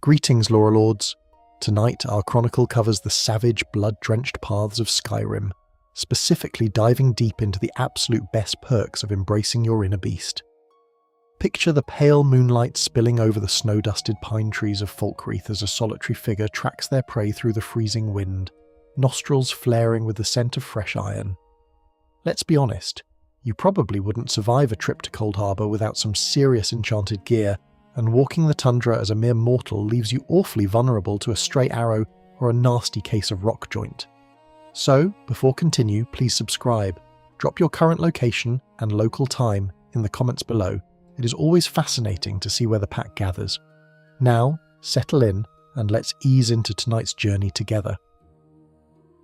Greetings, Lore Lords. Tonight, our Chronicle covers the savage, blood-drenched paths of Skyrim, specifically diving deep into the absolute best perks of embracing your inner beast. Picture the pale moonlight spilling over the snow-dusted pine trees of Falkreath as a solitary figure tracks their prey through the freezing wind, nostrils flaring with the scent of fresh iron. Let's be honest, you probably wouldn't survive a trip to Cold Harbour without some serious enchanted gear, and walking the tundra as a mere mortal leaves you awfully vulnerable to a stray arrow or a nasty case of rock joint. So, before continue, please subscribe, drop your current location and local time in the comments below. It is always fascinating to see where the pack gathers. Now, settle in and let's ease into tonight's journey together.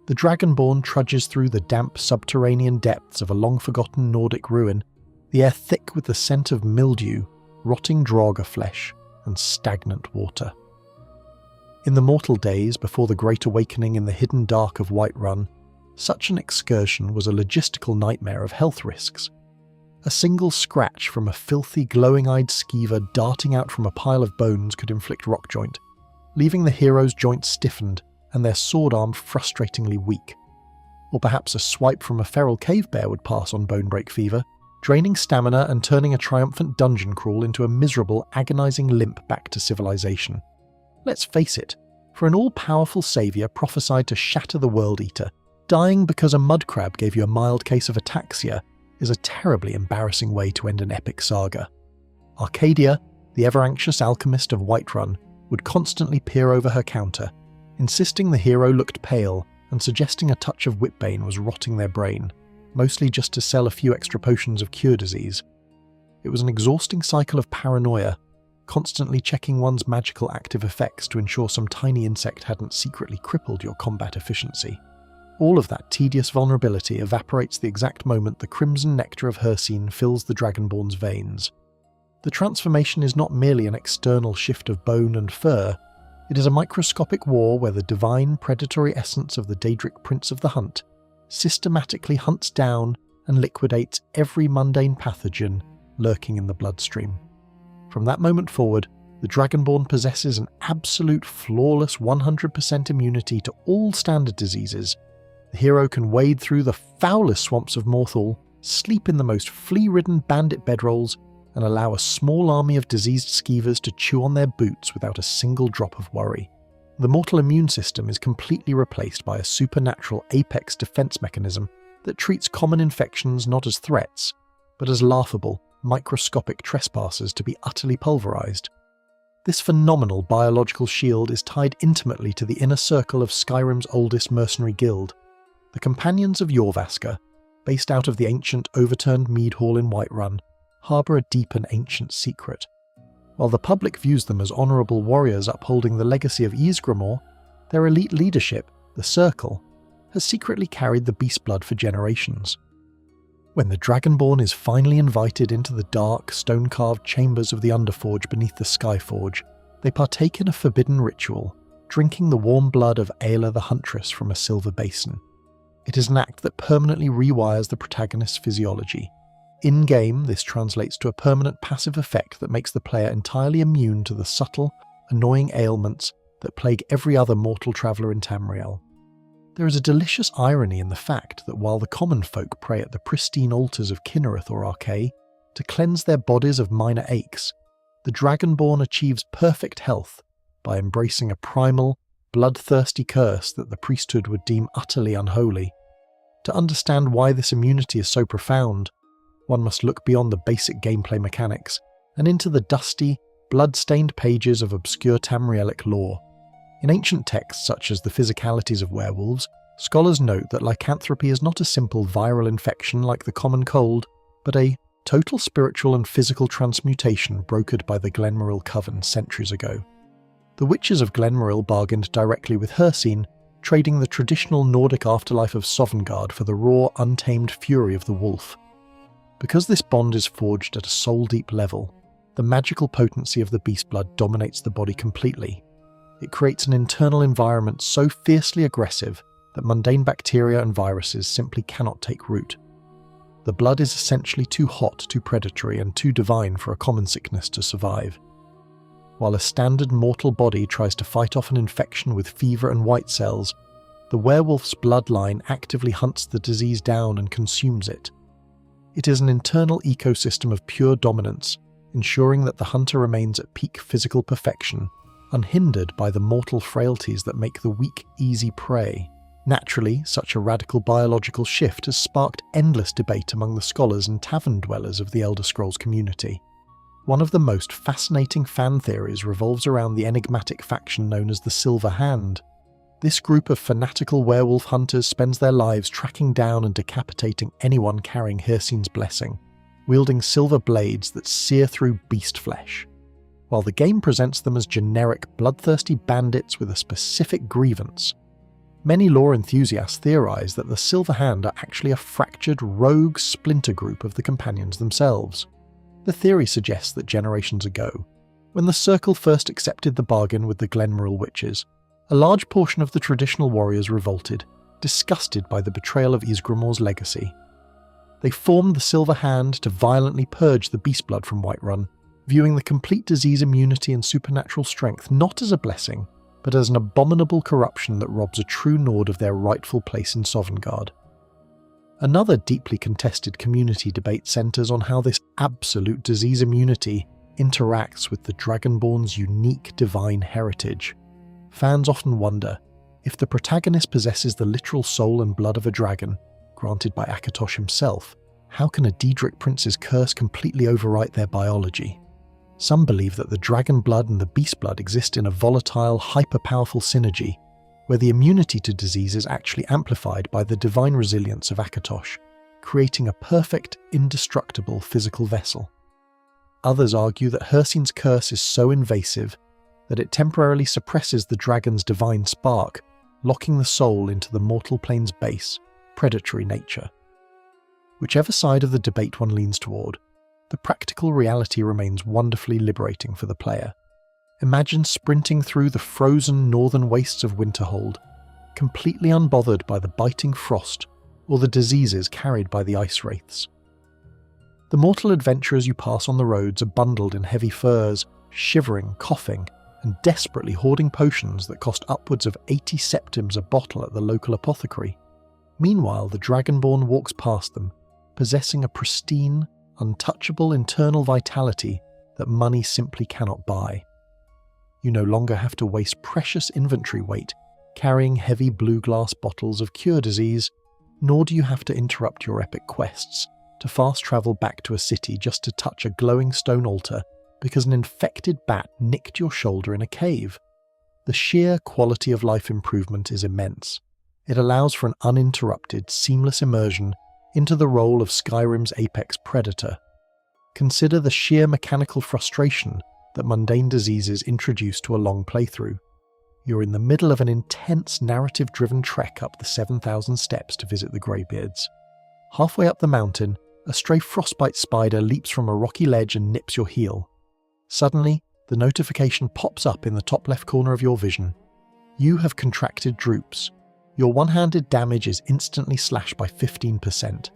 The Dragonborn trudges through the damp subterranean depths of a long-forgotten Nordic ruin, the air thick with the scent of mildew, rotting draugr flesh, and stagnant water. In the mortal days before the Great Awakening in the hidden dark of Whiterun, such an excursion was a logistical nightmare of health risks. A single scratch from a filthy, glowing-eyed skeever darting out from a pile of bones could inflict rock joint, leaving the hero's joints stiffened and their sword arm frustratingly weak. Or perhaps a swipe from a feral cave bear would pass on bone break fever, draining stamina and turning a triumphant dungeon crawl into a miserable, agonizing limp back to civilization. Let's face it, for an all-powerful saviour prophesied to shatter the World Eater, dying because a mud crab gave you a mild case of ataxia is a terribly embarrassing way to end an epic saga. Arcadia, the ever-anxious alchemist of Whiterun, would constantly peer over her counter, insisting the hero looked pale and suggesting a touch of whipbane was rotting their brain, mostly just to sell a few extra potions of cure disease. It was an exhausting cycle of paranoia, constantly checking one's magical active effects to ensure some tiny insect hadn't secretly crippled your combat efficiency. All of that tedious vulnerability evaporates the exact moment the crimson nectar of Hircine fills the Dragonborn's veins. The transformation is not merely an external shift of bone and fur, it is a microscopic war where the divine predatory essence of the Daedric Prince of the Hunt systematically hunts down and liquidates every mundane pathogen lurking in the bloodstream. From that moment forward, the Dragonborn possesses an absolute flawless 100% immunity to all standard diseases. The hero can wade through the foulest swamps of Morthal, sleep in the most flea-ridden bandit bedrolls, and allow a small army of diseased skeevers to chew on their boots without a single drop of worry. The mortal immune system is completely replaced by a supernatural apex defense mechanism that treats common infections not as threats, but as laughable, microscopic trespassers to be utterly pulverized. This phenomenal biological shield is tied intimately to the inner circle of Skyrim's oldest mercenary guild, the Companions of Jorvaskr, based out of the ancient overturned mead hall in Whiterun, harbour a deep and ancient secret. While the public views them as honourable warriors upholding the legacy of Ysgramor, their elite leadership, the Circle, has secretly carried the beast blood for generations. When the Dragonborn is finally invited into the dark, stone-carved chambers of the Underforge beneath the Skyforge, they partake in a forbidden ritual, drinking the warm blood of Ayla the Huntress from a silver basin. It is an act that permanently rewires the protagonist's physiology. In-game, this translates to a permanent passive effect that makes the player entirely immune to the subtle, annoying ailments that plague every other mortal traveller in Tamriel. There is a delicious irony in the fact that while the common folk pray at the pristine altars of Kinnereth or Arkay to cleanse their bodies of minor aches, the Dragonborn achieves perfect health by embracing a primal, bloodthirsty curse that the priesthood would deem utterly unholy. To understand why this immunity is so profound, one must look beyond the basic gameplay mechanics and into the dusty, blood-stained pages of obscure Tamrielic lore. In ancient texts such as the Physicalities of Werewolves, scholars note that lycanthropy is not a simple viral infection like the common cold, but a total spiritual and physical transmutation brokered by the Glenmoril Coven centuries ago. The witches of Glenmoril bargained directly with Hircine, trading the traditional Nordic afterlife of Sovngarde for the raw, untamed fury of the wolf. Because this bond is forged at a soul-deep level, the magical potency of the beast blood dominates the body completely. It creates an internal environment so fiercely aggressive that mundane bacteria and viruses simply cannot take root. The blood is essentially too hot, too predatory, and too divine for a common sickness to survive. While a standard mortal body tries to fight off an infection with fever and white cells, the werewolf's bloodline actively hunts the disease down and consumes it. It is an internal ecosystem of pure dominance, ensuring that the hunter remains at peak physical perfection, unhindered by the mortal frailties that make the weak easy prey. Naturally, such a radical biological shift has sparked endless debate among the scholars and tavern dwellers of the Elder Scrolls community. One of the most fascinating fan theories revolves around the enigmatic faction known as the Silver Hand. This group of fanatical werewolf hunters spends their lives tracking down and decapitating anyone carrying Hircine's blessing, wielding silver blades that sear through beast flesh. While the game presents them as generic, bloodthirsty bandits with a specific grievance, many lore enthusiasts theorize that the Silver Hand are actually a fractured, rogue splinter group of the companions themselves. The theory suggests that generations ago, when the Circle first accepted the bargain with the Glenmoril witches, a large portion of the traditional warriors revolted, disgusted by the betrayal of Ysgramor's legacy. They formed the Silver Hand to violently purge the beastblood from Whiterun, viewing the complete disease immunity and supernatural strength not as a blessing, but as an abominable corruption that robs a true Nord of their rightful place in Sovngarde. Another deeply contested community debate centres on how this absolute disease immunity interacts with the Dragonborn's unique divine heritage. Fans often wonder, if the protagonist possesses the literal soul and blood of a dragon, granted by Akatosh himself, how can a Daedric prince's curse completely overwrite their biology? Some believe that the dragon blood and the beast blood exist in a volatile, hyper-powerful synergy, where the immunity to disease is actually amplified by the divine resilience of Akatosh, creating a perfect, indestructible physical vessel. Others argue that Hircine's curse is so invasive that it temporarily suppresses the dragon's divine spark, locking the soul into the mortal plane's base, predatory nature. Whichever side of the debate one leans toward, the practical reality remains wonderfully liberating for the player. Imagine sprinting through the frozen northern wastes of Winterhold, completely unbothered by the biting frost or the diseases carried by the ice wraiths. The mortal adventurers you pass on the roads are bundled in heavy furs, shivering, coughing, and desperately hoarding potions that cost upwards of 80 septims a bottle at the local apothecary. Meanwhile, the Dragonborn walks past them, possessing a pristine, untouchable internal vitality that money simply cannot buy. You no longer have to waste precious inventory weight carrying heavy blue glass bottles of cure disease, nor do you have to interrupt your epic quests to fast travel back to a city just to touch a glowing stone altar because an infected bat nicked your shoulder in a cave. The sheer quality of life improvement is immense. It allows for an uninterrupted, seamless immersion into the role of Skyrim's apex predator. Consider the sheer mechanical frustration that mundane diseases introduce to a long playthrough. You're in the middle of an intense narrative-driven trek up the 7,000 steps to visit the Greybeards. Halfway up the mountain, a stray frostbite spider leaps from a rocky ledge and nips your heel. Suddenly, the notification pops up in the top left corner of your vision. You have contracted droops. Your one-handed damage is instantly slashed by 15%.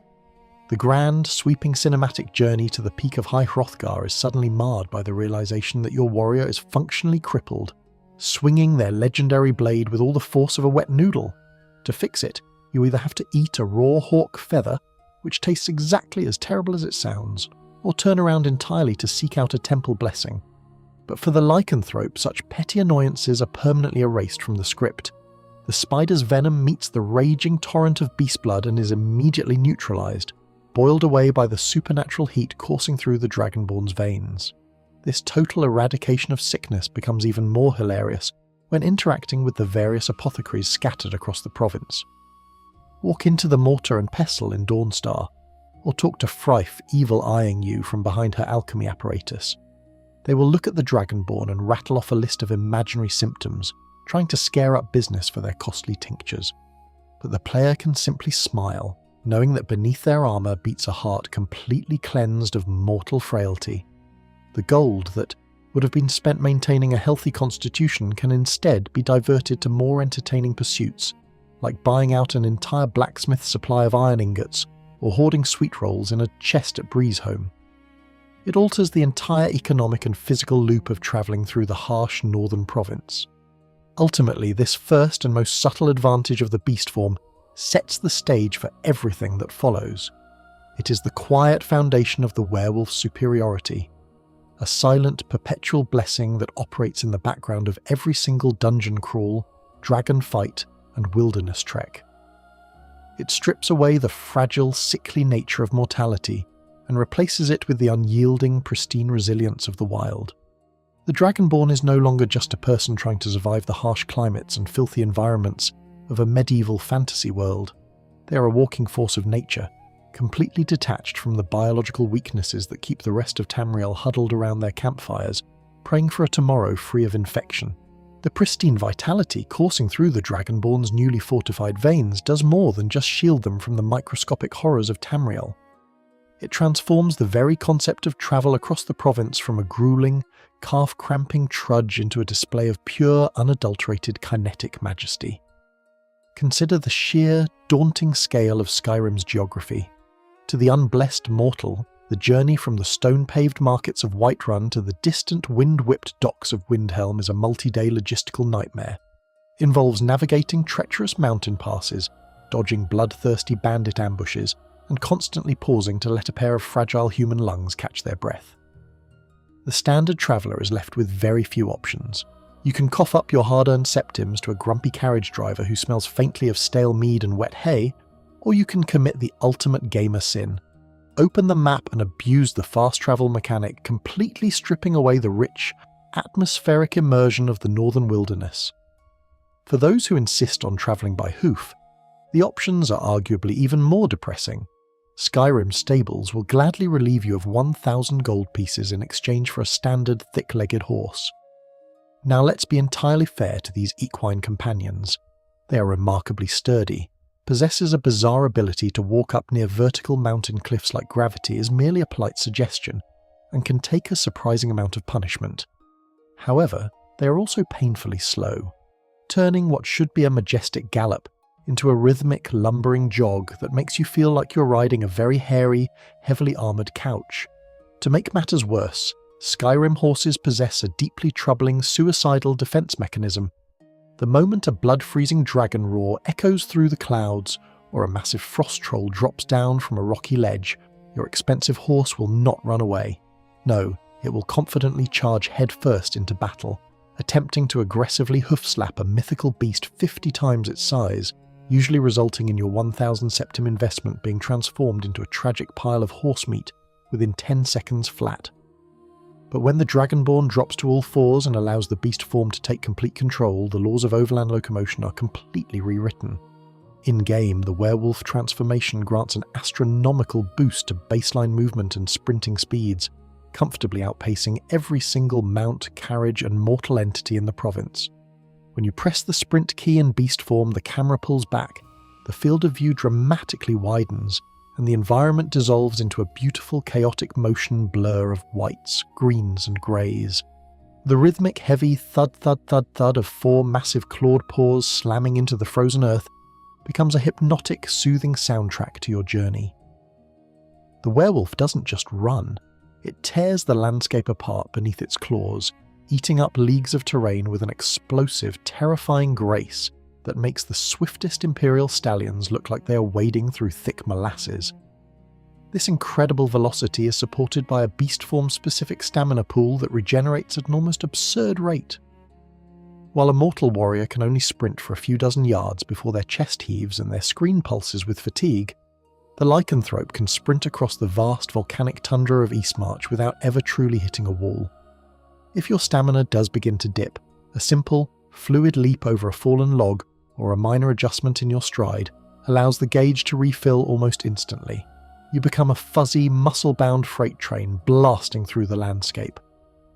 The grand, sweeping cinematic journey to the peak of High Hrothgar is suddenly marred by the realization that your warrior is functionally crippled, swinging their legendary blade with all the force of a wet noodle. To fix it, you either have to eat a raw hawk feather, which tastes exactly as terrible as it sounds, or turn around entirely to seek out a temple blessing. But for the lycanthrope, such petty annoyances are permanently erased from the script. The spider's venom meets the raging torrent of beast blood and is immediately neutralized, boiled away by the supernatural heat coursing through the Dragonborn's veins. This total eradication of sickness becomes even more hilarious when interacting with the various apothecaries scattered across the province. Walk into the Mortar and Pestle in Dawnstar, or talk to Thrife evil-eyeing you from behind her alchemy apparatus. They will look at the Dragonborn and rattle off a list of imaginary symptoms, trying to scare up business for their costly tinctures. But the player can simply smile, knowing that beneath their armour beats a heart completely cleansed of mortal frailty. The gold that would have been spent maintaining a healthy constitution can instead be diverted to more entertaining pursuits, like buying out an entire blacksmith's supply of iron ingots or hoarding sweet rolls in a chest at Breezeholme. It alters the entire economic and physical loop of travelling through the harsh northern province. Ultimately, this first and most subtle advantage of the beast form sets the stage for everything that follows. It is the quiet foundation of the werewolf's superiority, a silent, perpetual blessing that operates in the background of every single dungeon crawl, dragon fight, and wilderness trek. It strips away the fragile, sickly nature of mortality and replaces it with the unyielding, pristine resilience of the wild. The Dragonborn is no longer just a person trying to survive the harsh climates and filthy environments of a medieval fantasy world. They are a walking force of nature, completely detached from the biological weaknesses that keep the rest of Tamriel huddled around their campfires, praying for a tomorrow free of infection. The pristine vitality coursing through the Dragonborn's newly fortified veins does more than just shield them from the microscopic horrors of Tamriel. It transforms the very concept of travel across the province from a grueling, calf-cramping trudge into a display of pure, unadulterated kinetic majesty. Consider the sheer, daunting scale of Skyrim's geography. To the unblessed mortal, the journey from the stone-paved markets of Whiterun to the distant wind-whipped docks of Windhelm is a multi-day logistical nightmare. It involves navigating treacherous mountain passes, dodging bloodthirsty bandit ambushes, and constantly pausing to let a pair of fragile human lungs catch their breath. The standard traveller is left with very few options. You can cough up your hard-earned septims to a grumpy carriage driver who smells faintly of stale mead and wet hay, or you can commit the ultimate gamer sin. Open the map and abuse the fast travel mechanic, completely stripping away the rich, atmospheric immersion of the northern wilderness. For those who insist on travelling by hoof, the options are arguably even more depressing. Skyrim stables will gladly relieve you of 1,000 gold pieces in exchange for a standard thick-legged horse. Now let's be entirely fair to these equine companions. They are remarkably sturdy. Possesses a bizarre ability to walk up near vertical mountain cliffs like gravity is merely a polite suggestion, and can take a surprising amount of punishment. However, they are also painfully slow, turning what should be a majestic gallop into a rhythmic, lumbering jog that makes you feel like you're riding a very hairy, heavily armoured couch. To make matters worse, Skyrim horses possess a deeply troubling, suicidal defence mechanism. The moment a blood-freezing dragon roar echoes through the clouds, or a massive frost troll drops down from a rocky ledge, your expensive horse will not run away. No, it will confidently charge headfirst into battle, attempting to aggressively hoof-slap a mythical beast 50 times its size, usually resulting in your 1,000 septim investment being transformed into a tragic pile of horse meat within 10 seconds flat. But when the Dragonborn drops to all fours and allows the beast form to take complete control, the laws of overland locomotion are completely rewritten. In-game, the werewolf transformation grants an astronomical boost to baseline movement and sprinting speeds, comfortably outpacing every single mount, carriage, and mortal entity in the province. When you press the sprint key in beast form, the camera pulls back, the field of view dramatically widens, and the environment dissolves into a beautiful chaotic motion blur of whites, greens, and greys. The rhythmic heavy thud-thud-thud-thud of 4 massive clawed paws slamming into the frozen earth becomes a hypnotic, soothing soundtrack to your journey. The werewolf doesn't just run, it tears the landscape apart beneath its claws, eating up leagues of terrain with an explosive, terrifying grace that makes the swiftest imperial stallions look like they are wading through thick molasses. This incredible velocity is supported by a beast form-specific stamina pool that regenerates at an almost absurd rate. While a mortal warrior can only sprint for a few dozen yards before their chest heaves and their screen pulses with fatigue, the lycanthrope can sprint across the vast volcanic tundra of Eastmarch without ever truly hitting a wall. If your stamina does begin to dip, a simple, fluid leap over a fallen log or a minor adjustment in your stride allows the gauge to refill almost instantly. You become a fuzzy, muscle-bound freight train blasting through the landscape.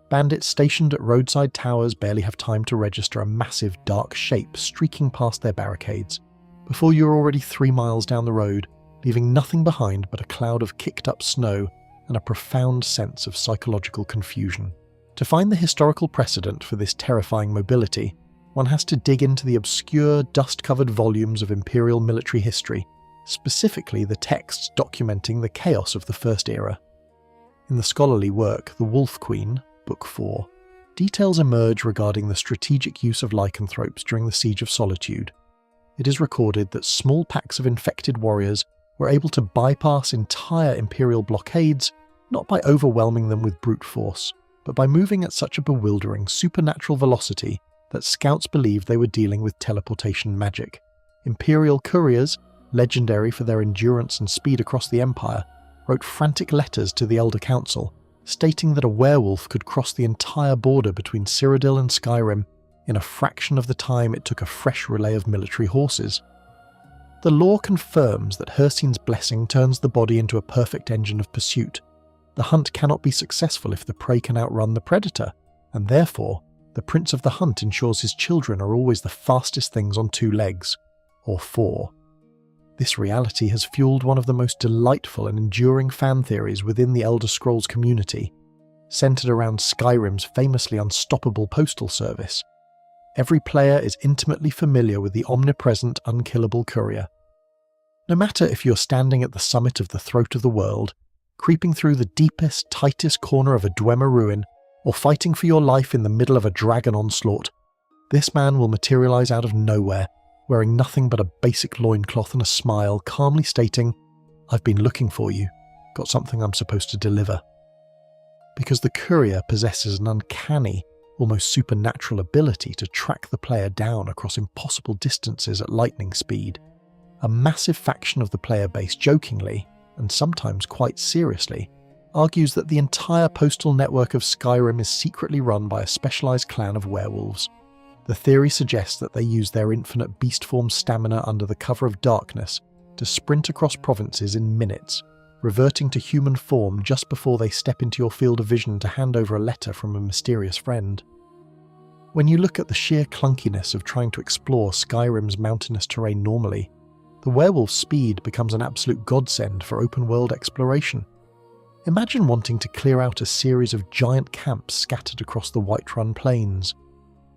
Bandits stationed at roadside towers barely have time to register a massive dark shape streaking past their barricades, before you're already 3 miles down the road, leaving nothing behind but a cloud of kicked-up snow and a profound sense of psychological confusion. To find the historical precedent for this terrifying mobility, one has to dig into the obscure, dust-covered volumes of imperial military history, specifically the texts documenting the chaos of the First Era. In the scholarly work The Wolf Queen, Book 4, details emerge regarding the strategic use of lycanthropes during the Siege of Solitude. It is recorded that small packs of infected warriors were able to bypass entire Imperial blockades not by overwhelming them with brute force, but by moving at such a bewildering supernatural velocity that scouts believed they were dealing with teleportation magic. Imperial couriers, legendary for their endurance and speed across the Empire, wrote frantic letters to the Elder Council, stating that a werewolf could cross the entire border between Cyrodiil and Skyrim in a fraction of the time it took a fresh relay of military horses. The lore confirms that Hircine's blessing turns the body into a perfect engine of pursuit. The hunt cannot be successful if the prey can outrun the predator, and therefore, the Prince of the Hunt ensures his children are always the fastest things on 2 legs, or 4. This reality has fueled one of the most delightful and enduring fan theories within the Elder Scrolls community, centered around Skyrim's famously unstoppable postal service. Every player is intimately familiar with the omnipresent, unkillable courier. No matter if you're standing at the summit of the throat of the world, creeping through the deepest, tightest corner of a Dwemer ruin, or fighting for your life in the middle of a dragon onslaught, this man will materialize out of nowhere, wearing nothing but a basic loincloth and a smile, calmly stating, "I've been looking for you, got something I'm supposed to deliver." Because the courier possesses an uncanny, almost supernatural ability to track the player down across impossible distances at lightning speed, a massive faction of the player base jokingly, and sometimes quite seriously, argues that the entire postal network of Skyrim is secretly run by a specialized clan of werewolves. The theory suggests that they use their infinite beast form stamina under the cover of darkness to sprint across provinces in minutes, reverting to human form just before they step into your field of vision to hand over a letter from a mysterious friend. When you look at the sheer clunkiness of trying to explore Skyrim's mountainous terrain normally, the werewolf's speed becomes an absolute godsend for open-world exploration. Imagine wanting to clear out a series of giant camps scattered across the Whiterun plains.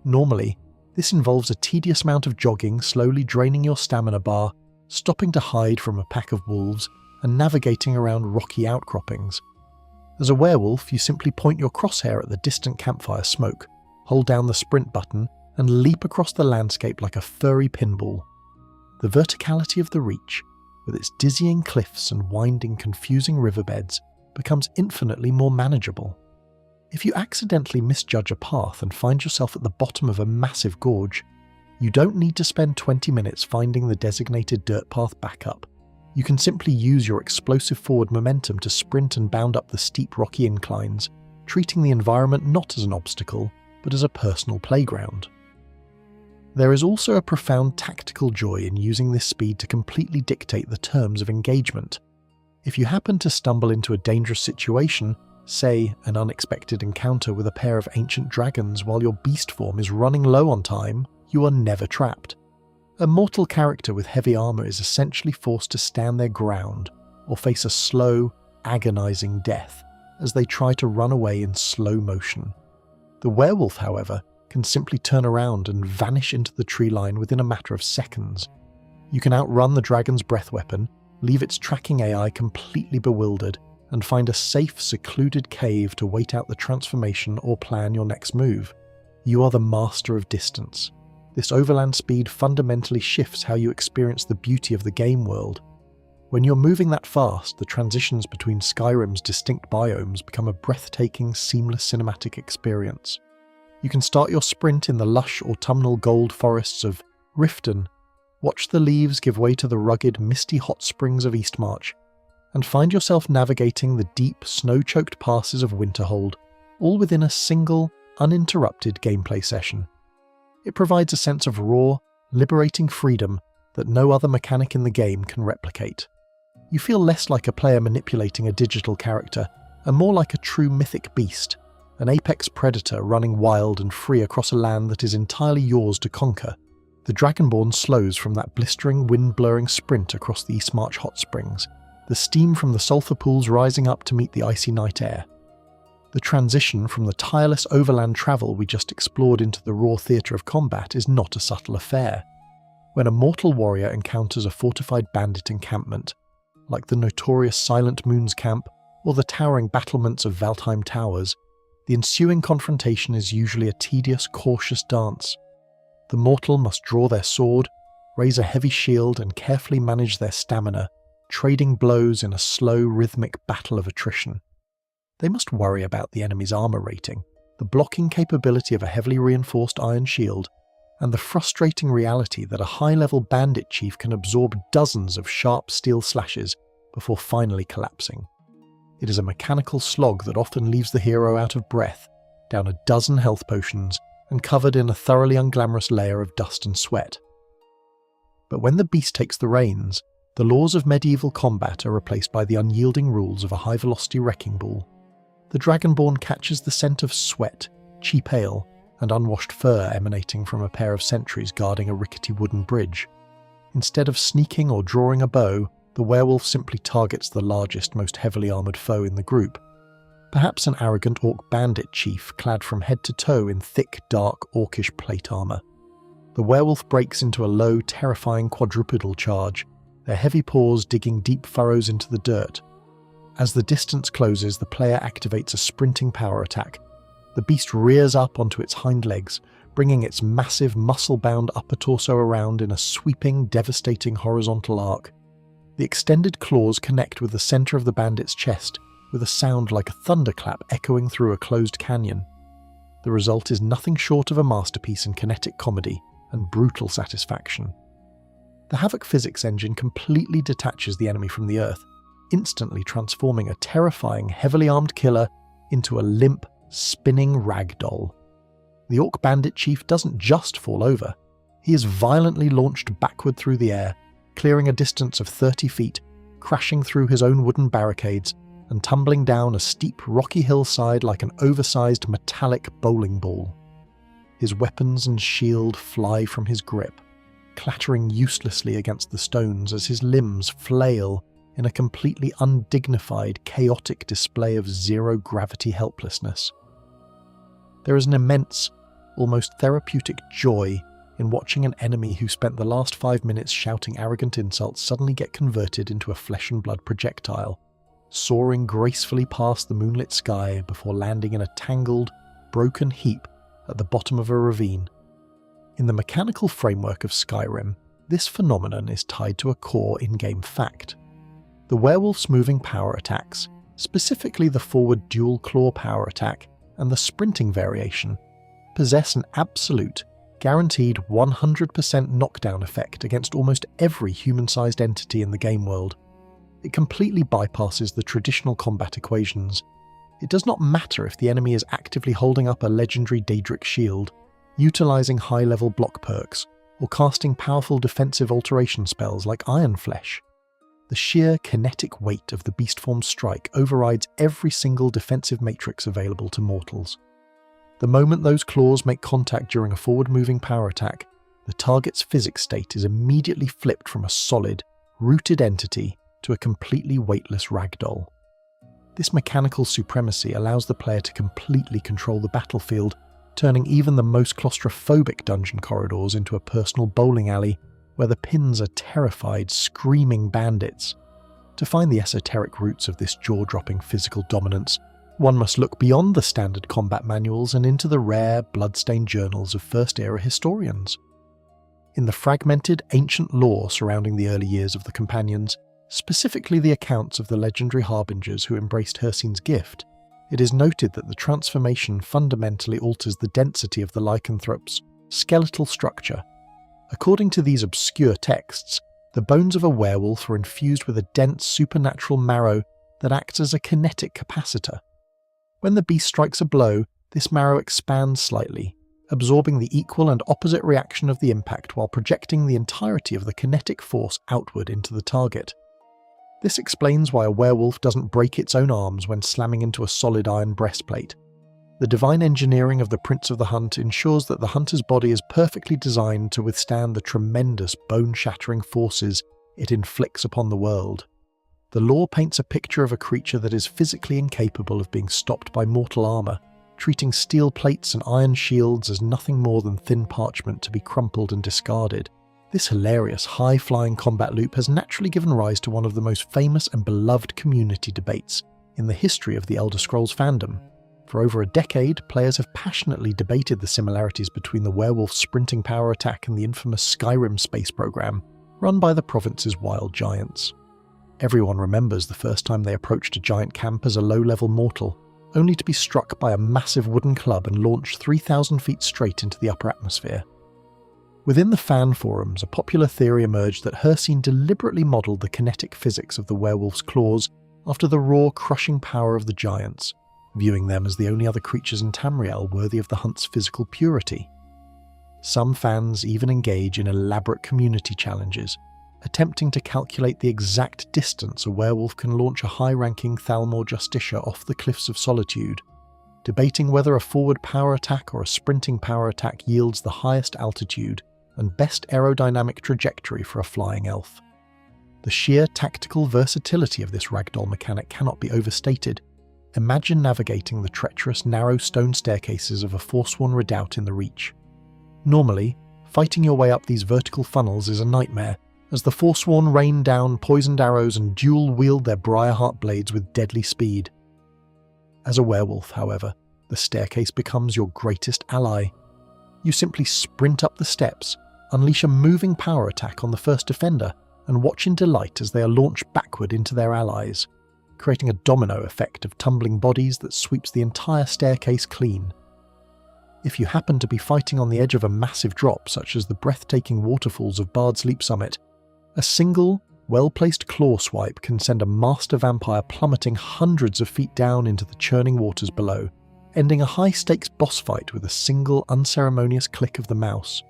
Normally, this involves a tedious amount of jogging, slowly draining your stamina bar, stopping to hide from a pack of wolves, and navigating around rocky outcroppings. As a werewolf, you simply point your crosshair at the distant campfire smoke, hold down the sprint button, and leap across the landscape like a furry pinball. The verticality of the reach, with its dizzying cliffs and winding, confusing riverbeds, becomes infinitely more manageable. If you accidentally misjudge a path and find yourself at the bottom of a massive gorge, you don't need to spend 20 minutes finding the designated dirt path back up. You can simply use your explosive forward momentum to sprint and bound up the steep rocky inclines, treating the environment not as an obstacle, but as a personal playground. There is also a profound tactical joy in using this speed to completely dictate the terms of engagement. If you happen to stumble into a dangerous situation, say an unexpected encounter with a pair of ancient dragons while your beast form is running low on time, you are never trapped. A mortal character with heavy armor is essentially forced to stand their ground or face a slow, agonizing death as they try to run away in slow motion. The werewolf, however, can simply turn around and vanish into the tree line within a matter of seconds. You can outrun the dragon's breath weapon, leave its tracking AI completely bewildered, and find a safe, secluded cave to wait out the transformation or plan your next move. You are the master of distance. This overland speed fundamentally shifts how you experience the beauty of the game world. When you're moving that fast, the transitions between Skyrim's distinct biomes become a breathtaking, seamless cinematic experience. You can start your sprint in the lush autumnal gold forests of Riften, watch the leaves give way to the rugged, misty hot springs of Eastmarch, and find yourself navigating the deep, snow-choked passes of Winterhold, all within a single, uninterrupted gameplay session. It provides a sense of raw, liberating freedom that no other mechanic in the game can replicate. You feel less like a player manipulating a digital character, and more like a true mythic beast, an apex predator running wild and free across a land that is entirely yours to conquer. The Dragonborn slows from that blistering, wind-blurring sprint across the Eastmarch hot springs, the steam from the sulphur pools rising up to meet the icy night air. The transition from the tireless overland travel we just explored into the raw theatre of combat is not a subtle affair. When a mortal warrior encounters a fortified bandit encampment, like the notorious Silent Moon's camp or the towering battlements of Valtheim towers, the ensuing confrontation is usually a tedious, cautious dance. The mortal must draw their sword, raise a heavy shield, and carefully manage their stamina, trading blows in a slow, rhythmic battle of attrition. They must worry about the enemy's armor rating, the blocking capability of a heavily reinforced iron shield, and the frustrating reality that a high-level bandit chief can absorb dozens of sharp steel slashes before finally collapsing. It is a mechanical slog that often leaves the hero out of breath, down a dozen health potions, and covered in a thoroughly unglamorous layer of dust and sweat. But when the beast takes the reins, the laws of medieval combat are replaced by the unyielding rules of a high-velocity wrecking ball. The Dragonborn catches the scent of sweat, cheap ale, and unwashed fur emanating from a pair of sentries guarding a rickety wooden bridge. Instead of sneaking or drawing a bow, the werewolf simply targets the largest, most heavily armoured foe in the group. Perhaps an arrogant orc bandit chief clad from head to toe in thick, dark, orcish plate armour. The werewolf breaks into a low, terrifying quadrupedal charge, their heavy paws digging deep furrows into the dirt. As the distance closes, the player activates a sprinting power attack. The beast rears up onto its hind legs, bringing its massive, muscle-bound upper torso around in a sweeping, devastating horizontal arc. The extended claws connect with the centre of the bandit's chest, with a sound like a thunderclap echoing through a closed canyon. The result is nothing short of a masterpiece in kinetic comedy and brutal satisfaction. The Havoc physics engine completely detaches the enemy from the earth, instantly transforming a terrifying, heavily armed killer into a limp, spinning ragdoll. The orc bandit chief doesn't just fall over. He is violently launched backward through the air, clearing a distance of 30 feet, crashing through his own wooden barricades, and tumbling down a steep, rocky hillside like an oversized metallic bowling ball. His weapons and shield fly from his grip, clattering uselessly against the stones as his limbs flail in a completely undignified, chaotic display of zero-gravity helplessness. There is an immense, almost therapeutic joy in watching an enemy who spent the last 5 minutes shouting arrogant insults suddenly get converted into a flesh-and-blood projectile, soaring gracefully past the moonlit sky before landing in a tangled, broken heap at the bottom of a ravine. In the mechanical framework of Skyrim, this phenomenon is tied to a core in-game fact. The werewolf's moving power attacks, specifically the forward dual claw power attack and the sprinting variation, possess an absolute, guaranteed 100% knockdown effect against almost every human-sized entity in the game world. It completely bypasses the traditional combat equations. It does not matter if the enemy is actively holding up a legendary Daedric shield, utilising high-level block perks, or casting powerful defensive alteration spells like Iron Flesh. The sheer kinetic weight of the beast-form strike overrides every single defensive matrix available to mortals. The moment those claws make contact during a forward-moving power attack, the target's physics state is immediately flipped from a solid, rooted entity to a completely weightless ragdoll. This mechanical supremacy allows the player to completely control the battlefield, turning even the most claustrophobic dungeon corridors into a personal bowling alley where the pins are terrified, screaming bandits. To find the esoteric roots of this jaw-dropping physical dominance, one must look beyond the standard combat manuals and into the rare, blood-stained journals of First-Era historians. In the fragmented, ancient lore surrounding the early years of the Companions, specifically the accounts of the legendary harbingers who embraced Hircine's gift, it is noted that the transformation fundamentally alters the density of the lycanthrope's skeletal structure. According to these obscure texts, the bones of a werewolf are infused with a dense supernatural marrow that acts as a kinetic capacitor. When the beast strikes a blow, this marrow expands slightly, absorbing the equal and opposite reaction of the impact while projecting the entirety of the kinetic force outward into the target. This explains why a werewolf doesn't break its own arms when slamming into a solid iron breastplate. The divine engineering of the Prince of the Hunt ensures that the hunter's body is perfectly designed to withstand the tremendous bone-shattering forces it inflicts upon the world. The lore paints a picture of a creature that is physically incapable of being stopped by mortal armour, treating steel plates and iron shields as nothing more than thin parchment to be crumpled and discarded. This hilarious, high-flying combat loop has naturally given rise to one of the most famous and beloved community debates, in the history of the Elder Scrolls fandom. For over a decade, players have passionately debated the similarities between the Werewolf's sprinting power attack and the infamous Skyrim space program, run by the province's wild giants. Everyone remembers the first time they approached a giant camp as a low-level mortal, only to be struck by a massive wooden club and launched 3,000 feet straight into the upper atmosphere. Within the fan forums, a popular theory emerged that Hircine deliberately modelled the kinetic physics of the werewolf's claws after the raw, crushing power of the giants, viewing them as the only other creatures in Tamriel worthy of the hunt's physical purity. Some fans even engage in elaborate community challenges, attempting to calculate the exact distance a werewolf can launch a high-ranking Thalmor Justicia off the Cliffs of Solitude, debating whether a forward power attack or a sprinting power attack yields the highest altitude and best aerodynamic trajectory for a flying elf. The sheer tactical versatility of this ragdoll mechanic cannot be overstated. Imagine navigating the treacherous, narrow stone staircases of a forsworn redoubt in the Reach. Normally, fighting your way up these vertical funnels is a nightmare, as the forsworn rain down poisoned arrows and dual-wield their Briarheart blades with deadly speed. As a werewolf, however, the staircase becomes your greatest ally. You simply sprint up the steps, unleash a moving power attack on the first defender, and watch in delight as they are launched backward into their allies, creating a domino effect of tumbling bodies that sweeps the entire staircase clean. If you happen to be fighting on the edge of a massive drop, such as the breathtaking waterfalls of Bard's Leap Summit, a single, well-placed claw swipe can send a master vampire plummeting hundreds of feet down into the churning waters below, ending a high-stakes boss fight with a single unceremonious click of the mouse.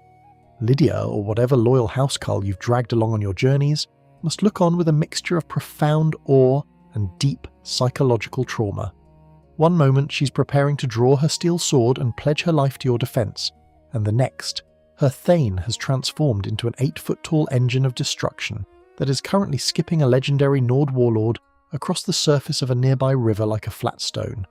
Lydia, or whatever loyal housecarl you've dragged along on your journeys, must look on with a mixture of profound awe and deep psychological trauma. One moment she's preparing to draw her steel sword and pledge her life to your defense, and the next, her Thane has transformed into an 8-foot-tall engine of destruction that is currently skipping a legendary Nord warlord across the surface of a nearby river like a flat stone.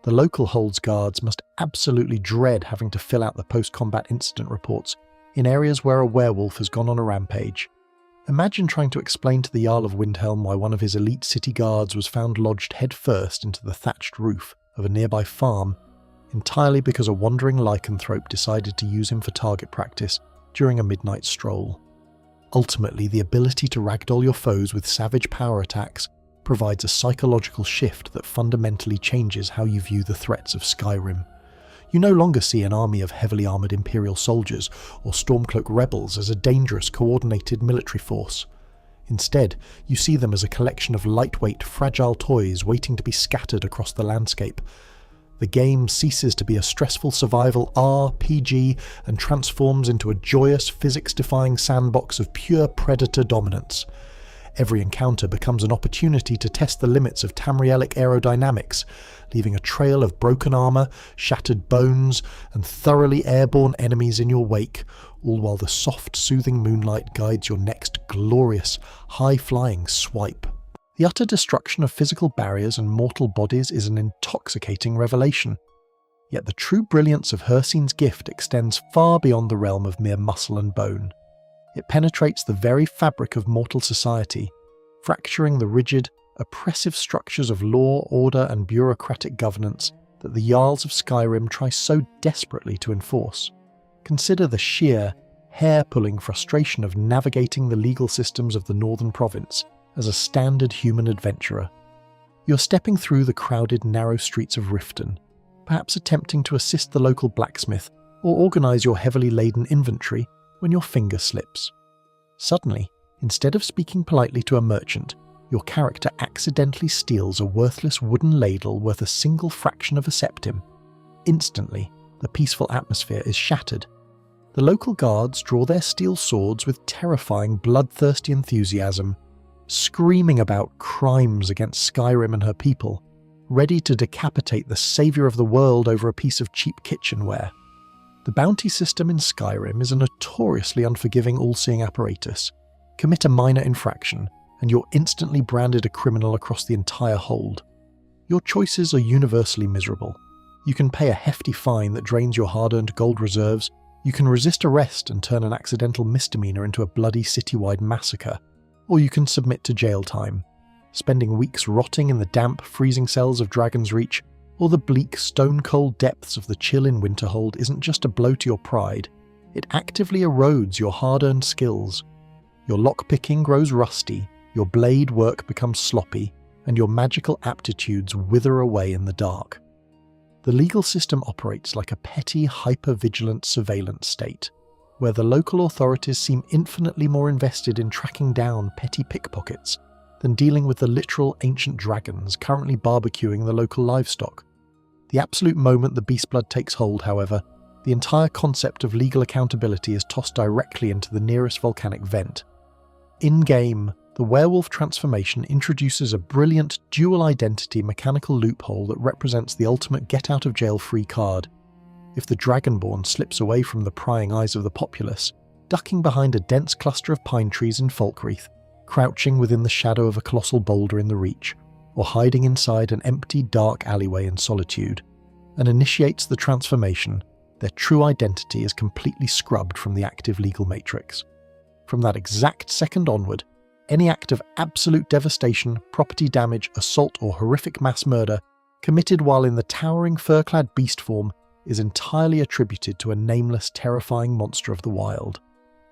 The local Holds guards must absolutely dread having to fill out the post-combat incident reports in areas where a werewolf has gone on a rampage. Imagine trying to explain to the Jarl of Windhelm why one of his elite city guards was found lodged headfirst into the thatched roof of a nearby farm, entirely because a wandering lycanthrope decided to use him for target practice during a midnight stroll. Ultimately, the ability to ragdoll your foes with savage power attacks provides a psychological shift that fundamentally changes how you view the threats of Skyrim. You no longer see an army of heavily armoured Imperial soldiers or Stormcloak rebels as a dangerous, coordinated military force. Instead, you see them as a collection of lightweight, fragile toys waiting to be scattered across the landscape. The game ceases to be a stressful survival RPG and transforms into a joyous, physics-defying sandbox of pure predator dominance. Every encounter becomes an opportunity to test the limits of Tamrielic aerodynamics, leaving a trail of broken armour, shattered bones, and thoroughly airborne enemies in your wake, all while the soft, soothing moonlight guides your next glorious, high-flying swipe. The utter destruction of physical barriers and mortal bodies is an intoxicating revelation. Yet the true brilliance of Hircine's gift extends far beyond the realm of mere muscle and bone. It penetrates the very fabric of mortal society, fracturing the rigid, oppressive structures of law, order, and bureaucratic governance that the Jarls of Skyrim try so desperately to enforce. Consider the sheer, hair-pulling frustration of navigating the legal systems of the northern province as a standard human adventurer. You're stepping through the crowded, narrow streets of Riften, perhaps attempting to assist the local blacksmith or organise your heavily laden inventory when your finger slips. Suddenly, instead of speaking politely to a merchant, your character accidentally steals a worthless wooden ladle worth a single fraction of a septim. Instantly, the peaceful atmosphere is shattered. The local guards draw their steel swords with terrifying, bloodthirsty enthusiasm, screaming about crimes against Skyrim and her people, ready to decapitate the saviour of the world over a piece of cheap kitchenware. The bounty system in Skyrim is a notoriously unforgiving all-seeing apparatus. Commit a minor infraction, and you're instantly branded a criminal across the entire hold. Your choices are universally miserable. You can pay a hefty fine that drains your hard-earned gold reserves, you can resist arrest and turn an accidental misdemeanor into a bloody citywide massacre, or you can submit to jail time. spending weeks rotting in the damp, freezing cells of Dragon's Reach, or the bleak, stone-cold depths of the chill in Winterhold isn't just a blow to your pride, it actively erodes your hard-earned skills. Your lockpicking grows rusty, your blade work becomes sloppy, and your magical aptitudes wither away in the dark. The legal system operates like a petty, hyper-vigilant surveillance state, where the local authorities seem infinitely more invested in tracking down petty pickpockets than dealing with the literal ancient dragons currently barbecuing the local livestock. The absolute moment the beastblood takes hold, however, the entire concept of legal accountability is tossed directly into the nearest volcanic vent. In-game, the werewolf transformation introduces a brilliant dual-identity mechanical loophole that represents the ultimate get-out-of-jail-free card. If the Dragonborn slips away from the prying eyes of the populace, ducking behind a dense cluster of pine trees in Falkreath, crouching within the shadow of a colossal boulder in the Reach, or hiding inside an empty, dark alleyway in Solitude, and initiates the transformation, their true identity is completely scrubbed from the active legal matrix. From that exact second onward, any act of absolute devastation, property damage, assault, or horrific mass murder committed while in the towering fur-clad beast form is entirely attributed to a nameless, terrifying monster of the wild.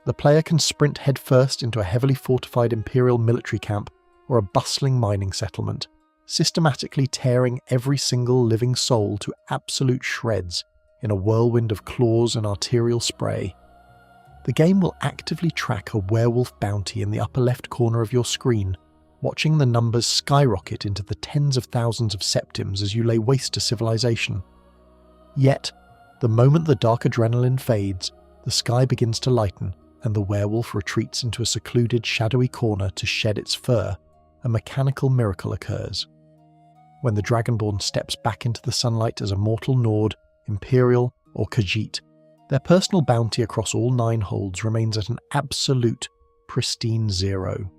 The player can sprint headfirst into a heavily fortified Imperial military camp or a bustling mining settlement, systematically tearing every single living soul to absolute shreds in a whirlwind of claws and arterial spray. The game will actively track a werewolf bounty in the upper left corner of your screen, watching the numbers skyrocket into the tens of thousands of septims as you lay waste to civilization. Yet, the moment the dark adrenaline fades, the sky begins to lighten, and the werewolf retreats into a secluded, shadowy corner to shed its fur. A mechanical miracle occurs. When the Dragonborn steps back into the sunlight as a mortal Nord, Imperial, or Khajiit, their personal bounty across all 9 holds remains at an absolute, pristine 0.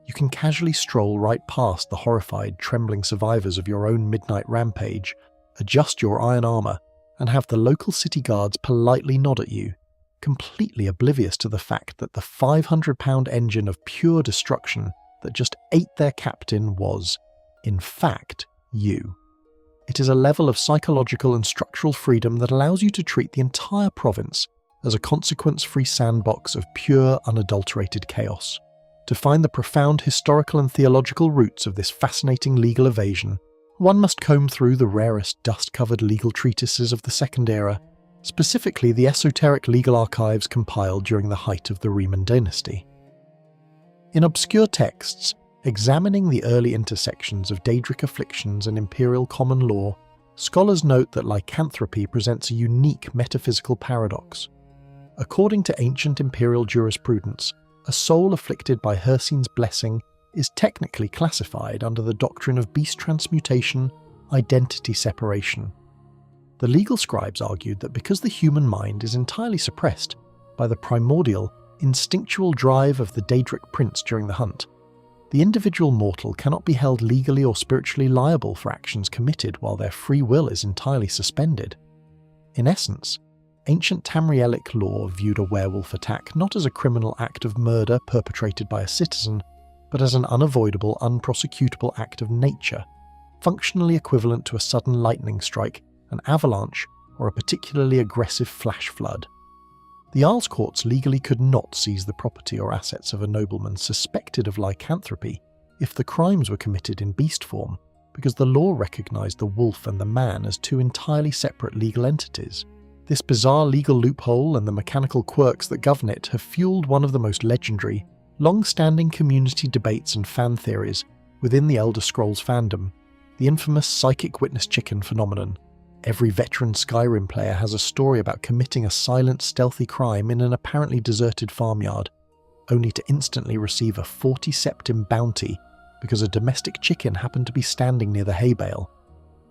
You can casually stroll right past the horrified, trembling survivors of your own midnight rampage, adjust your iron armour, and have the local city guards politely nod at you, completely oblivious to the fact that the 500-pound engine of pure destruction that just ate their captain was, in fact, you. It is a level of psychological and structural freedom that allows you to treat the entire province as a consequence-free sandbox of pure, unadulterated chaos. To find the profound historical and theological roots of this fascinating legal evasion, one must comb through the rarest dust-covered legal treatises of the Second Era, specifically the esoteric legal archives compiled during the height of the Riemann dynasty. In obscure texts, examining the early intersections of Daedric afflictions and imperial common law, scholars note that lycanthropy presents a unique metaphysical paradox. According to ancient imperial jurisprudence, a soul afflicted by Hircine's blessing is technically classified under the doctrine of beast transmutation, identity separation. The legal scribes argued that because the human mind is entirely suppressed by the primordial, instinctual drive of the Daedric prince during the hunt, the individual mortal cannot be held legally or spiritually liable for actions committed while their free will is entirely suspended. In essence, ancient Tamrielic law viewed a werewolf attack not as a criminal act of murder perpetrated by a citizen, but as an unavoidable, unprosecutable act of nature, functionally equivalent to a sudden lightning strike, an avalanche, or a particularly aggressive flash flood. The Jarls courts legally could not seize the property or assets of a nobleman suspected of lycanthropy if the crimes were committed in beast form, because the law recognised the wolf and the man as 2 entirely separate legal entities. This bizarre legal loophole and the mechanical quirks that govern it have fueled one of the most legendary, long-standing community debates and fan theories within the Elder Scrolls fandom, the infamous psychic witness chicken phenomenon. Every veteran Skyrim player has a story about committing a silent, stealthy crime in an apparently deserted farmyard, only to instantly receive a 40 septim bounty because a domestic chicken happened to be standing near the hay bale.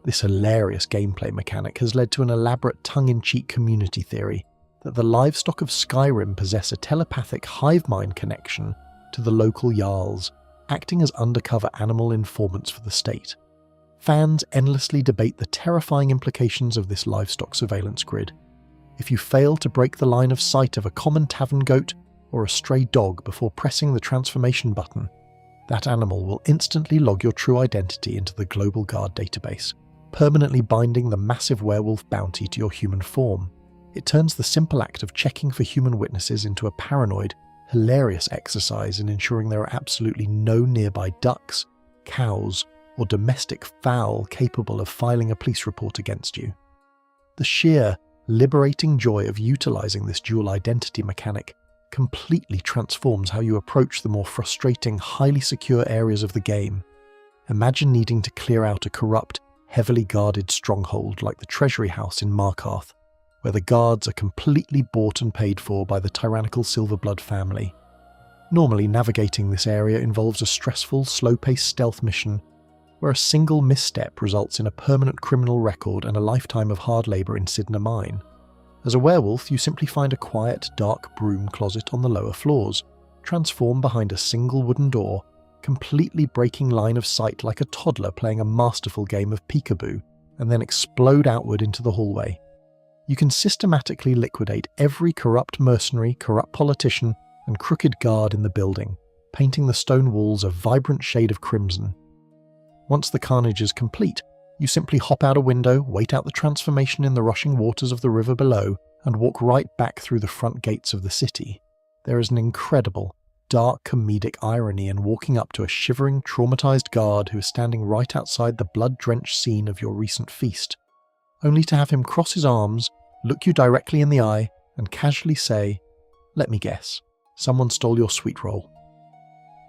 This hilarious gameplay mechanic has led to an elaborate tongue-in-cheek community theory that the livestock of Skyrim possess a telepathic hive mind connection to the local jarls, acting as undercover animal informants for the state. Fans endlessly debate the terrifying implications of this livestock surveillance grid. If you fail to break the line of sight of a common tavern goat or a stray dog before pressing the transformation button, That animal will instantly log your true identity into the Global Guard database, permanently binding the massive werewolf bounty to your human form. It turns the simple act of checking for human witnesses into a paranoid, hilarious exercise in ensuring there are absolutely no nearby ducks, cows, or domestic fowl capable of filing a police report against you. The sheer, liberating joy of utilizing this dual identity mechanic completely transforms how you approach the more frustrating, highly secure areas of the game. Imagine needing to clear out a corrupt, heavily guarded stronghold like the Treasury House in Markarth, where the guards are completely bought and paid for by the tyrannical Silverblood family. Normally, navigating this area involves a stressful, slow-paced stealth mission where a single misstep results in a permanent criminal record and a lifetime of hard labour in Sidna Mine. As a werewolf, you simply find a quiet, dark broom closet on the lower floors, transform behind a single wooden door, completely breaking line of sight like a toddler playing a masterful game of peekaboo, and then explode outward into the hallway. You can systematically liquidate every corrupt mercenary, corrupt politician, and crooked guard in the building, painting the stone walls a vibrant shade of crimson. Once the carnage is complete, you simply hop out a window, wait out the transformation in the rushing waters of the river below, and walk right back through the front gates of the city. There is an incredible, dark comedic irony in walking up to a shivering, traumatized guard who is standing right outside the blood-drenched scene of your recent feast, only to have him cross his arms, look you directly in the eye, and casually say, "Let me guess, someone stole your sweet roll."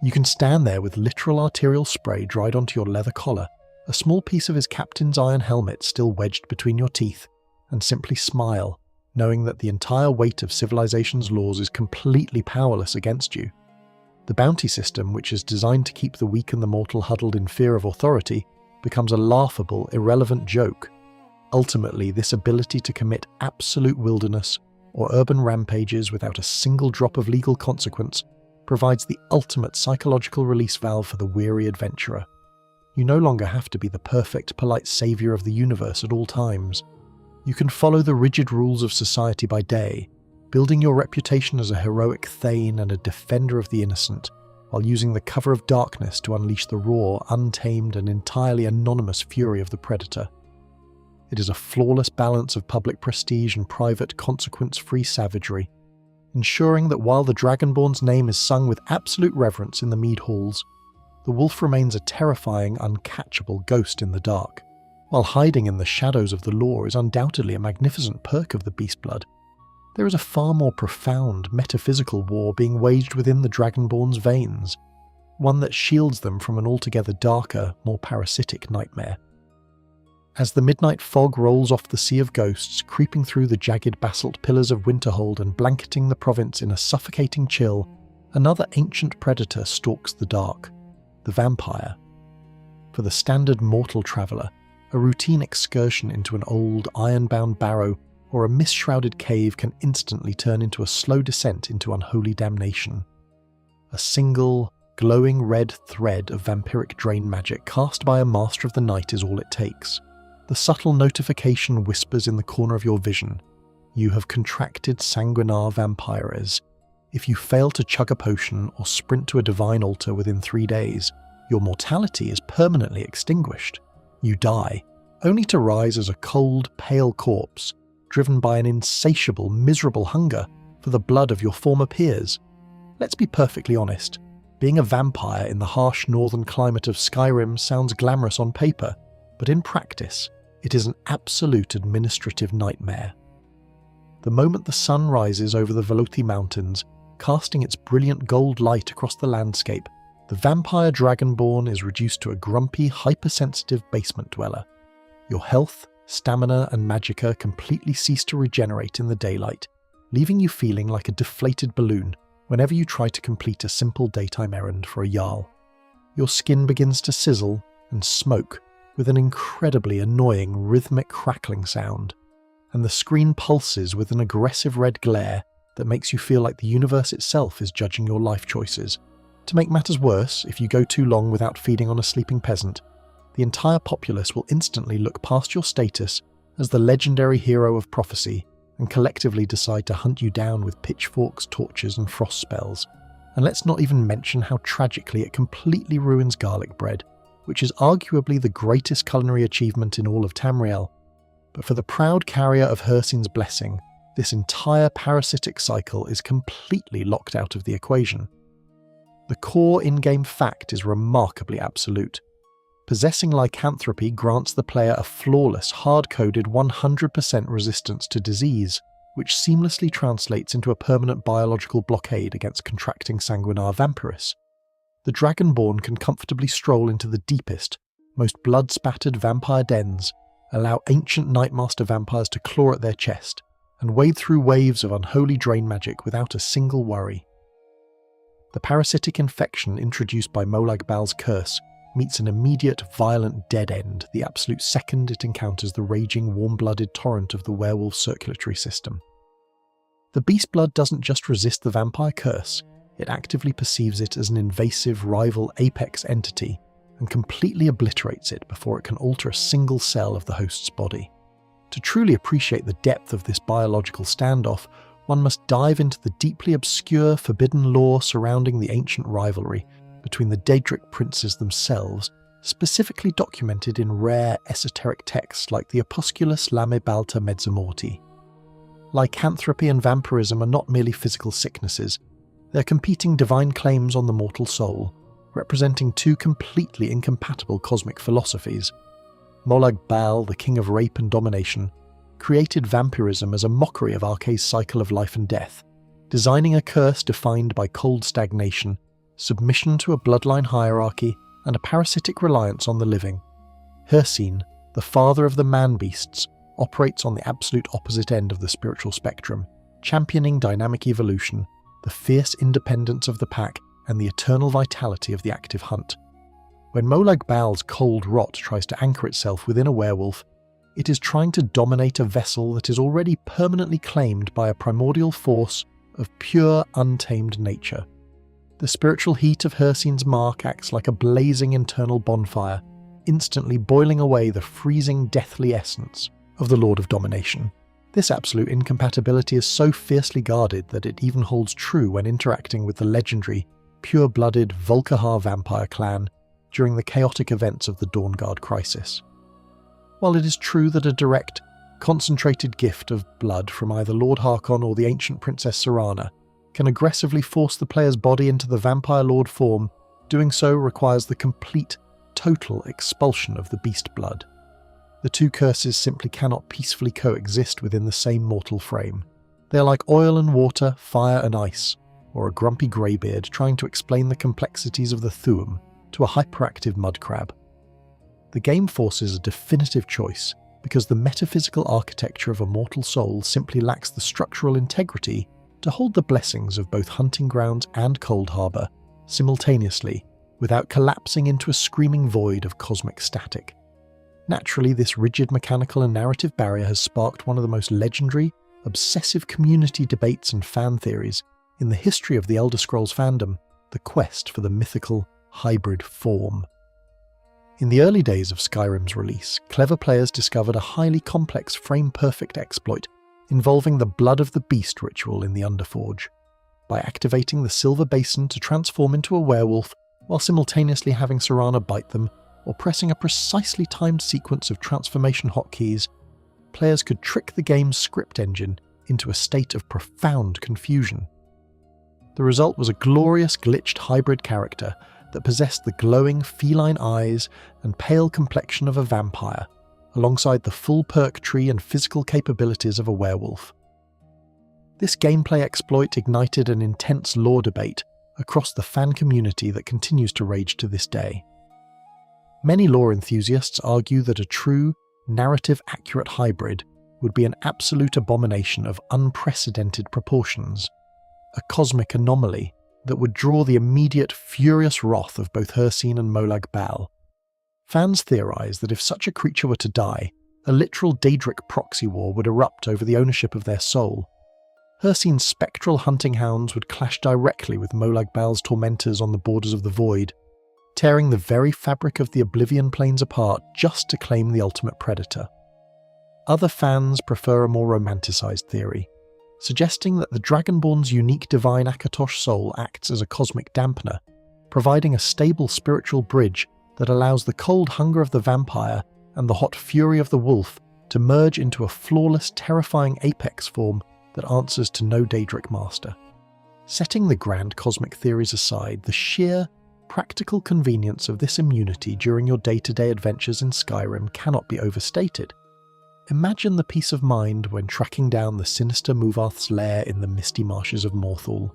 You can stand there with literal arterial spray dried onto your leather collar, a small piece of his captain's iron helmet still wedged between your teeth, and simply smile, knowing that the entire weight of civilization's laws is completely powerless against you. The bounty system, which is designed to keep the weak and the mortal huddled in fear of authority, becomes a laughable, irrelevant joke. Ultimately, this ability to commit absolute wilderness or urban rampages without a single drop of legal consequence provides the ultimate psychological release valve for the weary adventurer. You no longer have to be the perfect, polite savior of the universe at all times. You can follow the rigid rules of society by day, building your reputation as a heroic thane and a defender of the innocent, while using the cover of darkness to unleash the raw, untamed, and entirely anonymous fury of the predator. It is a flawless balance of public prestige and private, consequence-free savagery, ensuring that while the Dragonborn's name is sung with absolute reverence in the mead halls, the wolf remains a terrifying, uncatchable ghost in the dark. While hiding in the shadows of the law is undoubtedly a magnificent perk of the Beastblood, there is a far more profound, metaphysical war being waged within the Dragonborn's veins, one that shields them from an altogether darker, more parasitic nightmare. As the midnight fog rolls off the sea of ghosts, creeping through the jagged basalt pillars of Winterhold and blanketing the province in a suffocating chill, another ancient predator stalks the dark, the vampire. For the standard mortal traveller, a routine excursion into an old, iron-bound barrow or a mist-shrouded cave can instantly turn into a slow descent into unholy damnation. A single, glowing red thread of vampiric drain magic cast by a master of the night is all it takes. The subtle notification whispers in the corner of your vision, "You have contracted sanguinar vampires. If you fail to chug a potion or sprint to a divine altar within 3 days, your mortality is permanently extinguished. You die, only to rise as a cold, pale corpse, driven by an insatiable, miserable hunger for the blood of your former peers." Let's be perfectly honest, being a vampire in the harsh northern climate of Skyrim sounds glamorous on paper, but in practice, it is an absolute administrative nightmare. The moment the sun rises over the Velothi Mountains, casting its brilliant gold light across the landscape, the vampire Dragonborn is reduced to a grumpy, hypersensitive basement dweller. Your health, stamina, and magicka completely cease to regenerate in the daylight, leaving you feeling like a deflated balloon whenever you try to complete a simple daytime errand for a jarl. Your skin begins to sizzle and smoke with an incredibly annoying rhythmic crackling sound, and the screen pulses with an aggressive red glare that makes you feel like the universe itself is judging your life choices. To make matters worse, if you go too long without feeding on a sleeping peasant, the entire populace will instantly look past your status as the legendary hero of prophecy and collectively decide to hunt you down with pitchforks, torches, and frost spells. And let's not even mention how tragically it completely ruins garlic bread, which is arguably the greatest culinary achievement in all of Tamriel. But for the proud carrier of Hircine's blessing, this entire parasitic cycle is completely locked out of the equation. The core in-game fact is remarkably absolute. Possessing lycanthropy grants the player a flawless, hard-coded 100% resistance to disease, which seamlessly translates into a permanent biological blockade against contracting sanguinar vampiris. The Dragonborn can comfortably stroll into the deepest, most blood-spattered vampire dens, allow ancient Nightmaster vampires to claw at their chest, and wade through waves of unholy drain magic without a single worry. The parasitic infection introduced by Molag Bal's curse meets an immediate, violent dead end the absolute second it encounters the raging, warm-blooded torrent of the werewolf circulatory system. The beast blood doesn't just resist the vampire curse, it actively perceives it as an invasive rival apex entity and completely obliterates it before it can alter a single cell of the host's body. To truly appreciate the depth of this biological standoff, one must dive into the deeply obscure, forbidden lore surrounding the ancient rivalry between the Daedric princes themselves, specifically documented in rare, esoteric texts like the Opusculus Lame Balta Mezzamorti. Lycanthropy and vampirism are not merely physical sicknesses, they're competing divine claims on the mortal soul, representing two completely incompatible cosmic philosophies. Molag Bal, the king of rape and domination, created vampirism as a mockery of Arkay's cycle of life and death, designing a curse defined by cold stagnation, submission to a bloodline hierarchy, and a parasitic reliance on the living. Hircine, the father of the man-beasts, operates on the absolute opposite end of the spiritual spectrum, championing dynamic evolution, the fierce independence of the pack, and the eternal vitality of the active hunt. When Molag Bal's cold rot tries to anchor itself within a werewolf, it is trying to dominate a vessel that is already permanently claimed by a primordial force of pure, untamed nature. The spiritual heat of Hircine's mark acts like a blazing internal bonfire, instantly boiling away the freezing, deathly essence of the Lord of Domination. This absolute incompatibility is so fiercely guarded that it even holds true when interacting with the legendary, pure-blooded Volkihar vampire clan during the chaotic events of the Dawnguard crisis. While it is true that a direct, concentrated gift of blood from either Lord Harkon or the ancient Princess Serana can aggressively force the player's body into the vampire lord form, doing so requires the complete, total expulsion of the beast blood. The two curses simply cannot peacefully coexist within the same mortal frame. They are like oil and water, fire and ice, or a grumpy greybeard trying to explain the complexities of the Thuum to a hyperactive mud crab. The game forces a definitive choice because the metaphysical architecture of a mortal soul simply lacks the structural integrity to hold the blessings of both hunting grounds and Cold Harbour simultaneously without collapsing into a screaming void of cosmic static. Naturally, this rigid mechanical and narrative barrier has sparked one of the most legendary, obsessive community debates and fan theories in the history of the Elder Scrolls fandom, the quest for the mythical hybrid form. In the early days of Skyrim's release, clever players discovered a highly complex frame-perfect exploit involving the Blood of the Beast ritual in the Underforge. By activating the Silver Basin to transform into a werewolf while simultaneously having Serana bite them, or pressing a precisely timed sequence of transformation hotkeys, players could trick the game's script engine into a state of profound confusion. The result was a glorious glitched hybrid character that possessed the glowing feline eyes and pale complexion of a vampire, alongside the full perk tree and physical capabilities of a werewolf. This gameplay exploit ignited an intense lore debate across the fan community that continues to rage to this day. Many lore enthusiasts argue that a true, narrative-accurate hybrid would be an absolute abomination of unprecedented proportions, a cosmic anomaly that would draw the immediate furious wrath of both Hircine and Molag Bal. Fans theorize that if such a creature were to die, a literal Daedric proxy war would erupt over the ownership of their soul. Hircine's spectral hunting hounds would clash directly with Molag Bal's tormentors on the borders of the void, tearing the very fabric of the Oblivion Plains apart just to claim the ultimate predator. Other fans prefer a more romanticized theory. suggesting that the Dragonborn's unique divine Akatosh soul acts as a cosmic dampener, providing a stable spiritual bridge that allows the cold hunger of the vampire and the hot fury of the wolf to merge into a flawless, terrifying apex form that answers to no Daedric master. Setting the grand cosmic theories aside, the sheer, practical convenience of this immunity during your day-to-day adventures in Skyrim cannot be overstated. Imagine the peace of mind when tracking down the sinister Muvath's lair in the misty marshes of Morthal.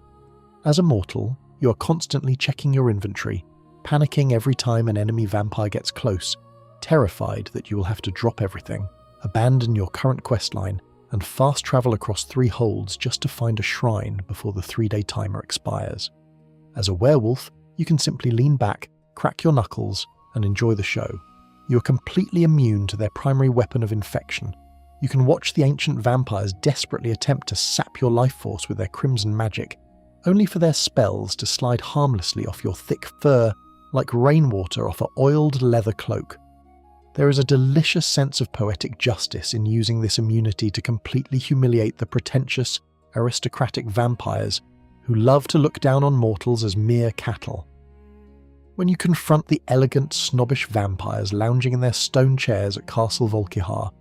As a mortal, you are constantly checking your inventory, panicking every time an enemy vampire gets close, terrified that you will have to drop everything, abandon your current questline, and fast travel across 3 holds just to find a shrine before the 3-day timer expires. As a werewolf, you can simply lean back, crack your knuckles, and enjoy the show. You are completely immune to their primary weapon of infection. You can watch the ancient vampires desperately attempt to sap your life force with their crimson magic, only for their spells to slide harmlessly off your thick fur like rainwater off an oiled leather cloak. There is a delicious sense of poetic justice in using this immunity to completely humiliate the pretentious, aristocratic vampires who love to look down on mortals as mere cattle. When you confront the elegant, snobbish vampires lounging in their stone chairs at Castle Volkihar,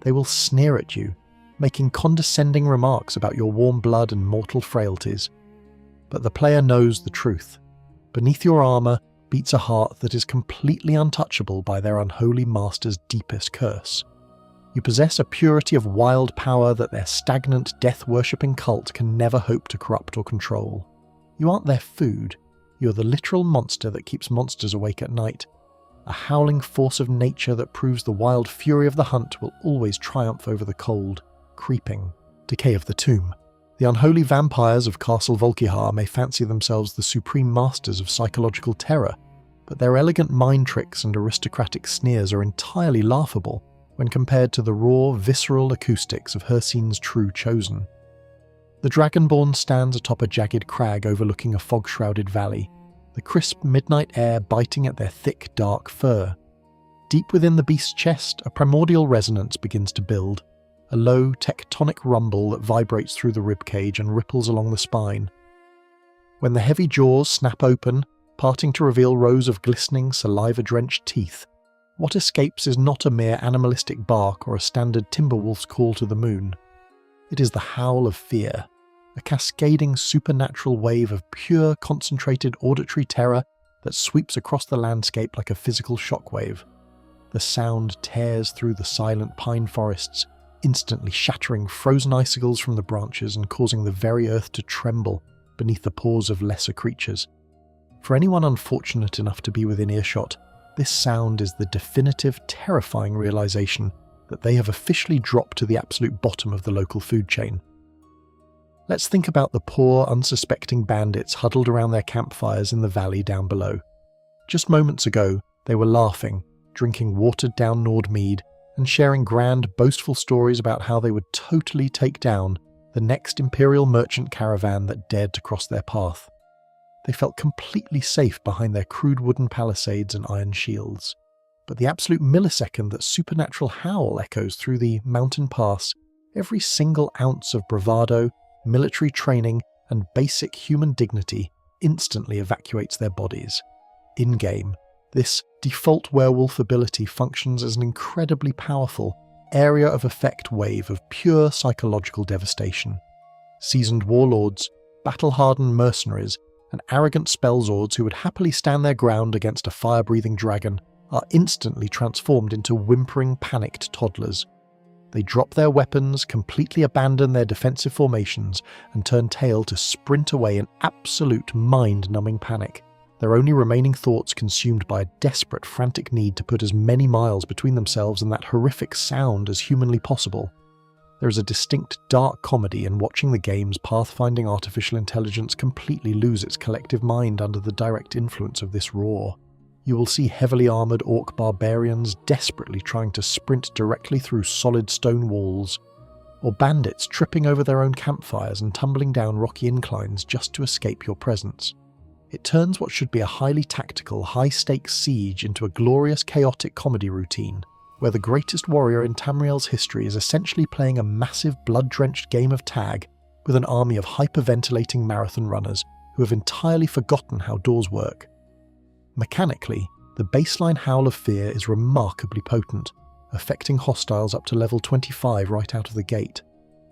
they will sneer at you, making condescending remarks about your warm blood and mortal frailties. But the player knows the truth. Beneath your armour beats a heart that is completely untouchable by their unholy master's deepest curse. You possess a purity of wild power that their stagnant, death-worshipping cult can never hope to corrupt or control. You aren't their food. You are the literal monster that keeps monsters awake at night. A howling force of nature that proves the wild fury of the hunt will always triumph over the cold, creeping decay of the tomb. The unholy vampires of Castle Volkihar may fancy themselves the supreme masters of psychological terror, but their elegant mind tricks and aristocratic sneers are entirely laughable when compared to the raw, visceral acoustics of Hircine's true chosen. The Dragonborn stands atop a jagged crag overlooking a fog-shrouded valley, the crisp midnight air biting at their thick, dark fur. Deep within the beast's chest, a primordial resonance begins to build, a low, tectonic rumble that vibrates through the ribcage and ripples along the spine. When the heavy jaws snap open, parting to reveal rows of glistening, saliva-drenched teeth, what escapes is not a mere animalistic bark or a standard timberwolf's call to the moon. It is the howl of fear, a cascading supernatural wave of pure, concentrated auditory terror that sweeps across the landscape like a physical shockwave. The sound tears through the silent pine forests, instantly shattering frozen icicles from the branches and causing the very earth to tremble beneath the paws of lesser creatures. For anyone unfortunate enough to be within earshot, this sound is the definitive, terrifying realization that they have officially dropped to the absolute bottom of the local food chain. Let's think about the poor, unsuspecting bandits huddled around their campfires in the valley down below. Just moments ago, they were laughing, drinking watered-down Nord mead, and sharing grand, boastful stories about how they would totally take down the next Imperial merchant caravan that dared to cross their path. They felt completely safe behind their crude wooden palisades and iron shields. But the absolute millisecond that supernatural howl echoes through the mountain pass, every single ounce of bravado, military training, and basic human dignity instantly evacuates their bodies. In-game, this default werewolf ability functions as an incredibly powerful area of effect wave of pure psychological devastation. Seasoned warlords, battle-hardened mercenaries, and arrogant spellzords who would happily stand their ground against a fire-breathing dragon are instantly transformed into whimpering, panicked toddlers. They drop their weapons, completely abandon their defensive formations, and turn tail to sprint away in absolute mind-numbing panic, their only remaining thoughts consumed by a desperate, frantic need to put as many miles between themselves and that horrific sound as humanly possible. There is a distinct dark comedy in watching the game's pathfinding artificial intelligence completely lose its collective mind under the direct influence of this roar. You will see heavily armoured orc barbarians desperately trying to sprint directly through solid stone walls, or bandits tripping over their own campfires and tumbling down rocky inclines just to escape your presence. It turns what should be a highly tactical, high-stakes siege into a glorious, chaotic comedy routine, where the greatest warrior in Tamriel's history is essentially playing a massive blood-drenched game of tag with an army of hyperventilating marathon runners who have entirely forgotten how doors work. Mechanically, the baseline Howl of Fear is remarkably potent, affecting hostiles up to level 25 right out of the gate.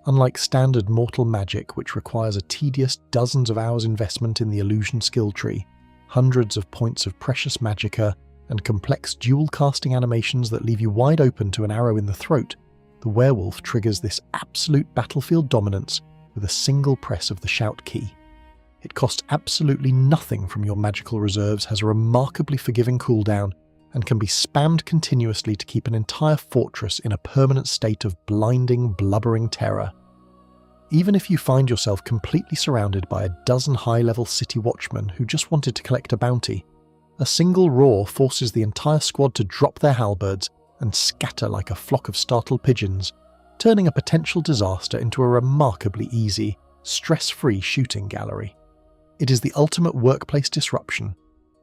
Unlike standard mortal magic, which requires a tedious dozens of hours investment in the illusion skill tree, hundreds of points of precious magicka, and complex dual casting animations that leave you wide open to an arrow in the throat, the werewolf triggers this absolute battlefield dominance with a single press of the shout key. It costs absolutely nothing from your magical reserves, has a remarkably forgiving cooldown, and can be spammed continuously to keep an entire fortress in a permanent state of blinding, blubbering terror. Even if you find yourself completely surrounded by a dozen high-level city watchmen who just wanted to collect a bounty, a single roar forces the entire squad to drop their halberds and scatter like a flock of startled pigeons, turning a potential disaster into a remarkably easy, stress-free shooting gallery. It is the ultimate workplace disruption,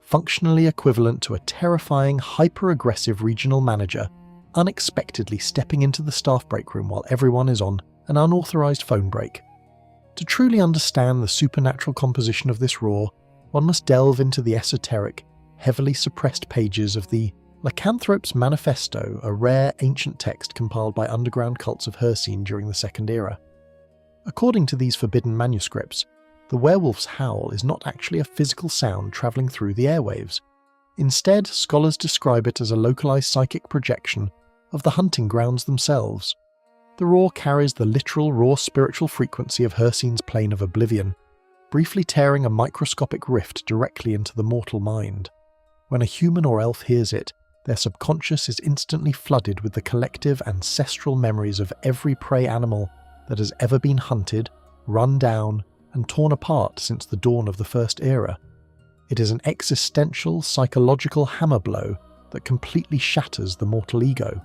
functionally equivalent to a terrifying, hyper-aggressive regional manager unexpectedly stepping into the staff break room while everyone is on an unauthorized phone break. To truly understand the supernatural composition of this roar, one must delve into the esoteric, heavily suppressed pages of the Lycanthrope's Manifesto, a rare ancient text compiled by underground cults of Hircine during the Second Era. According to these forbidden manuscripts, the werewolf's howl is not actually a physical sound travelling through the airwaves. Instead, scholars describe it as a localized psychic projection of the hunting grounds themselves. The roar carries the literal raw spiritual frequency of Hircine's plane of oblivion, briefly tearing a microscopic rift directly into the mortal mind. When a human or elf hears it, their subconscious is instantly flooded with the collective ancestral memories of every prey animal that has ever been hunted, run down, and torn apart since the dawn of the First Era. It is an existential, psychological hammer blow that completely shatters the mortal ego,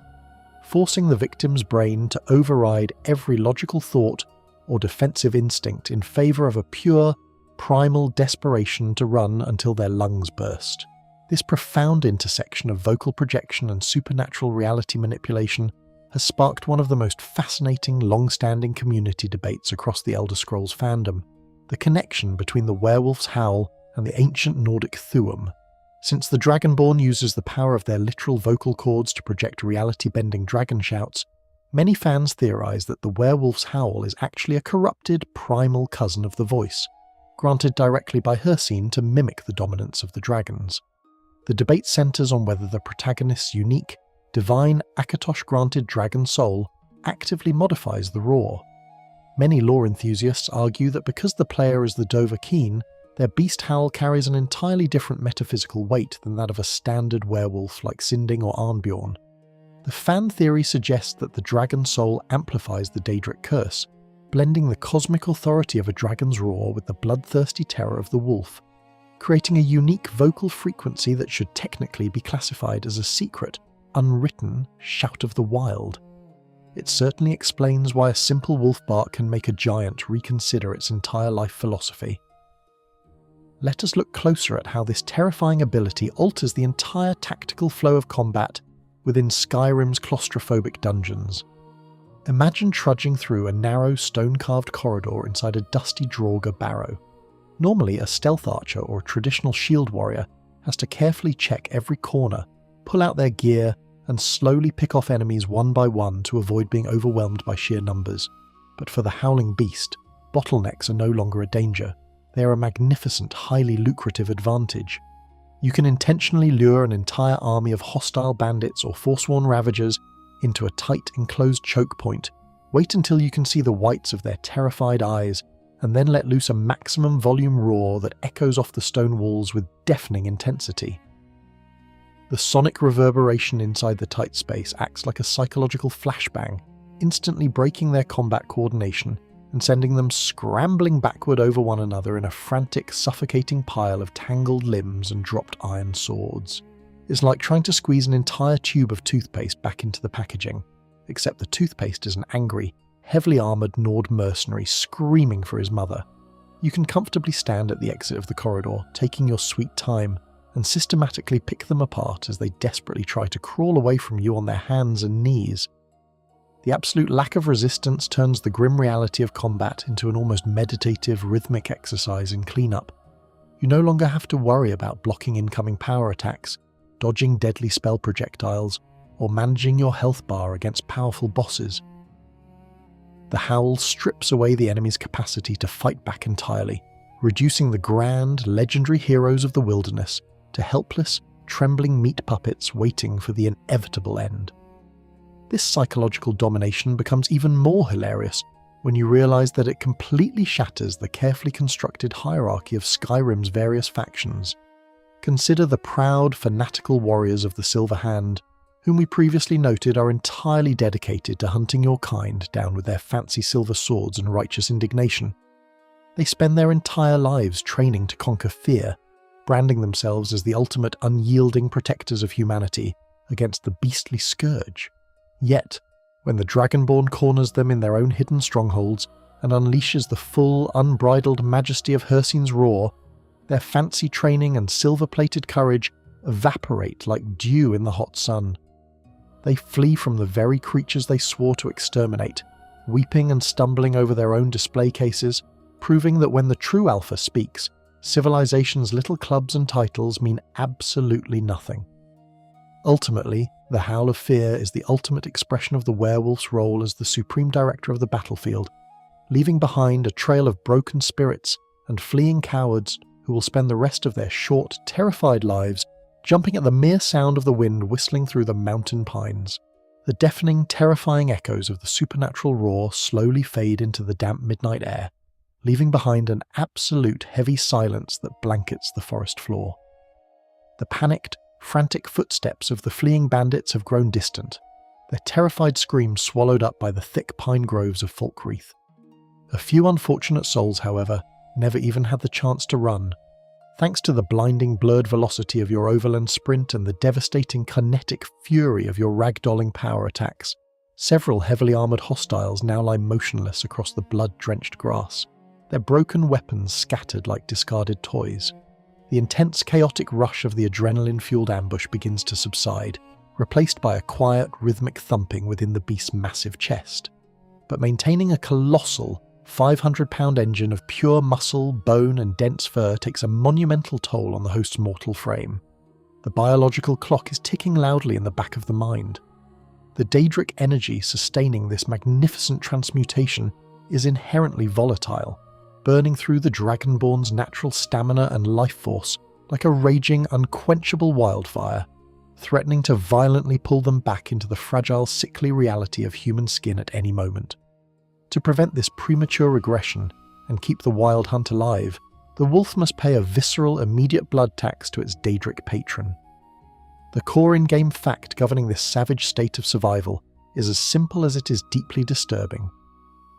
forcing the victim's brain to override every logical thought or defensive instinct in favour of a pure, primal desperation to run until their lungs burst. This profound intersection of vocal projection and supernatural reality manipulation has sparked one of the most fascinating, long-standing community debates across the Elder Scrolls fandom: the connection between the werewolf's howl and the ancient Nordic Thuum. Since the Dragonborn uses the power of their literal vocal cords to project reality-bending dragon shouts, many fans theorize that the werewolf's howl is actually a corrupted, primal cousin of the voice, granted directly by Hircine to mimic the dominance of the dragons. The debate centers on whether the protagonist's unique, divine Akatosh-granted dragon soul actively modifies the roar. Many lore enthusiasts argue that because the player is the Dovahkiin, their beast howl carries an entirely different metaphysical weight than that of a standard werewolf like Sinding or Arnbjorn. The fan theory suggests that the dragon soul amplifies the Daedric curse, blending the cosmic authority of a dragon's roar with the bloodthirsty terror of the wolf, creating a unique vocal frequency that should technically be classified as a secret, unwritten shout of the wild. It certainly explains why a simple wolf bark can make a giant reconsider its entire life philosophy. Let us look closer at how this terrifying ability alters the entire tactical flow of combat within Skyrim's claustrophobic dungeons. Imagine trudging through a narrow stone-carved corridor inside a dusty Draugr barrow. Normally, a stealth archer or a traditional shield warrior has to carefully check every corner, pull out their gear, and slowly pick off enemies one by one to avoid being overwhelmed by sheer numbers. But for the howling beast, bottlenecks are no longer a danger. They are a magnificent, highly lucrative advantage. You can intentionally lure an entire army of hostile bandits or forsworn ravagers into a tight, enclosed choke point, wait until you can see the whites of their terrified eyes, and then let loose a maximum volume roar that echoes off the stone walls with deafening intensity. The sonic reverberation inside the tight space acts like a psychological flashbang, instantly breaking their combat coordination and sending them scrambling backward over one another in a frantic, suffocating pile of tangled limbs and dropped iron swords. It's like trying to squeeze an entire tube of toothpaste back into the packaging, except the toothpaste is an angry, heavily armoured Nord mercenary screaming for his mother. You can comfortably stand at the exit of the corridor, taking your sweet time, and systematically pick them apart as they desperately try to crawl away from you on their hands and knees. The absolute lack of resistance turns the grim reality of combat into an almost meditative, rhythmic exercise in cleanup. You no longer have to worry about blocking incoming power attacks, dodging deadly spell projectiles, or managing your health bar against powerful bosses. The Howl strips away the enemy's capacity to fight back entirely, reducing the grand, legendary heroes of the wilderness to helpless, trembling meat puppets waiting for the inevitable end. This psychological domination becomes even more hilarious when you realise that it completely shatters the carefully constructed hierarchy of Skyrim's various factions. Consider the proud, fanatical warriors of the Silver Hand, whom we previously noted are entirely dedicated to hunting your kind down with their fancy silver swords and righteous indignation. They spend their entire lives training to conquer fear, branding themselves as the ultimate unyielding protectors of humanity against the beastly scourge. Yet, when the Dragonborn corners them in their own hidden strongholds and unleashes the full, unbridled majesty of Hircine's roar, their fancy training and silver-plated courage evaporate like dew in the hot sun. They flee from the very creatures they swore to exterminate, weeping and stumbling over their own display cases, proving that when the true Alpha speaks, civilization's little clubs and titles mean absolutely nothing. Ultimately, the Howl of Fear is the ultimate expression of the werewolf's role as the supreme director of the battlefield, leaving behind a trail of broken spirits and fleeing cowards who will spend the rest of their short, terrified lives jumping at the mere sound of the wind whistling through the mountain pines. The deafening, terrifying echoes of the supernatural roar slowly fade into the damp midnight air, leaving behind an absolute heavy silence that blankets the forest floor. The panicked, frantic footsteps of the fleeing bandits have grown distant, their terrified screams swallowed up by the thick pine groves of Falkreath. A few unfortunate souls, however, never even had the chance to run. Thanks to the blinding blurred velocity of your Overland sprint and the devastating kinetic fury of your ragdolling power attacks, several heavily armoured hostiles now lie motionless across the blood-drenched grass, their broken weapons scattered like discarded toys. The intense chaotic rush of the adrenaline-fueled ambush begins to subside, replaced by a quiet, rhythmic thumping within the beast's massive chest. But maintaining a colossal, 500-pound engine of pure muscle, bone and dense fur takes a monumental toll on the host's mortal frame. The biological clock is ticking loudly in the back of the mind. The Daedric energy sustaining this magnificent transmutation is inherently volatile, burning through the Dragonborn's natural stamina and life force like a raging, unquenchable wildfire, threatening to violently pull them back into the fragile, sickly reality of human skin at any moment. To prevent this premature regression and keep the wild hunt alive, the wolf must pay a visceral, immediate blood tax to its Daedric patron. The core in-game fact governing this savage state of survival is as simple as it is deeply disturbing.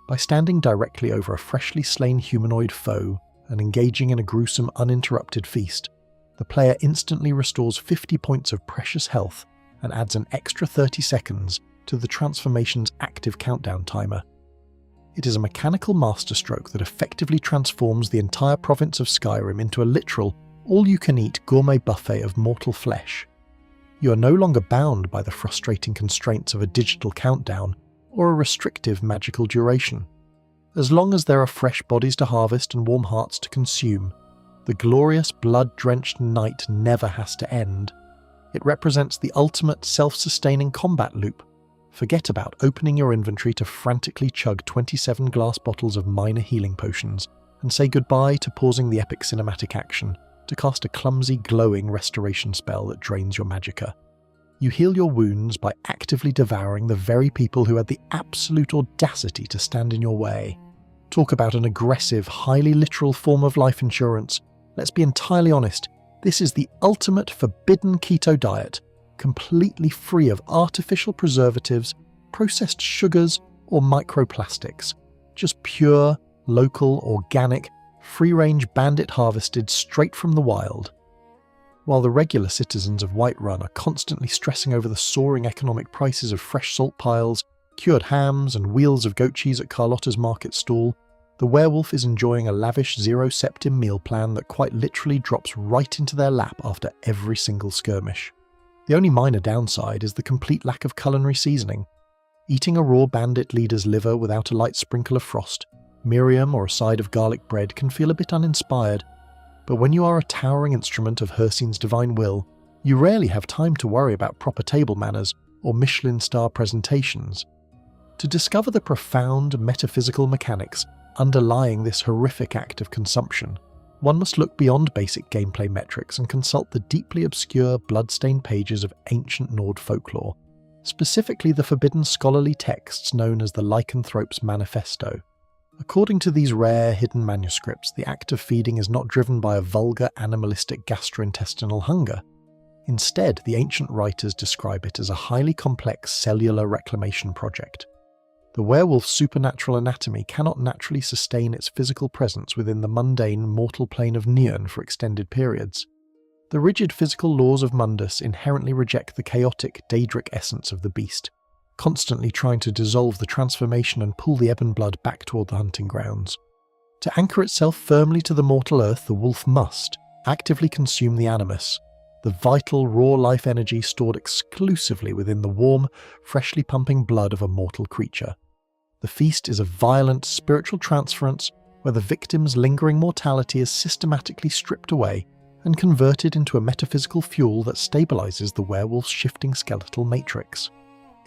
By standing directly over a freshly slain humanoid foe and engaging in a gruesome, uninterrupted feast, the player instantly restores 50 points of precious health and adds an extra 30 seconds to the transformation's active countdown timer. It is a mechanical masterstroke that effectively transforms the entire province of Skyrim into a literal, all-you-can-eat gourmet buffet of mortal flesh. You are no longer bound by the frustrating constraints of a digital countdown or a restrictive magical duration. As long as there are fresh bodies to harvest and warm hearts to consume, the glorious blood-drenched night never has to end. It represents the ultimate self-sustaining combat loop. Forget about opening your inventory to frantically chug 27 glass bottles of minor healing potions, and say goodbye to pausing the epic cinematic action to cast a clumsy, glowing restoration spell that drains your magicka. You heal your wounds by actively devouring the very people who had the absolute audacity to stand in your way. Talk about an aggressive, highly literal form of life insurance. Let's be entirely honest, this is the ultimate forbidden keto diet, completely free of artificial preservatives, processed sugars, or microplastics. Just pure, local, organic, free-range bandit harvested straight from the wild. While the regular citizens of Whiterun are constantly stressing over the soaring economic prices of fresh salt piles, cured hams, and wheels of goat cheese at Carlotta's market stall, the werewolf is enjoying a lavish zero-septim meal plan that quite literally drops right into their lap after every single skirmish. The only minor downside is the complete lack of culinary seasoning. Eating a raw bandit leader's liver without a light sprinkle of frost, Miriam or a side of garlic bread can feel a bit uninspired, but when you are a towering instrument of Hircine's divine will, you rarely have time to worry about proper table manners or Michelin star presentations. To discover the profound metaphysical mechanics underlying this horrific act of consumption, one must look beyond basic gameplay metrics and consult the deeply obscure blood-stained pages of ancient Nord folklore, specifically the forbidden scholarly texts known as the Lycanthrope's Manifesto. According to these rare, hidden manuscripts, the act of feeding is not driven by a vulgar, animalistic gastrointestinal hunger. Instead, the ancient writers describe it as a highly complex cellular reclamation project. The werewolf's supernatural anatomy cannot naturally sustain its physical presence within the mundane, mortal plane of Neon for extended periods. The rigid physical laws of Mundus inherently reject the chaotic, daedric essence of the beast, constantly trying to dissolve the transformation and pull the ebon blood back toward the hunting grounds. To anchor itself firmly to the mortal earth, the wolf must actively consume the animus, the vital, raw life energy stored exclusively within the warm, freshly pumping blood of a mortal creature. The feast is a violent spiritual transference where the victim's lingering mortality is systematically stripped away and converted into a metaphysical fuel that stabilizes the werewolf's shifting skeletal matrix.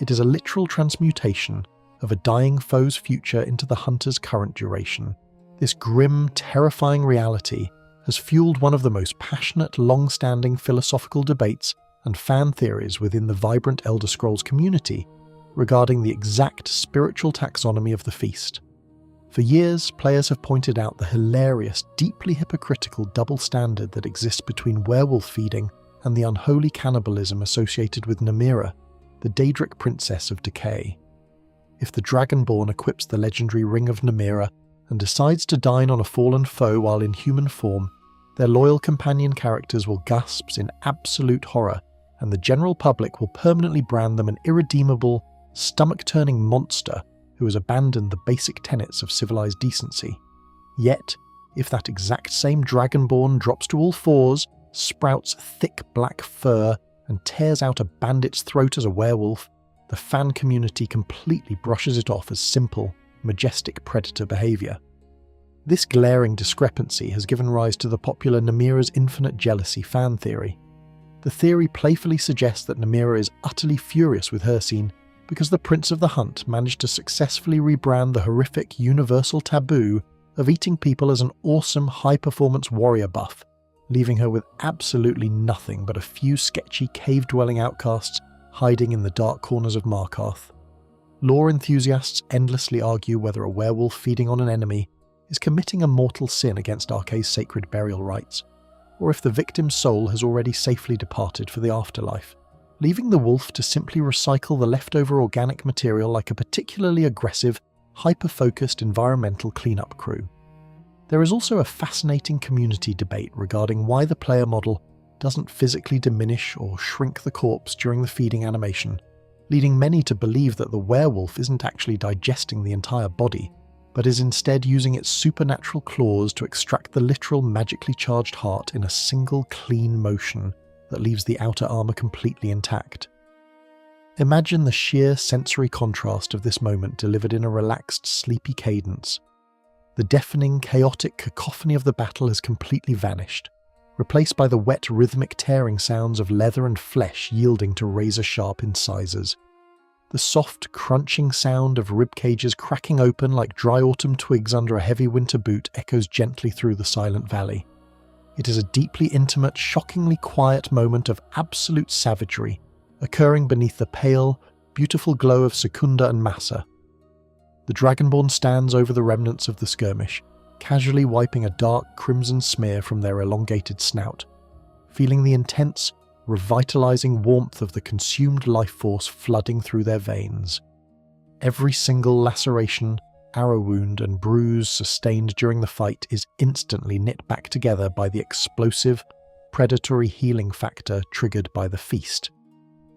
It is a literal transmutation of a dying foe's future into the hunter's current duration. This grim, terrifying reality has fueled one of the most passionate, long-standing philosophical debates and fan theories within the vibrant Elder Scrolls community regarding the exact spiritual taxonomy of the feast. For years, players have pointed out the hilarious, deeply hypocritical double standard that exists between werewolf feeding and the unholy cannibalism associated with Namira, the Daedric princess of decay. If the Dragonborn equips the legendary Ring of Namira and decides to dine on a fallen foe while in human form, their loyal companion characters will gasp in absolute horror, and the general public will permanently brand them an irredeemable, stomach-turning monster who has abandoned the basic tenets of civilized decency. Yet, if that exact same Dragonborn drops to all fours, sprouts thick black fur, and tears out a bandit's throat as a werewolf, the fan community completely brushes it off as simple, majestic predator behaviour. This glaring discrepancy has given rise to the popular Namira's infinite jealousy fan theory. The theory playfully suggests that Namira is utterly furious with Hircine because the Prince of the Hunt managed to successfully rebrand the horrific universal taboo of eating people as an awesome high-performance warrior buff, leaving her with absolutely nothing but a few sketchy cave-dwelling outcasts hiding in the dark corners of Markarth. Lore enthusiasts endlessly argue whether a werewolf feeding on an enemy is committing a mortal sin against Arkay's sacred burial rites, or if the victim's soul has already safely departed for the afterlife, leaving the wolf to simply recycle the leftover organic material like a particularly aggressive, hyper-focused environmental cleanup crew. There is also a fascinating community debate regarding why the player model doesn't physically diminish or shrink the corpse during the feeding animation, leading many to believe that the werewolf isn't actually digesting the entire body, but is instead using its supernatural claws to extract the literal magically charged heart in a single clean motion that leaves the outer armour completely intact. Imagine the sheer sensory contrast of this moment delivered in a relaxed, sleepy cadence. The deafening, chaotic cacophony of the battle has completely vanished, replaced by the wet, rhythmic tearing sounds of leather and flesh yielding to razor-sharp incisors. The soft, crunching sound of rib cages cracking open like dry autumn twigs under a heavy winter boot echoes gently through the silent valley. It is a deeply intimate, shockingly quiet moment of absolute savagery, occurring beneath the pale, beautiful glow of Secunda and Massa. The Dragonborn stands over the remnants of the skirmish, casually wiping a dark crimson smear from their elongated snout, feeling the intense, revitalizing warmth of the consumed life force flooding through their veins. Every single laceration, arrow wound and bruise sustained during the fight is instantly knit back together by the explosive, predatory healing factor triggered by the feast.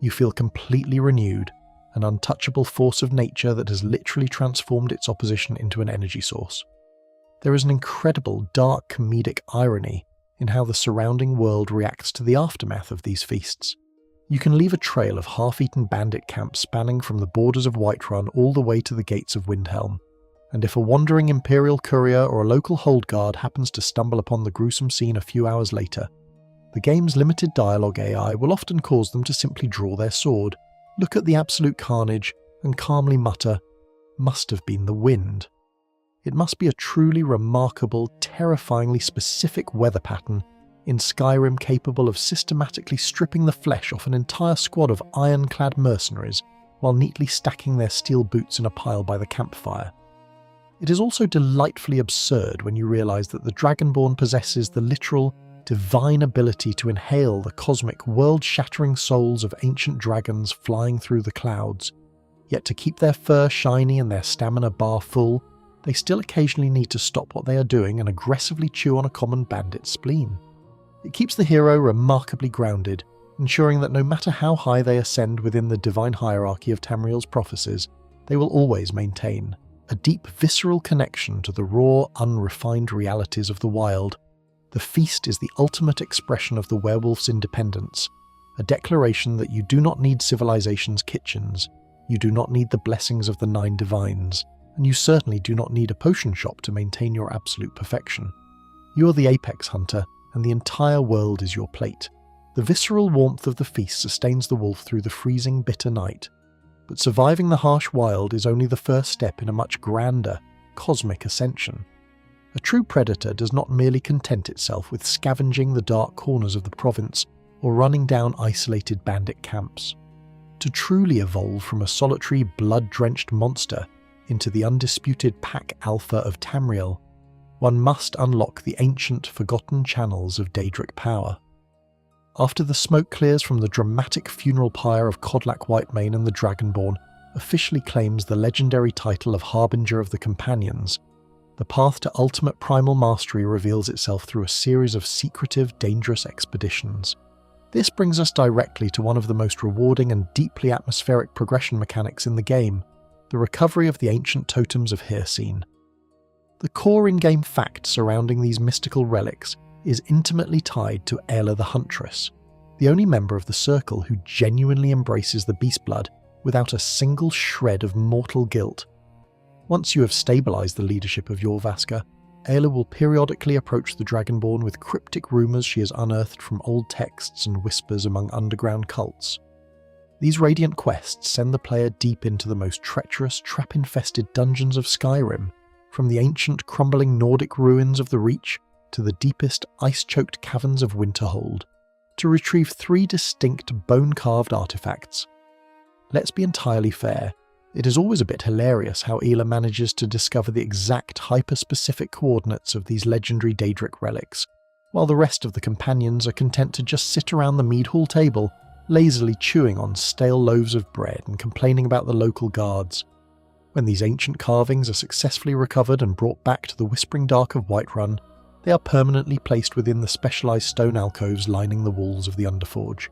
You feel completely renewed, an untouchable force of nature that has literally transformed its opposition into an energy source. There is an incredible dark comedic irony in how the surrounding world reacts to the aftermath of these feasts. You can leave a trail of half-eaten bandit camps spanning from the borders of Whiterun all the way to the gates of Windhelm, and if a wandering Imperial courier or a local hold guard happens to stumble upon the gruesome scene a few hours later, the game's limited dialogue AI will often cause them to simply draw their sword, look at the absolute carnage, and calmly mutter, "Must have been the wind." It must be a truly remarkable, terrifyingly specific weather pattern in Skyrim capable of systematically stripping the flesh off an entire squad of ironclad mercenaries while neatly stacking their steel boots in a pile by the campfire. It is also delightfully absurd when you realise that the Dragonborn possesses the literal, divine ability to inhale the cosmic, world-shattering souls of ancient dragons flying through the clouds, yet to keep their fur shiny and their stamina bar full, they still occasionally need to stop what they are doing and aggressively chew on a common bandit's spleen. It keeps the hero remarkably grounded, ensuring that no matter how high they ascend within the divine hierarchy of Tamriel's prophecies, they will always maintain a deep visceral connection to the raw, unrefined realities of the wild. The feast is the ultimate expression of the werewolf's independence, a declaration that you do not need civilization's kitchens, you do not need the blessings of the 9 divines, and you certainly do not need a potion shop to maintain your absolute perfection. You are the apex hunter, and the entire world is your plate. The visceral warmth of the feast sustains the wolf through the freezing, bitter night, but surviving the harsh wild is only the first step in a much grander, cosmic ascension. A true predator does not merely content itself with scavenging the dark corners of the province or running down isolated bandit camps. To truly evolve from a solitary, blood-drenched monster into the undisputed pack alpha of Tamriel, one must unlock the ancient, forgotten channels of Daedric power. After the smoke clears from the dramatic funeral pyre of Codlac Whitemane and the Dragonborn officially claims the legendary title of Harbinger of the Companions, the path to ultimate primal mastery reveals itself through a series of secretive, dangerous expeditions. This brings us directly to one of the most rewarding and deeply atmospheric progression mechanics in the game, the recovery of the ancient Totems of Hircine. The core in-game fact surrounding these mystical relics is intimately tied to Aela the Huntress, the only member of the Circle who genuinely embraces the beastblood without a single shred of mortal guilt. Once you have stabilised the leadership of Jorvaska, Aela will periodically approach the Dragonborn with cryptic rumours she has unearthed from old texts and whispers among underground cults. These radiant quests send the player deep into the most treacherous, trap-infested dungeons of Skyrim, from the ancient, crumbling Nordic ruins of the Reach to the deepest, ice-choked caverns of Winterhold, to retrieve 3 distinct, bone-carved artifacts. Let's be entirely fair, it is always a bit hilarious how Aela manages to discover the exact hyper-specific coordinates of these legendary Daedric relics, while the rest of the companions are content to just sit around the mead hall table, lazily chewing on stale loaves of bread and complaining about the local guards. When these ancient carvings are successfully recovered and brought back to the Whispering Dark of Whiterun, they are permanently placed within the specialised stone alcoves lining the walls of the Underforge.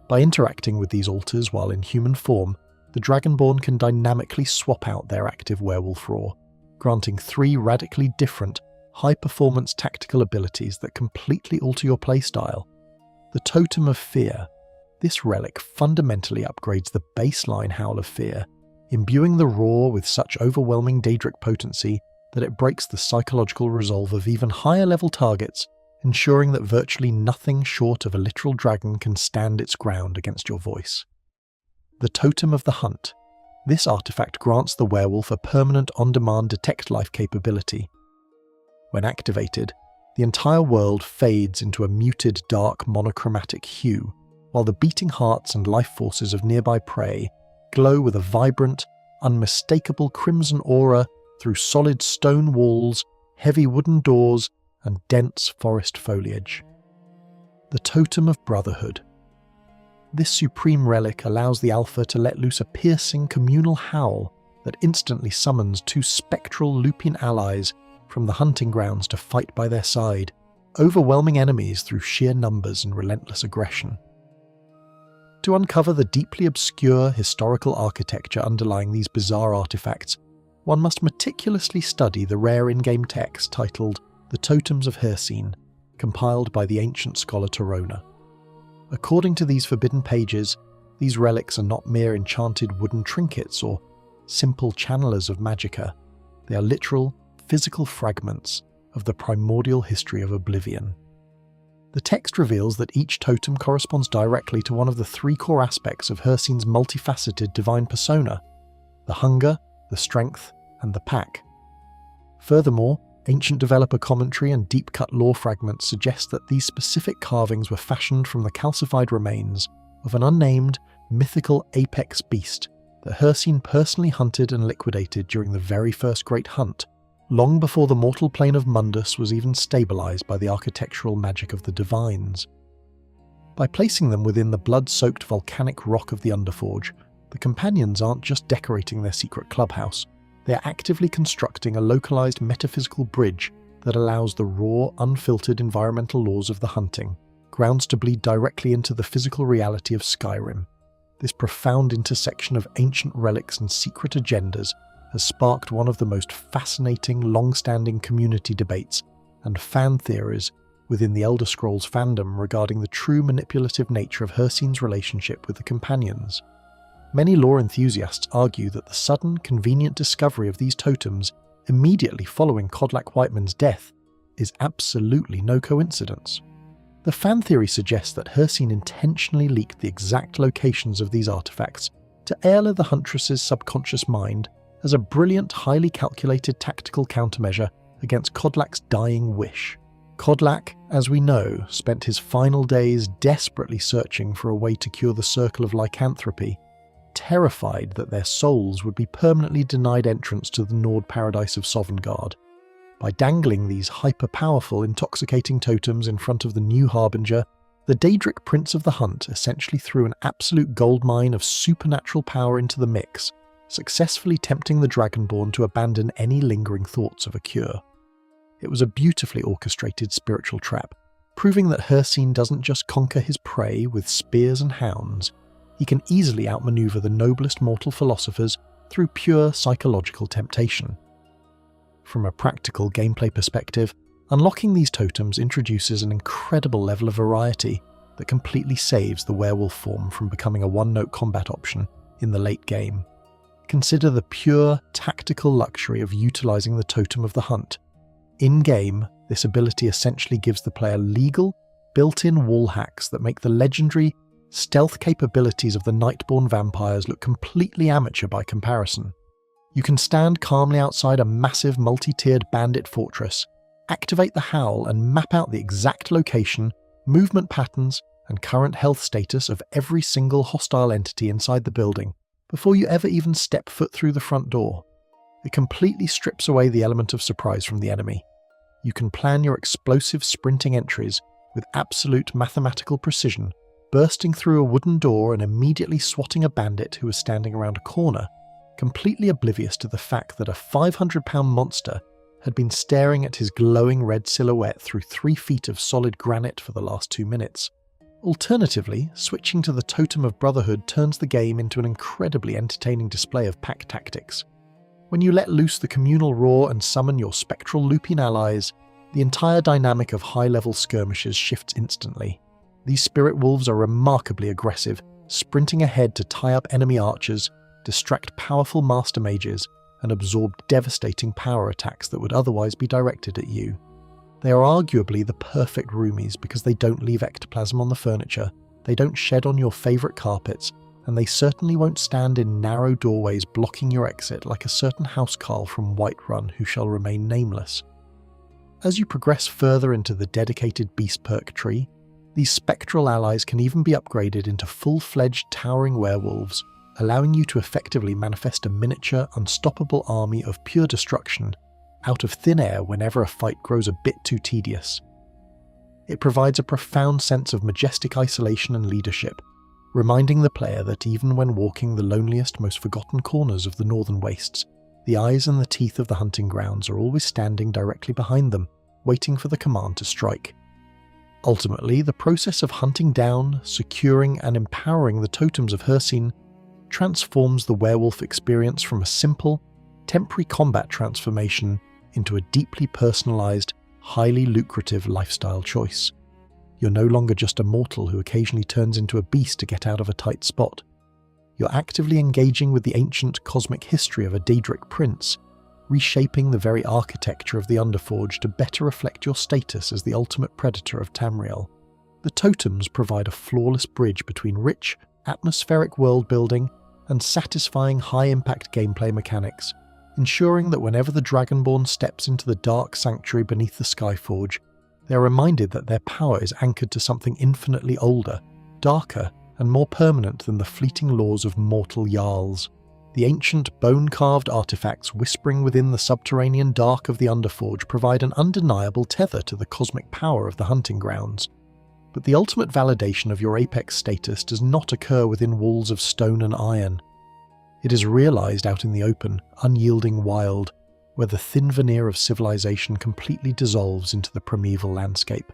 By interacting with these altars while in human form, the Dragonborn can dynamically swap out their active werewolf roar, granting 3 radically different, high-performance tactical abilities that completely alter your playstyle. The Totem of Fear. This relic fundamentally upgrades the baseline Howl of Fear, imbuing the roar with such overwhelming Daedric potency that it breaks the psychological resolve of even higher-level targets, ensuring that virtually nothing short of a literal dragon can stand its ground against your voice. The Totem of the Hunt. This artifact grants the werewolf a permanent on-demand detect life capability. When activated, the entire world fades into a muted, dark, monochromatic hue, while the beating hearts and life forces of nearby prey glow with a vibrant, unmistakable crimson aura through solid stone walls, heavy wooden doors, and dense forest foliage. The Totem of Brotherhood. This supreme relic allows the Alpha to let loose a piercing communal howl that instantly summons 2 spectral lupine allies from the hunting grounds to fight by their side, overwhelming enemies through sheer numbers and relentless aggression. To uncover the deeply obscure historical architecture underlying these bizarre artifacts, one must meticulously study the rare in-game text titled The Totems of Hircine, compiled by the ancient scholar Torona. According to these forbidden pages, these relics are not mere enchanted wooden trinkets or simple channelers of magicka. They are literal, physical fragments of the primordial history of oblivion. The text reveals that each totem corresponds directly to one of the three core aspects of Hircine's multifaceted divine persona: the hunger, the strength, and the pack. Furthermore, ancient developer commentary and deep-cut lore fragments suggest that these specific carvings were fashioned from the calcified remains of an unnamed, mythical apex beast that Hircine personally hunted and liquidated during the very first Great Hunt, long before the mortal plane of Mundus was even stabilised by the architectural magic of the divines. By placing them within the blood-soaked volcanic rock of the Underforge, the companions aren't just decorating their secret clubhouse, they are actively constructing a localised metaphysical bridge that allows the raw, unfiltered environmental laws of the hunting grounds to bleed directly into the physical reality of Skyrim. This profound intersection of ancient relics and secret agendas has sparked one of the most fascinating, long-standing community debates and fan theories within the Elder Scrolls fandom regarding the true manipulative nature of Hircine's relationship with the companions. Many lore enthusiasts argue that the sudden, convenient discovery of these totems immediately following Kodlak Whiteman's death is absolutely no coincidence. The fan theory suggests that Hircine intentionally leaked the exact locations of these artifacts to Aela the Huntress's subconscious mind as a brilliant, highly calculated tactical countermeasure against Kodlak's dying wish. Kodlak, as we know, spent his final days desperately searching for a way to cure the circle of lycanthropy, terrified that their souls would be permanently denied entrance to the Nord paradise of Sovngarde. By dangling these hyper-powerful, intoxicating totems in front of the new Harbinger, the Daedric Prince of the Hunt essentially threw an absolute goldmine of supernatural power into the mix, successfully tempting the Dragonborn to abandon any lingering thoughts of a cure. It was a beautifully orchestrated spiritual trap, proving that Hircine doesn't just conquer his prey with spears and hounds. He can easily outmaneuver the noblest mortal philosophers through pure psychological temptation. From a practical gameplay perspective, unlocking these totems introduces an incredible level of variety that completely saves the werewolf form from becoming a one-note combat option in the late game. Consider the pure, tactical luxury of utilising the Totem of the Hunt. In-game, this ability essentially gives the player legal, built-in wall hacks that make the legendary stealth capabilities of the Nightborn vampires look completely amateur by comparison. You can stand calmly outside a massive multi-tiered bandit fortress, activate the Howl and map out the exact location, movement patterns, and current health status of every single hostile entity inside the building before you ever even step foot through the front door. It completely strips away the element of surprise from the enemy. You can plan your explosive sprinting entries with absolute mathematical precision, bursting through a wooden door and immediately swatting a bandit who was standing around a corner, completely oblivious to the fact that a 500-pound monster had been staring at his glowing red silhouette through 3 feet of solid granite for the last 2 minutes. Alternatively, switching to the Totem of Brotherhood turns the game into an incredibly entertaining display of pack tactics. When you let loose the communal roar and summon your spectral lupine allies, the entire dynamic of high-level skirmishes shifts instantly. These spirit wolves are remarkably aggressive, sprinting ahead to tie up enemy archers, distract powerful master mages, and absorb devastating power attacks that would otherwise be directed at you. They are arguably the perfect roomies because they don't leave ectoplasm on the furniture, they don't shed on your favourite carpets, and they certainly won't stand in narrow doorways blocking your exit like a certain housecarl from Whiterun who shall remain nameless. As you progress further into the dedicated beast perk tree, these spectral allies can even be upgraded into full-fledged towering werewolves, allowing you to effectively manifest a miniature, unstoppable army of pure destruction out of thin air whenever a fight grows a bit too tedious. It provides a profound sense of majestic isolation and leadership, reminding the player that even when walking the loneliest, most forgotten corners of the northern wastes, the eyes and the teeth of the hunting grounds are always standing directly behind them, waiting for the command to strike. Ultimately, the process of hunting down, securing, and empowering the Totems of Hircine transforms the werewolf experience from a simple, temporary combat transformation into a deeply personalised, highly lucrative lifestyle choice. You're no longer just a mortal who occasionally turns into a beast to get out of a tight spot. You're actively engaging with the ancient cosmic history of a Daedric prince, reshaping the very architecture of the Underforge to better reflect your status as the ultimate predator of Tamriel. The totems provide a flawless bridge between rich, atmospheric world-building and satisfying high-impact gameplay mechanics, ensuring that whenever the Dragonborn steps into the dark sanctuary beneath the Skyforge, they are reminded that their power is anchored to something infinitely older, darker, and more permanent than the fleeting laws of mortal jarls. The ancient bone-carved artifacts whispering within the subterranean dark of the Underforge provide an undeniable tether to the cosmic power of the hunting grounds. But the ultimate validation of your apex status does not occur within walls of stone and iron. It is realized out in the open, unyielding wild, where the thin veneer of civilization completely dissolves into the primeval landscape.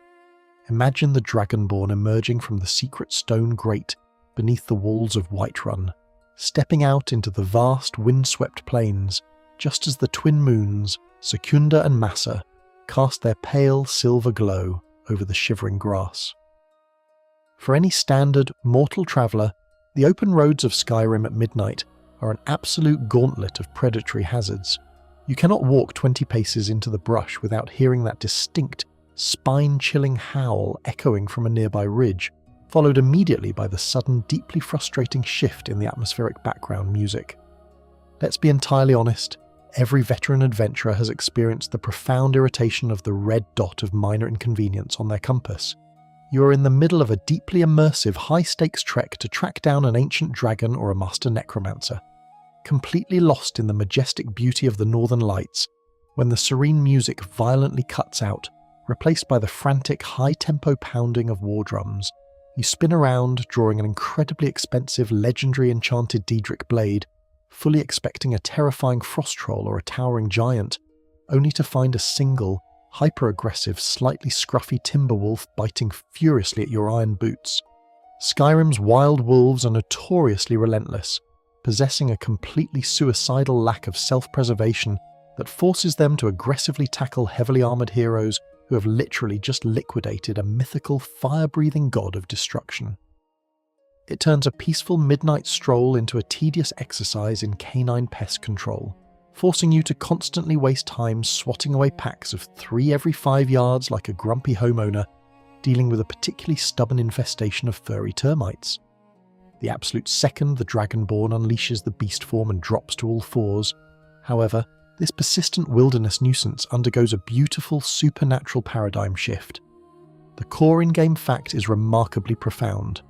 Imagine the Dragonborn emerging from the secret stone grate beneath the walls of Whiterun, stepping out into the vast wind-swept plains, just as the twin moons, Secunda and Massa, cast their pale silver glow over the shivering grass. For any standard, mortal traveller, the open roads of Skyrim at midnight are an absolute gauntlet of predatory hazards. You cannot walk 20 paces into the brush without hearing that distinct, spine-chilling howl echoing from a nearby ridge, followed immediately by the sudden, deeply frustrating shift in the atmospheric background music. Let's be entirely honest, every veteran adventurer has experienced the profound irritation of the red dot of minor inconvenience on their compass. You are in the middle of a deeply immersive, high-stakes trek to track down an ancient dragon or a master necromancer, completely lost in the majestic beauty of the northern lights, when the serene music violently cuts out, replaced by the frantic, high-tempo pounding of war drums. You spin around, drawing an incredibly expensive, legendary enchanted Daedric blade, fully expecting a terrifying frost troll or a towering giant, only to find a single, hyper-aggressive, slightly scruffy timber wolf biting furiously at your iron boots. Skyrim's wild wolves are notoriously relentless, possessing a completely suicidal lack of self-preservation that forces them to aggressively tackle heavily armoured heroes who have literally just liquidated a mythical fire-breathing god of destruction. It turns a peaceful midnight stroll into a tedious exercise in canine pest control, forcing you to constantly waste time swatting away packs of 3 every 5 yards like a grumpy homeowner dealing with a particularly stubborn infestation of furry termites. The absolute second the Dragonborn unleashes the beast form and drops to all fours, however, this persistent wilderness nuisance undergoes a beautiful supernatural paradigm shift. The core in-game fact is remarkably profound.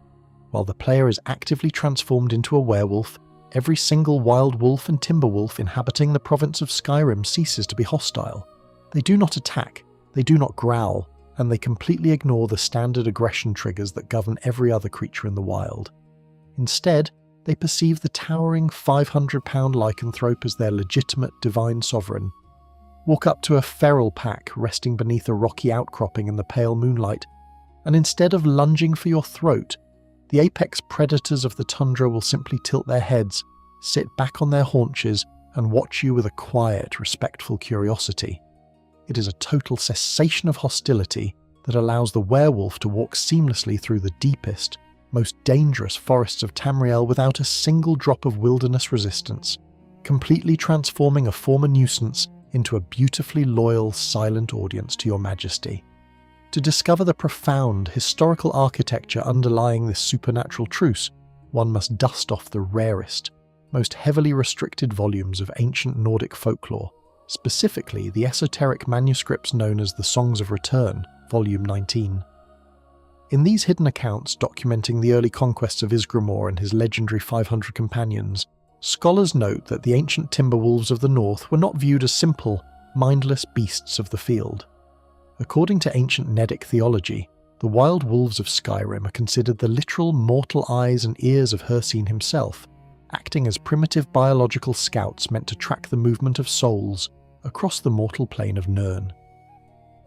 While the player is actively transformed into a werewolf, every single wild wolf and timber wolf inhabiting the province of Skyrim ceases to be hostile. They do not attack, they do not growl, and they completely ignore the standard aggression triggers that govern every other creature in the wild. Instead, they perceive the towering 500-pound lycanthrope as their legitimate divine sovereign, walk up to a feral pack resting beneath a rocky outcropping in the pale moonlight, and instead of lunging for your throat, the apex predators of the tundra will simply tilt their heads, sit back on their haunches, and watch you with a quiet, respectful curiosity. It is a total cessation of hostility that allows the werewolf to walk seamlessly through the deepest, most dangerous forests of Tamriel without a single drop of wilderness resistance, completely transforming a former nuisance into a beautifully loyal, silent audience to your majesty. To discover the profound, historical architecture underlying this supernatural truce, one must dust off the rarest, most heavily restricted volumes of ancient Nordic folklore, specifically the esoteric manuscripts known as the Songs of Return, Volume 19. In these hidden accounts documenting the early conquests of Ysgramor and his legendary 500 companions, scholars note that the ancient timberwolves of the north were not viewed as simple, mindless beasts of the field. According to ancient Nedic theology, the wild wolves of Skyrim are considered the literal mortal eyes and ears of Hircine himself, acting as primitive biological scouts meant to track the movement of souls across the mortal plane of Nirn.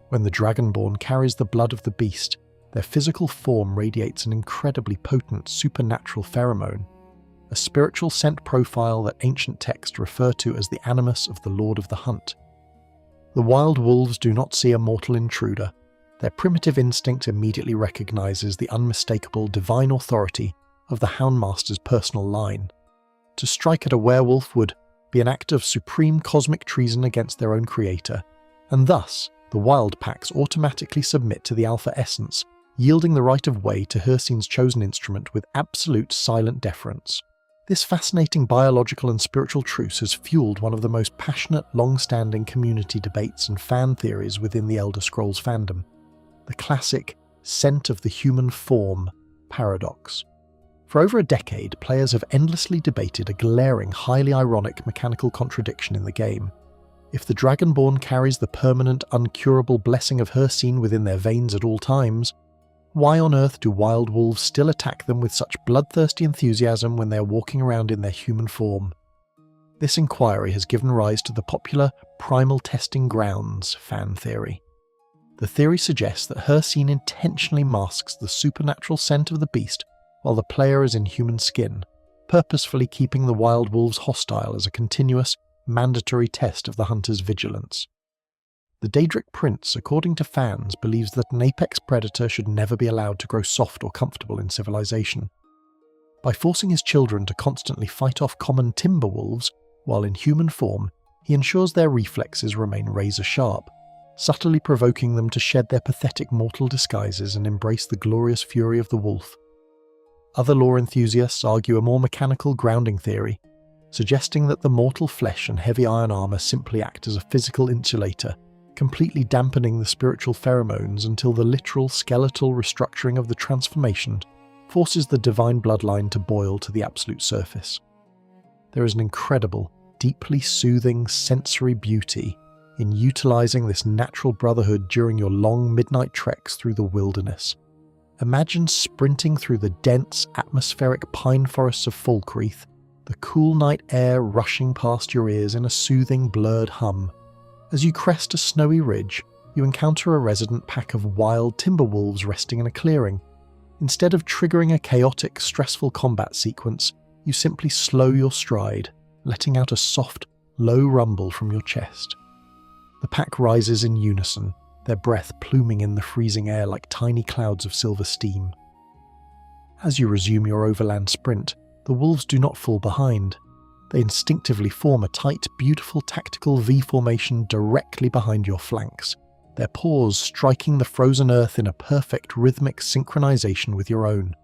When the Dragonborn carries the blood of the beast, their physical form radiates an incredibly potent supernatural pheromone, a spiritual scent profile that ancient texts refer to as the animus of the Lord of the Hunt. The wild wolves do not see a mortal intruder. Their primitive instinct immediately recognizes the unmistakable divine authority of the Houndmaster's personal line. To strike at a werewolf would be an act of supreme cosmic treason against their own creator, and thus the wild packs automatically submit to the alpha essence, yielding the right of way to Hircine's chosen instrument with absolute silent deference. This fascinating biological and spiritual truce has fueled one of the most passionate, long-standing community debates and fan theories within the Elder Scrolls fandom, the classic scent of the human form paradox. For over a decade, players have endlessly debated a glaring, highly ironic mechanical contradiction in the game. If the Dragonborn carries the permanent, uncurable blessing of Hircine within their veins at all times, why on earth do wild wolves still attack them with such bloodthirsty enthusiasm when they are walking around in their human form? This inquiry has given rise to the popular Primal Testing Grounds fan theory. The theory suggests that Hircine intentionally masks the supernatural scent of the beast while the player is in human skin, purposefully keeping the wild wolves hostile as a continuous, mandatory test of the hunter's vigilance. The Daedric Prince, according to fans, believes that an apex predator should never be allowed to grow soft or comfortable in civilization. By forcing his children to constantly fight off common timber wolves while in human form, he ensures their reflexes remain razor-sharp, subtly provoking them to shed their pathetic mortal disguises and embrace the glorious fury of the wolf. Other lore enthusiasts argue a more mechanical grounding theory, suggesting that the mortal flesh and heavy iron armour simply act as a physical insulator, completely dampening the spiritual pheromones until the literal skeletal restructuring of the transformation forces the divine bloodline to boil to the absolute surface. There is an incredible, deeply soothing sensory beauty in utilising this natural brotherhood during your long midnight treks through the wilderness. Imagine sprinting through the dense, atmospheric pine forests of Falkreath, the cool night air rushing past your ears in a soothing, blurred hum. As you crest a snowy ridge, you encounter a resident pack of wild timber wolves resting in a clearing. Instead of triggering a chaotic, stressful combat sequence, you simply slow your stride, letting out a soft, low rumble from your chest. The pack rises in unison, their breath pluming in the freezing air like tiny clouds of silver steam. As you resume your overland sprint, the wolves do not fall behind. They instinctively form a tight, beautiful tactical V formation directly behind your flanks, their paws striking the frozen earth in a perfect rhythmic synchronization with your own.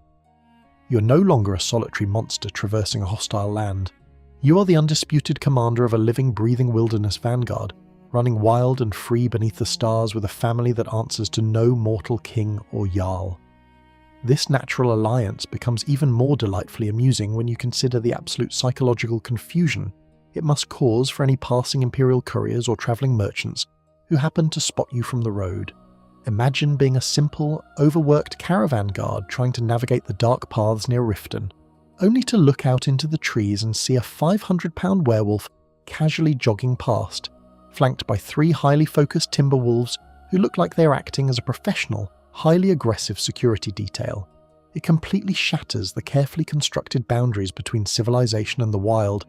You are no longer a solitary monster traversing a hostile land. You are the undisputed commander of a living, breathing wilderness vanguard, running wild and free beneath the stars with a family that answers to no mortal king or jarl. This natural alliance becomes even more delightfully amusing when you consider the absolute psychological confusion it must cause for any passing imperial couriers or travelling merchants who happen to spot you from the road. Imagine being a simple, overworked caravan guard trying to navigate the dark paths near Riften, only to look out into the trees and see a 500-pound werewolf casually jogging past, flanked by 3 highly focused timber wolves who look like they are acting as a professional, highly aggressive security detail. It completely shatters the carefully constructed boundaries between civilization and the wild,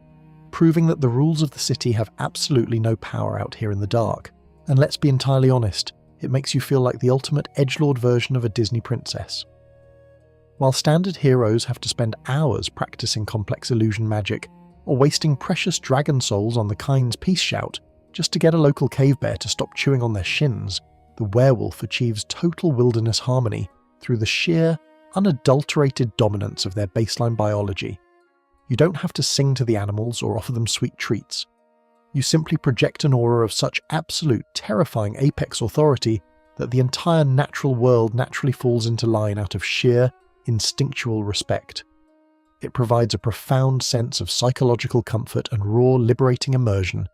proving that the rules of the city have absolutely no power out here in the dark. And let's be entirely honest, it makes you feel like the ultimate edgelord version of a Disney princess. While standard heroes have to spend hours practicing complex illusion magic, or wasting precious dragon souls on the Kind's peace shout, just to get a local cave bear to stop chewing on their shins, the werewolf achieves total wilderness harmony through the sheer, unadulterated dominance of their baseline biology. You don't have to sing to the animals or offer them sweet treats. You simply project an aura of such absolute, terrifying apex authority that the entire natural world naturally falls into line out of sheer, instinctual respect. It provides a profound sense of psychological comfort and raw, liberating immersion,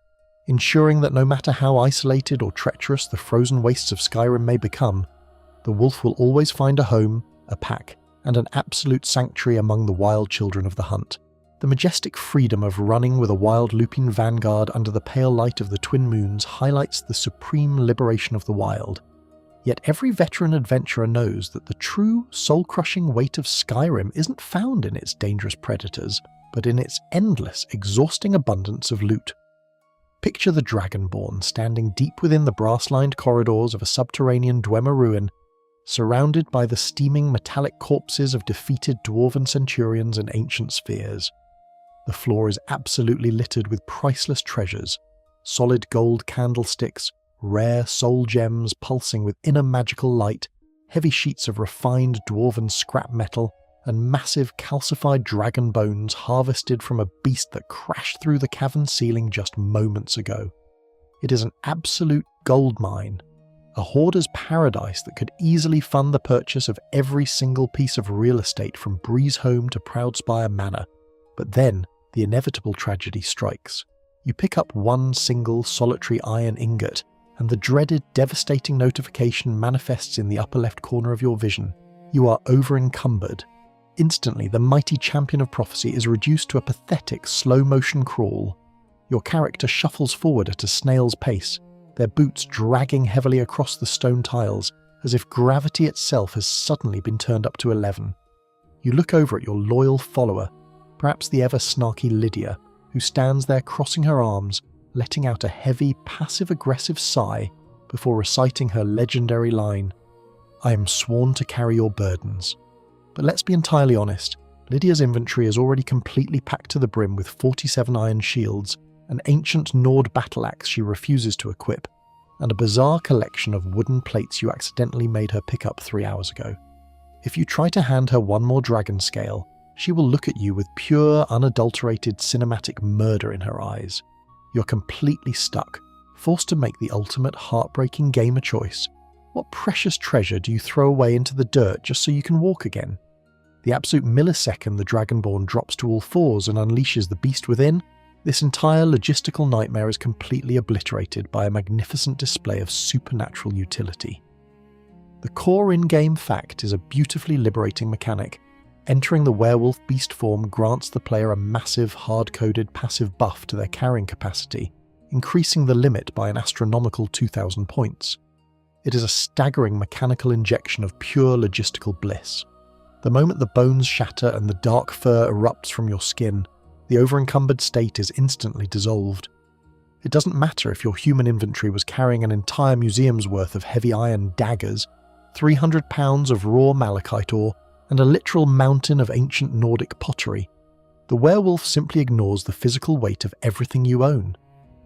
ensuring that no matter how isolated or treacherous the frozen wastes of Skyrim may become, the wolf will always find a home, a pack, and an absolute sanctuary among the wild children of the hunt. The majestic freedom of running with a wild lupine vanguard under the pale light of the twin moons highlights the supreme liberation of the wild. Yet every veteran adventurer knows that the true, soul-crushing weight of Skyrim isn't found in its dangerous predators, but in its endless, exhausting abundance of loot. Picture the Dragonborn standing deep within the brass-lined corridors of a subterranean Dwemer ruin, surrounded by the steaming metallic corpses of defeated dwarven centurions and ancient spheres. The floor is absolutely littered with priceless treasures, solid gold candlesticks, rare soul gems pulsing with inner magical light, heavy sheets of refined dwarven scrap metal, and massive calcified dragon bones harvested from a beast that crashed through the cavern ceiling just moments ago. It is an absolute goldmine, a hoarder's paradise that could easily fund the purchase of every single piece of real estate from Breezeholm to Proudspire Manor. But then, the inevitable tragedy strikes. You pick up one single solitary iron ingot, and the dreaded, devastating notification manifests in the upper left corner of your vision. You are over-encumbered. Instantly, the mighty champion of prophecy is reduced to a pathetic slow-motion crawl. Your character shuffles forward at a snail's pace, their boots dragging heavily across the stone tiles, as if gravity itself has suddenly been turned up to 11. You look over at your loyal follower, perhaps the ever-snarky Lydia, who stands there crossing her arms, letting out a heavy, passive-aggressive sigh before reciting her legendary line, "I am sworn to carry your burdens." But let's be entirely honest, Lydia's inventory is already completely packed to the brim with 47 iron shields, an ancient Nord battle axe she refuses to equip, and a bizarre collection of wooden plates you accidentally made her pick up 3 hours ago. If you try to hand her one more dragon scale, she will look at you with pure, unadulterated cinematic murder in her eyes. You're completely stuck, forced to make the ultimate heartbreaking gamer choice. What precious treasure do you throw away into the dirt just so you can walk again? The absolute millisecond the Dragonborn drops to all fours and unleashes the beast within, this entire logistical nightmare is completely obliterated by a magnificent display of supernatural utility. The core in-game fact is a beautifully liberating mechanic. Entering the werewolf beast form grants the player a massive, hard-coded passive buff to their carrying capacity, increasing the limit by an astronomical 2,000 points. It is a staggering mechanical injection of pure logistical bliss. The moment the bones shatter and the dark fur erupts from your skin, the over-encumbered state is instantly dissolved. It doesn't matter if your human inventory was carrying an entire museum's worth of heavy iron daggers, 300 pounds of raw malachite ore, and a literal mountain of ancient Nordic pottery. The werewolf simply ignores the physical weight of everything you own.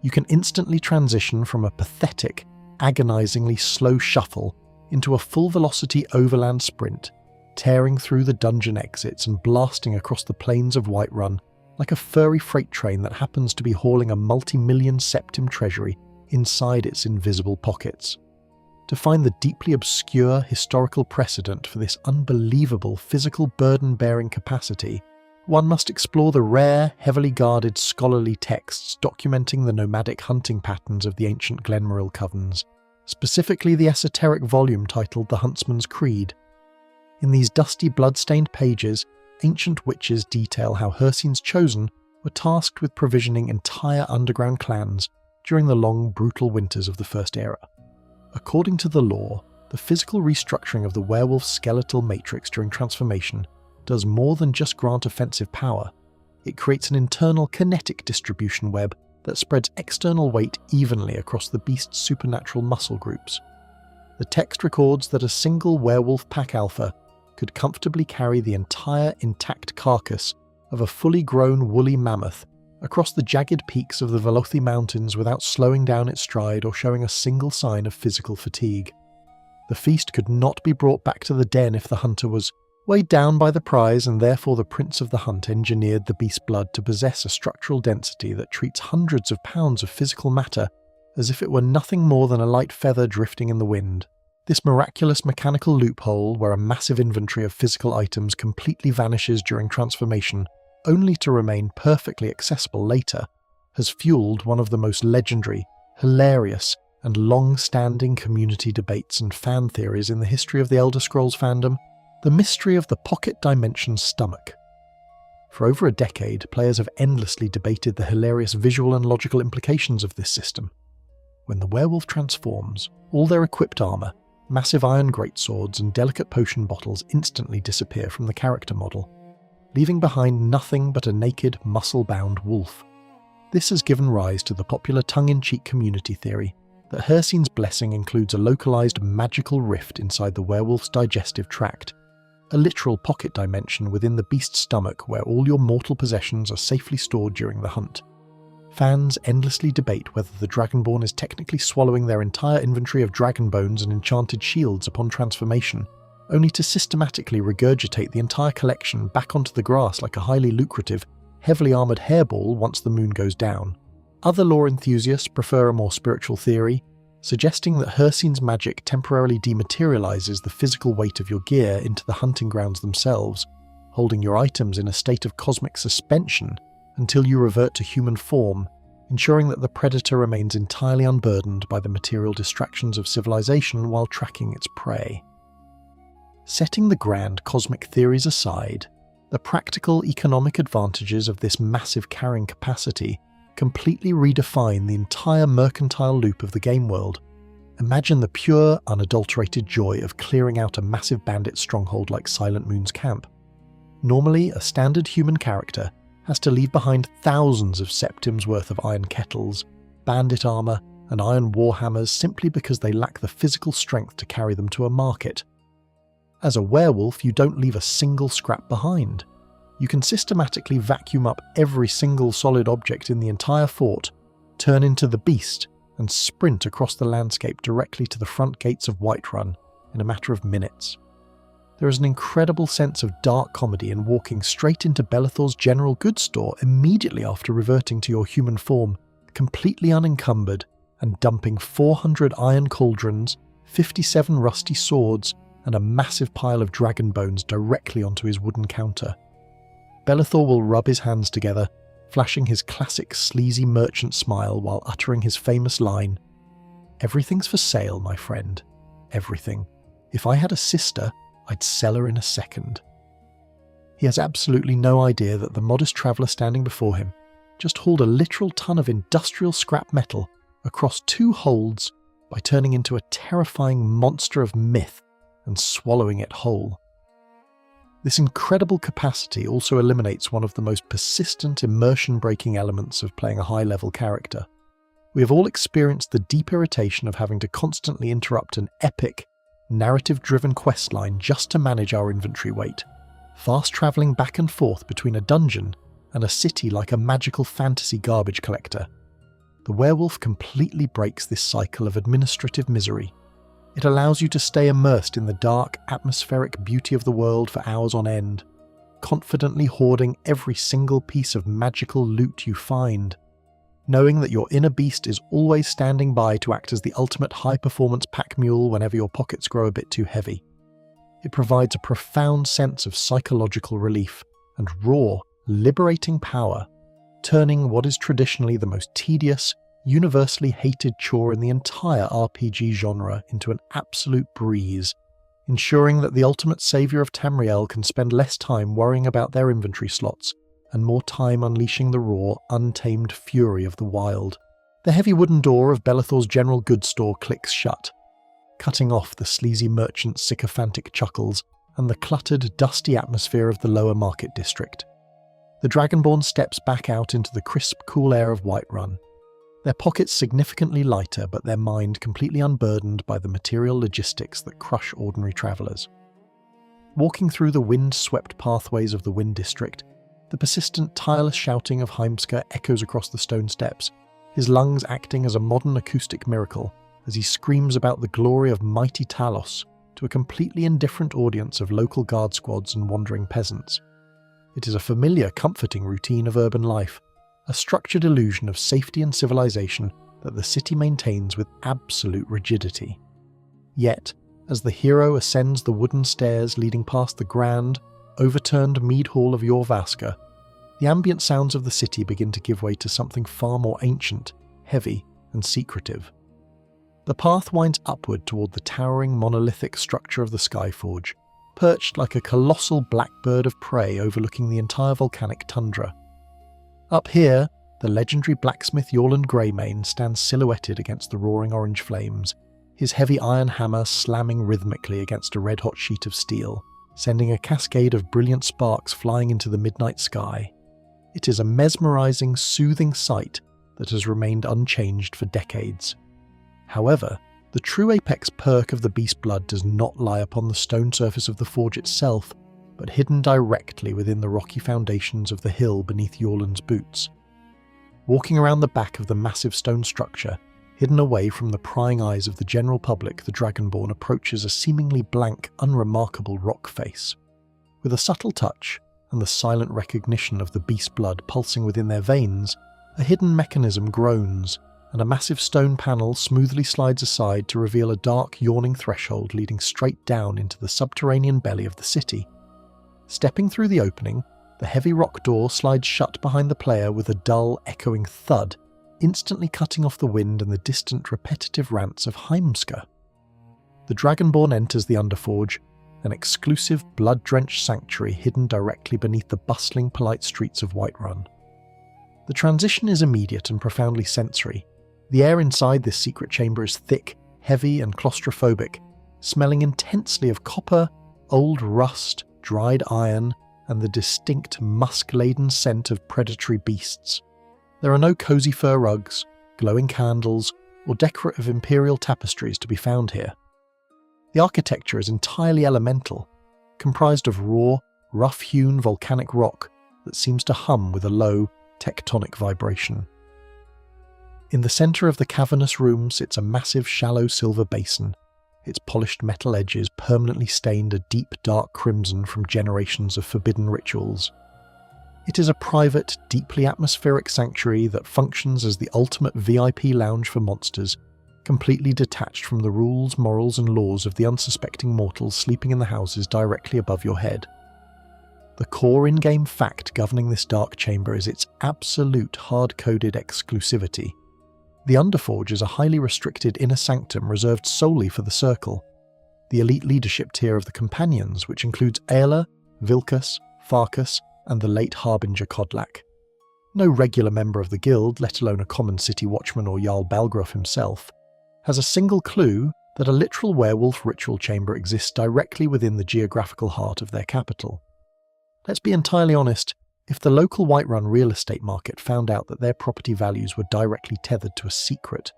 You can instantly transition from a pathetic, agonizingly slow shuffle into a full-velocity overland sprint, tearing through the dungeon exits and blasting across the plains of Whiterun like a furry freight train that happens to be hauling a multi-million septim treasury inside its invisible pockets. To find the deeply obscure historical precedent for this unbelievable physical burden-bearing capacity, one must explore the rare, heavily guarded scholarly texts documenting the nomadic hunting patterns of the ancient Glenmoril covens, specifically the esoteric volume titled The Huntsman's Creed. In these dusty, blood-stained pages, ancient witches detail how Hircine's Chosen were tasked with provisioning entire underground clans during the long, brutal winters of the First Era. According to the lore, the physical restructuring of the werewolf's skeletal matrix during transformation does more than just grant offensive power. It creates an internal kinetic distribution web that spreads external weight evenly across the beast's supernatural muscle groups. The text records that a single werewolf pack alpha could comfortably carry the entire intact carcass of a fully grown woolly mammoth across the jagged peaks of the Velothi Mountains without slowing down its stride or showing a single sign of physical fatigue. The feast could not be brought back to the den if the hunter was weighed down by the prize, and therefore the prince of the hunt engineered the beast's blood to possess a structural density that treats hundreds of pounds of physical matter as if it were nothing more than a light feather drifting in the wind. This miraculous mechanical loophole, where a massive inventory of physical items completely vanishes during transformation, only to remain perfectly accessible later, has fueled one of the most legendary, hilarious, and long-standing community debates and fan theories in the history of the Elder Scrolls fandom: the mystery of the pocket dimension stomach. For over a decade, players have endlessly debated the hilarious visual and logical implications of this system. When the werewolf transforms, all their equipped armour, massive iron greatswords and delicate potion bottles instantly disappear from the character model, leaving behind nothing but a naked, muscle-bound wolf. This has given rise to the popular tongue-in-cheek community theory that Hircine's blessing includes a localized magical rift inside the werewolf's digestive tract, a literal pocket dimension within the beast's stomach where all your mortal possessions are safely stored during the hunt. Fans endlessly debate whether the Dragonborn is technically swallowing their entire inventory of dragon bones and enchanted shields upon transformation, only to systematically regurgitate the entire collection back onto the grass like a highly lucrative, heavily armoured hairball once the moon goes down. Other lore enthusiasts prefer a more spiritual theory, suggesting that Hircine's magic temporarily dematerializes the physical weight of your gear into the hunting grounds themselves, holding your items in a state of cosmic suspension until you revert to human form, ensuring that the predator remains entirely unburdened by the material distractions of civilization while tracking its prey. Setting the grand cosmic theories aside, the practical economic advantages of this massive carrying capacity completely redefine the entire mercantile loop of the game world. Imagine the pure, unadulterated joy of clearing out a massive bandit stronghold like Silent Moon's camp. Normally, a standard human character has to leave behind thousands of septims worth of iron kettles, bandit armour, and iron warhammers simply because they lack the physical strength to carry them to a market. As a werewolf, you don't leave a single scrap behind. You can systematically vacuum up every single solid object in the entire fort, turn into the beast, and sprint across the landscape directly to the front gates of Whiterun in a matter of minutes. There is an incredible sense of dark comedy in walking straight into Belethor's general goods store immediately after reverting to your human form, completely unencumbered, and dumping 400 iron cauldrons, 57 rusty swords, and a massive pile of dragon bones directly onto his wooden counter. Belethor will rub his hands together, flashing his classic sleazy merchant smile while uttering his famous line, "Everything's for sale, my friend. Everything. If I had a sister, I'd sell her in a second." He has absolutely no idea that the modest traveller standing before him just hauled a literal ton of industrial scrap metal across 2 holds by turning into a terrifying monster of myth and swallowing it whole. This incredible capacity also eliminates one of the most persistent immersion-breaking elements of playing a high-level character. We have all experienced the deep irritation of having to constantly interrupt an epic, narrative-driven questline just to manage our inventory weight, fast-travelling back and forth between a dungeon and a city like a magical fantasy garbage collector. The werewolf completely breaks this cycle of administrative misery. It allows you to stay immersed in the dark, atmospheric beauty of the world for hours on end, confidently hoarding every single piece of magical loot you find, knowing that your inner beast is always standing by to act as the ultimate high-performance pack mule whenever your pockets grow a bit too heavy. It provides a profound sense of psychological relief and raw, liberating power, turning what is traditionally the most tedious, universally hated chore in the entire RPG genre into an absolute breeze, ensuring that the ultimate saviour of Tamriel can spend less time worrying about their inventory slots and more time unleashing the raw, untamed fury of the wild. The heavy wooden door of Belethor's general goods store clicks shut, cutting off the sleazy merchant's sycophantic chuckles and the cluttered, dusty atmosphere of the lower market district. The Dragonborn steps back out into the crisp, cool air of Whiterun, their pockets significantly lighter but their mind completely unburdened by the material logistics that crush ordinary travellers. Walking through the wind-swept pathways of the Wind District, the persistent, tireless shouting of Heimskr echoes across the stone steps, his lungs acting as a modern acoustic miracle as he screams about the glory of mighty Talos to a completely indifferent audience of local guard squads and wandering peasants. It is a familiar, comforting routine of urban life, a structured illusion of safety and civilization that the city maintains with absolute rigidity. Yet, as the hero ascends the wooden stairs leading past the grand, overturned mead hall of Jorvaskr, the ambient sounds of the city begin to give way to something far more ancient, heavy, and secretive. The path winds upward toward the towering monolithic structure of the Skyforge, perched like a colossal black bird of prey overlooking the entire volcanic tundra. Up here, the legendary blacksmith Yorland Greymane stands silhouetted against the roaring orange flames, his heavy iron hammer slamming rhythmically against a red-hot sheet of steel, sending a cascade of brilliant sparks flying into the midnight sky. It is a mesmerizing, soothing sight that has remained unchanged for decades. However, the true apex perk of the beast blood does not lie upon the stone surface of the forge itself, but hidden directly within the rocky foundations of the hill beneath Yorland's boots. Walking around the back of the massive stone structure, hidden away from the prying eyes of the general public, the Dragonborn approaches a seemingly blank, unremarkable rock face. With a subtle touch, and the silent recognition of the beast blood pulsing within their veins, a hidden mechanism groans, and a massive stone panel smoothly slides aside to reveal a dark, yawning threshold leading straight down into the subterranean belly of the city. Stepping through the opening, the heavy rock door slides shut behind the player with a dull, echoing thud, instantly cutting off the wind and the distant, repetitive rants of Heimska. The Dragonborn enters the Underforge, an exclusive, blood-drenched sanctuary hidden directly beneath the bustling, polite streets of Whiterun. The transition is immediate and profoundly sensory. The air inside this secret chamber is thick, heavy, and claustrophobic, smelling intensely of copper, old rust, dried iron, and the distinct musk-laden scent of predatory beasts. There are no cozy fur rugs, glowing candles, or decorative imperial tapestries to be found here. The architecture is entirely elemental, comprised of raw, rough-hewn volcanic rock that seems to hum with a low, tectonic vibration. In the centre of the cavernous room sits a massive, shallow silver basin, its polished metal edges permanently stained a deep, dark crimson from generations of forbidden rituals. It is a private, deeply atmospheric sanctuary that functions as the ultimate VIP lounge for monsters, completely detached from the rules, morals, and laws of the unsuspecting mortals sleeping in the houses directly above your head. The core in-game fact governing this dark chamber is its absolute hard-coded exclusivity. The Underforge is a highly restricted inner sanctum reserved solely for the Circle, the elite leadership tier of the Companions, which includes Aela, Vilkas, Farkas, and the late Harbinger Kodlak. No regular member of the guild, let alone a common city watchman or Jarl Balgruuf himself, has a single clue that a literal werewolf ritual chamber exists directly within the geographical heart of their capital. Let's be entirely honest, if the local Whiterun real estate market found out that their property values were directly tethered to a secret,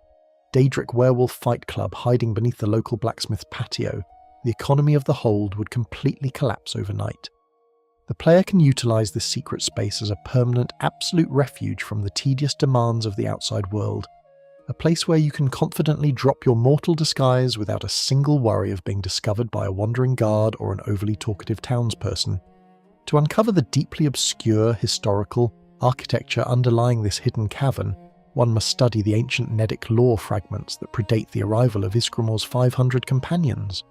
Daedric werewolf fight club hiding beneath the local blacksmith's patio, the economy of the hold would completely collapse overnight. The player can utilise this secret space as a permanent, absolute refuge from the tedious demands of the outside world, a place where you can confidently drop your mortal disguise without a single worry of being discovered by a wandering guard or an overly talkative townsperson. To uncover the deeply obscure, historical architecture underlying this hidden cavern, one must study the ancient Nedic lore fragments that predate the arrival of Ysgramor's 500 companions.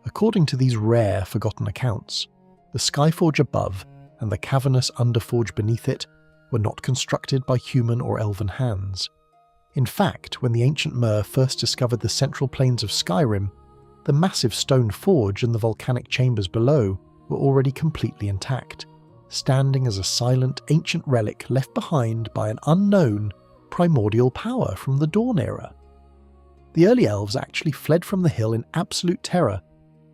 According to these rare, forgotten accounts, the Skyforge above and the cavernous Underforge beneath it were not constructed by human or elven hands. In fact, when the ancient Mer first discovered the central plains of Skyrim, the massive stone forge and the volcanic chambers below were already completely intact, standing as a silent ancient relic left behind by an unknown primordial power from the Dawn era. The early elves actually fled from the hill in absolute terror,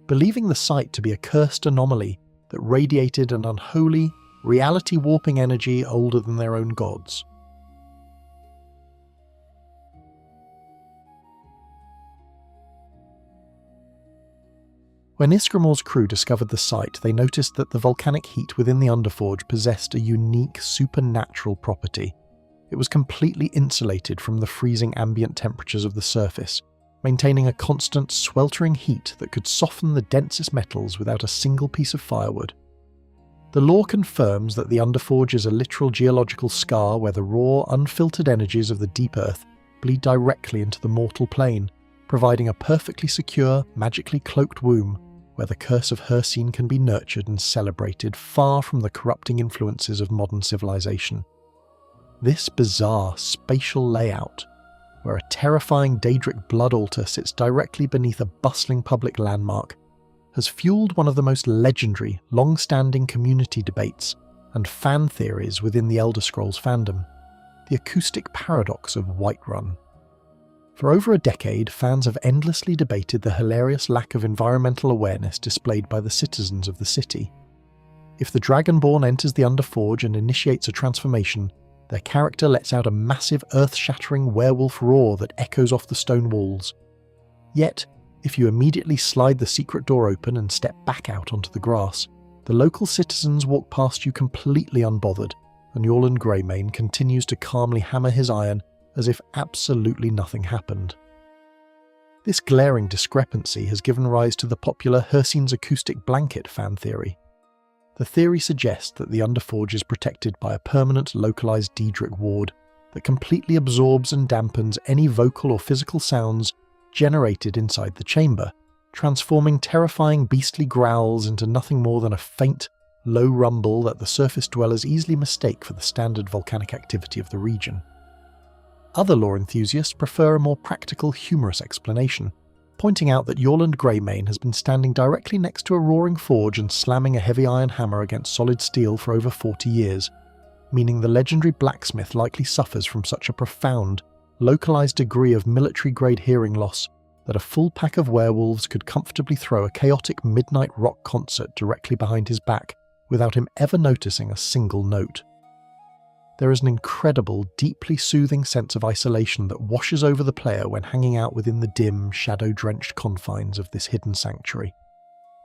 believing the site to be a cursed anomaly that radiated an unholy, reality-warping energy older than their own gods. When Ysgramor's crew discovered the site, they noticed that the volcanic heat within the Underforge possessed a unique supernatural property. It was completely insulated from the freezing ambient temperatures of the surface, maintaining a constant, sweltering heat that could soften the densest metals without a single piece of firewood. The lore confirms that the Underforge is a literal geological scar where the raw, unfiltered energies of the deep earth bleed directly into the mortal plane, providing a perfectly secure, magically cloaked womb where the curse of Hircine can be nurtured and celebrated far from the corrupting influences of modern civilization. This bizarre spatial layout, where a terrifying Daedric blood altar sits directly beneath a bustling public landmark, has fueled one of the most legendary, long-standing community debates and fan theories within the Elder Scrolls fandom, the acoustic paradox of Whiterun. For over a decade, fans have endlessly debated the hilarious lack of environmental awareness displayed by the citizens of the city. If the Dragonborn enters the Underforge and initiates a transformation, Their character lets out a massive earth-shattering werewolf roar that echoes off the stone walls. Yet, if you immediately slide the secret door open and step back out onto the grass, the local citizens walk past you completely unbothered, and Yorland Greymane continues to calmly hammer his iron as if absolutely nothing happened. This glaring discrepancy has given rise to the popular Hircine's acoustic blanket fan theory. The theory suggests that the Underforge is protected by a permanent localized Daedric ward that completely absorbs and dampens any vocal or physical sounds generated inside the chamber, transforming terrifying beastly growls into nothing more than a faint, low rumble that the surface dwellers easily mistake for the standard volcanic activity of the region. Other lore enthusiasts prefer a more practical, humorous explanation, pointing out that Yorland Greymane has been standing directly next to a roaring forge and slamming a heavy iron hammer against solid steel for over 40 years, meaning the legendary blacksmith likely suffers from such a profound, localized degree of military-grade hearing loss that a full pack of werewolves could comfortably throw a chaotic midnight rock concert directly behind his back without him ever noticing a single note. There is an incredible, deeply soothing sense of isolation that washes over the player when hanging out within the dim, shadow-drenched confines of this hidden sanctuary.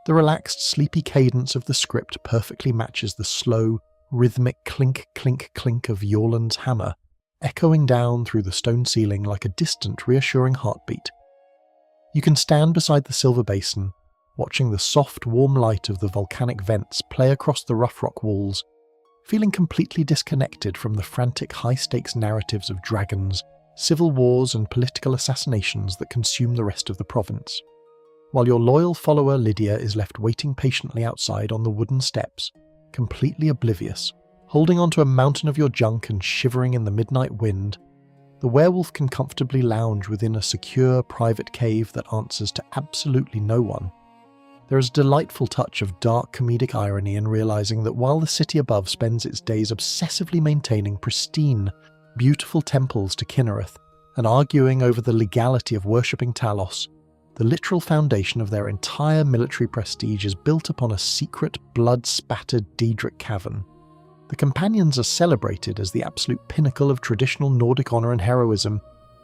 The relaxed, sleepy cadence of the script perfectly matches the slow, rhythmic clink-clink-clink of Yorland's hammer, echoing down through the stone ceiling like a distant, reassuring heartbeat. You can stand beside the silver basin, watching the soft, warm light of the volcanic vents play across the rough rock walls, feeling completely disconnected from the frantic high-stakes narratives of dragons, civil wars and political assassinations that consume the rest of the province. While your loyal follower Lydia is left waiting patiently outside on the wooden steps, completely oblivious, holding onto a mountain of your junk and shivering in the midnight wind, the werewolf can comfortably lounge within a secure private cave that answers to absolutely no one. There is a delightful touch of dark comedic irony in realizing that while the city above spends its days obsessively maintaining pristine, beautiful temples to Kinnereth and arguing over the legality of worshipping Talos, the literal foundation of their entire military prestige is built upon a secret, blood-spattered Daedric cavern. The companions are celebrated as the absolute pinnacle of traditional Nordic honour and heroism,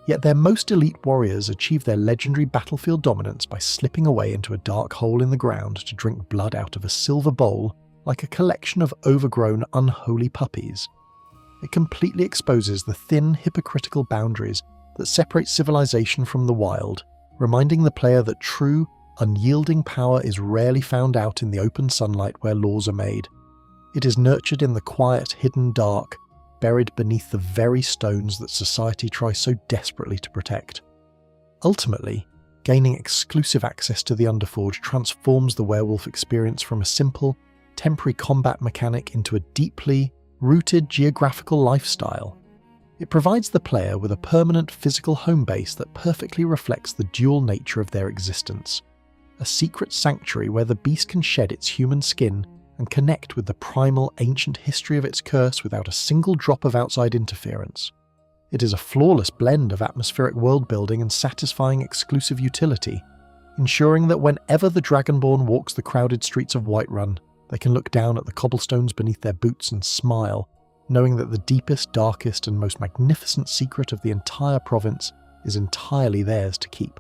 yet their most elite warriors achieve their legendary battlefield dominance by slipping away into a dark hole in the ground to drink blood out of a silver bowl like a collection of overgrown, unholy puppies. It completely exposes the thin, hypocritical boundaries that separate civilization from the wild, reminding the player that true, unyielding power is rarely found out in the open sunlight where laws are made. It is nurtured in the quiet, hidden dark, buried beneath the very stones that society tries so desperately to protect. Ultimately, gaining exclusive access to the Underforge transforms the werewolf experience from a simple, temporary combat mechanic into a deeply rooted geographical lifestyle. It provides the player with a permanent physical home base that perfectly reflects the dual nature of their existence. A secret sanctuary where the beast can shed its human skin and connect with the primal, ancient history of its curse without a single drop of outside interference. It is a flawless blend of atmospheric world-building and satisfying exclusive utility, ensuring that whenever the Dragonborn walks the crowded streets of Whiterun, they can look down at the cobblestones beneath their boots and smile, knowing that the deepest, darkest, and most magnificent secret of the entire province is entirely theirs to keep.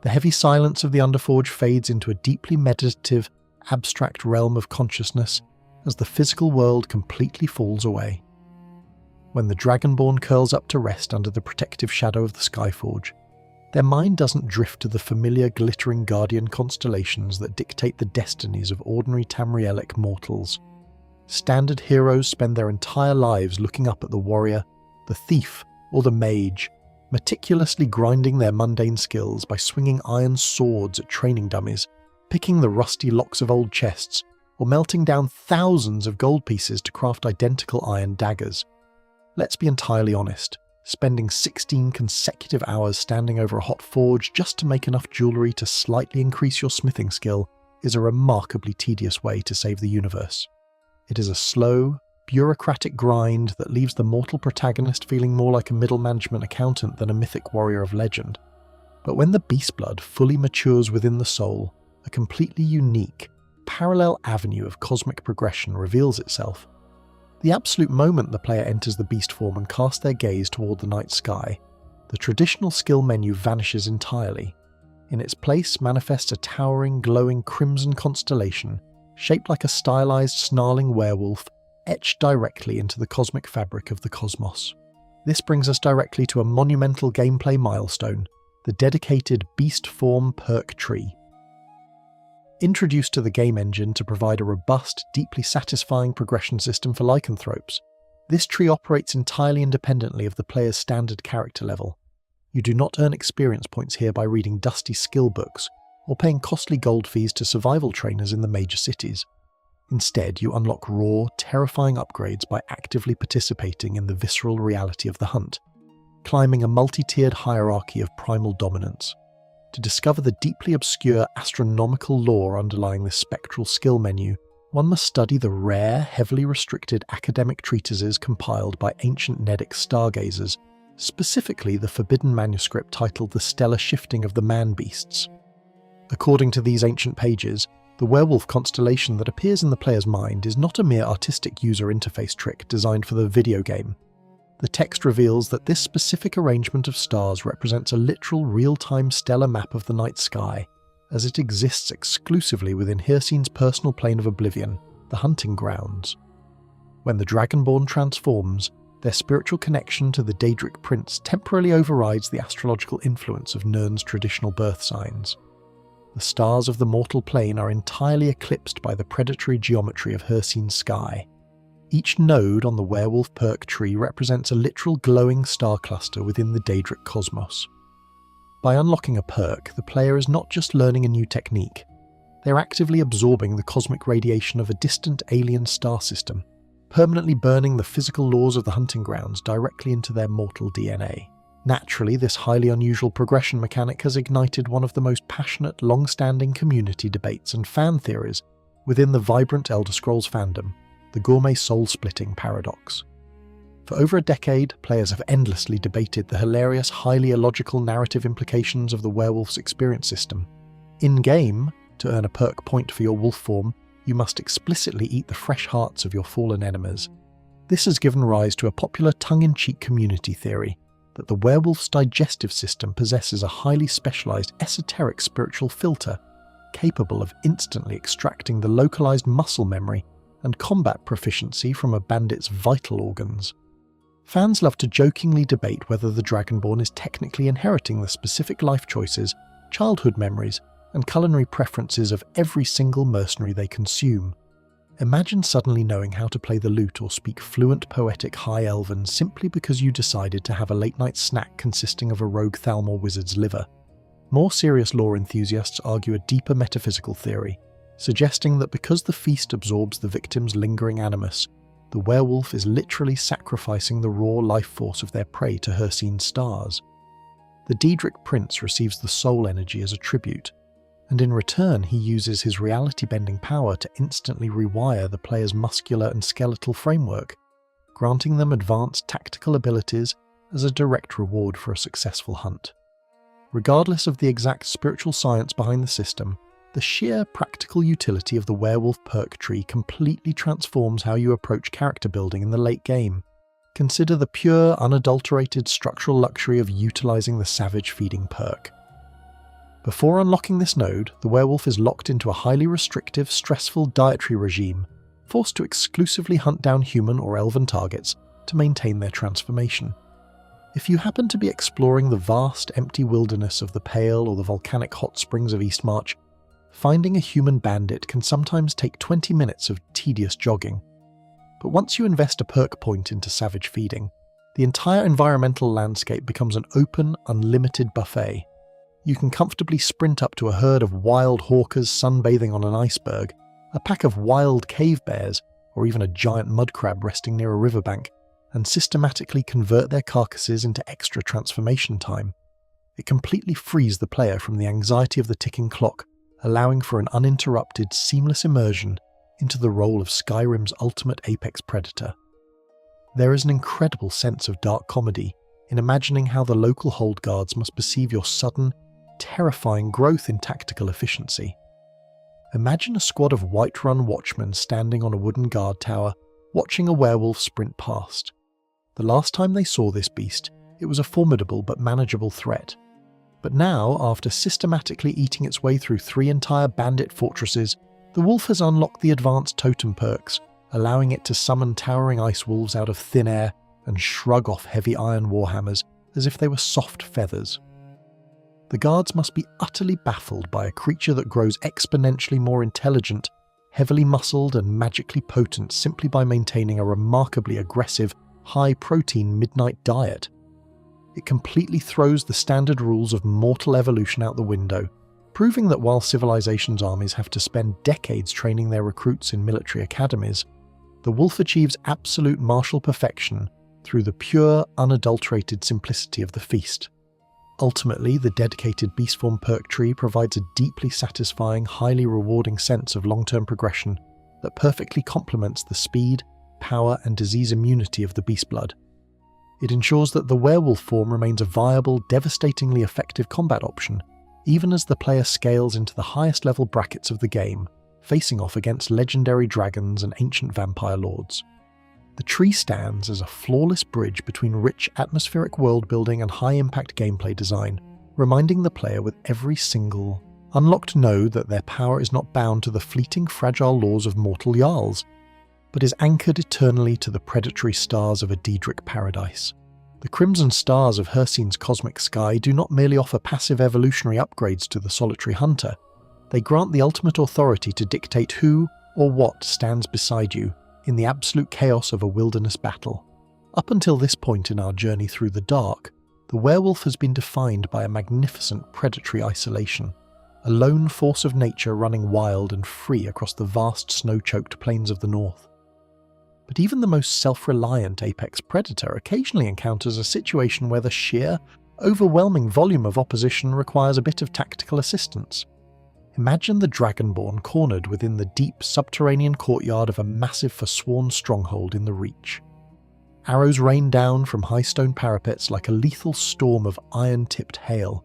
The heavy silence of the Underforge fades into a deeply meditative, abstract realm of consciousness as the physical world completely falls away. When the Dragonborn curls up to rest under the protective shadow of the Skyforge, their mind doesn't drift to the familiar glittering guardian constellations that dictate the destinies of ordinary Tamrielic mortals. Standard heroes spend their entire lives looking up at the warrior, the thief, or the mage, meticulously grinding their mundane skills by swinging iron swords at training dummies, picking the rusty locks of old chests, or melting down thousands of gold pieces to craft identical iron daggers. Let's be entirely honest, spending 16 consecutive hours standing over a hot forge just to make enough jewellery to slightly increase your smithing skill is a remarkably tedious way to save the universe. It is a slow, bureaucratic grind that leaves the mortal protagonist feeling more like a middle management accountant than a mythic warrior of legend. But when the beastblood fully matures within the soul, a completely unique, parallel avenue of cosmic progression reveals itself. The absolute moment the player enters the beast form and casts their gaze toward the night sky, the traditional skill menu vanishes entirely. In its place manifests a towering, glowing crimson constellation, shaped like a stylized, snarling werewolf, etched directly into the cosmic fabric of the cosmos. This brings us directly to a monumental gameplay milestone, the dedicated beast form perk tree. Introduced to the game engine to provide a robust, deeply satisfying progression system for lycanthropes, this tree operates entirely independently of the player's standard character level. You do not earn experience points here by reading dusty skill books or paying costly gold fees to survival trainers in the major cities. Instead, you unlock raw, terrifying upgrades by actively participating in the visceral reality of the hunt, climbing a multi-tiered hierarchy of primal dominance. To discover the deeply obscure astronomical lore underlying this spectral skill menu, one must study the rare, heavily restricted academic treatises compiled by ancient Nedic stargazers, specifically the forbidden manuscript titled The Stellar Shifting of the Man-Beasts. According to these ancient pages, the werewolf constellation that appears in the player's mind is not a mere artistic user interface trick designed for the video game. The text reveals that this specific arrangement of stars represents a literal real-time stellar map of the night sky, as it exists exclusively within Hircine's personal plane of oblivion, the hunting grounds. When the Dragonborn transforms, their spiritual connection to the Daedric Prince temporarily overrides the astrological influence of Nirn's traditional birth signs. The stars of the mortal plane are entirely eclipsed by the predatory geometry of Hircine's sky. Each node on the werewolf perk tree represents a literal glowing star cluster within the Daedric cosmos. By unlocking a perk, the player is not just learning a new technique, they're actively absorbing the cosmic radiation of a distant alien star system, permanently burning the physical laws of the hunting grounds directly into their mortal DNA. Naturally, this highly unusual progression mechanic has ignited one of the most passionate, long-standing community debates and fan theories within the vibrant Elder Scrolls fandom, the gourmet soul-splitting paradox. For over a decade, players have endlessly debated the hilarious, highly illogical narrative implications of the werewolf's experience system. In-game, to earn a perk point for your wolf form, you must explicitly eat the fresh hearts of your fallen enemies. This has given rise to a popular tongue-in-cheek community theory that the werewolf's digestive system possesses a highly specialized esoteric spiritual filter, capable of instantly extracting the localized muscle memory and combat proficiency from a bandit's vital organs. Fans love to jokingly debate whether the Dragonborn is technically inheriting the specific life choices, childhood memories, and culinary preferences of every single mercenary they consume. Imagine suddenly knowing how to play the lute or speak fluent poetic High Elven simply because you decided to have a late-night snack consisting of a rogue Thalmor wizard's liver. More serious lore enthusiasts argue a deeper metaphysical theory, suggesting that because the feast absorbs the victim's lingering animus, the werewolf is literally sacrificing the raw life force of their prey to Hircine's stars. The Daedric Prince receives the soul energy as a tribute, and in return he uses his reality-bending power to instantly rewire the player's muscular and skeletal framework, granting them advanced tactical abilities as a direct reward for a successful hunt. Regardless of the exact spiritual science behind the system, the sheer practical utility of the werewolf perk tree completely transforms how you approach character building in the late game. Consider the pure, unadulterated structural luxury of utilizing the savage feeding perk. Before unlocking this node, the werewolf is locked into a highly restrictive, stressful dietary regime, forced to exclusively hunt down human or elven targets to maintain their transformation. If you happen to be exploring the vast, empty wilderness of the Pale or the volcanic hot springs of Eastmarch, finding a human bandit can sometimes take 20 minutes of tedious jogging. But once you invest a perk point into savage feeding, the entire environmental landscape becomes an open, unlimited buffet. You can comfortably sprint up to a herd of wild hawkers sunbathing on an iceberg, a pack of wild cave bears, or even a giant mud crab resting near a riverbank, and systematically convert their carcasses into extra transformation time. It completely frees the player from the anxiety of the ticking clock, allowing for an uninterrupted, seamless immersion into the role of Skyrim's ultimate apex predator. There is an incredible sense of dark comedy in imagining how the local hold guards must perceive your sudden, terrifying growth in tactical efficiency. Imagine a squad of Whiterun watchmen standing on a wooden guard tower, watching a werewolf sprint past. The last time they saw this beast, it was a formidable but manageable threat. But now, after systematically eating its way through 3 entire bandit fortresses, the wolf has unlocked the advanced totem perks, allowing it to summon towering ice wolves out of thin air and shrug off heavy iron warhammers as if they were soft feathers. The guards must be utterly baffled by a creature that grows exponentially more intelligent, heavily muscled and magically potent simply by maintaining a remarkably aggressive, high-protein midnight diet. It completely throws the standard rules of mortal evolution out the window, proving that while civilization's armies have to spend decades training their recruits in military academies, the wolf achieves absolute martial perfection through the pure, unadulterated simplicity of the feast. Ultimately, the dedicated beast form perk tree provides a deeply satisfying, highly rewarding sense of long-term progression that perfectly complements the speed, power and disease immunity of the beast blood. It ensures that the werewolf form remains a viable, devastatingly effective combat option, even as the player scales into the highest level brackets of the game, facing off against legendary dragons and ancient vampire lords. The tree stands as a flawless bridge between rich atmospheric world-building and high-impact gameplay design, reminding the player with every single unlocked node that their power is not bound to the fleeting fragile laws of mortal jarls, but is anchored eternally to the predatory stars of a Daedric paradise. The crimson stars of Hircine's cosmic sky do not merely offer passive evolutionary upgrades to the solitary hunter, they grant the ultimate authority to dictate who or what stands beside you in the absolute chaos of a wilderness battle. Up until this point in our journey through the dark, the werewolf has been defined by a magnificent predatory isolation, a lone force of nature running wild and free across the vast snow-choked plains of the north. But even the most self-reliant apex predator occasionally encounters a situation where the sheer, overwhelming volume of opposition requires a bit of tactical assistance. Imagine the Dragonborn cornered within the deep subterranean courtyard of a massive forsworn stronghold in the Reach. Arrows rain down from high stone parapets like a lethal storm of iron-tipped hail,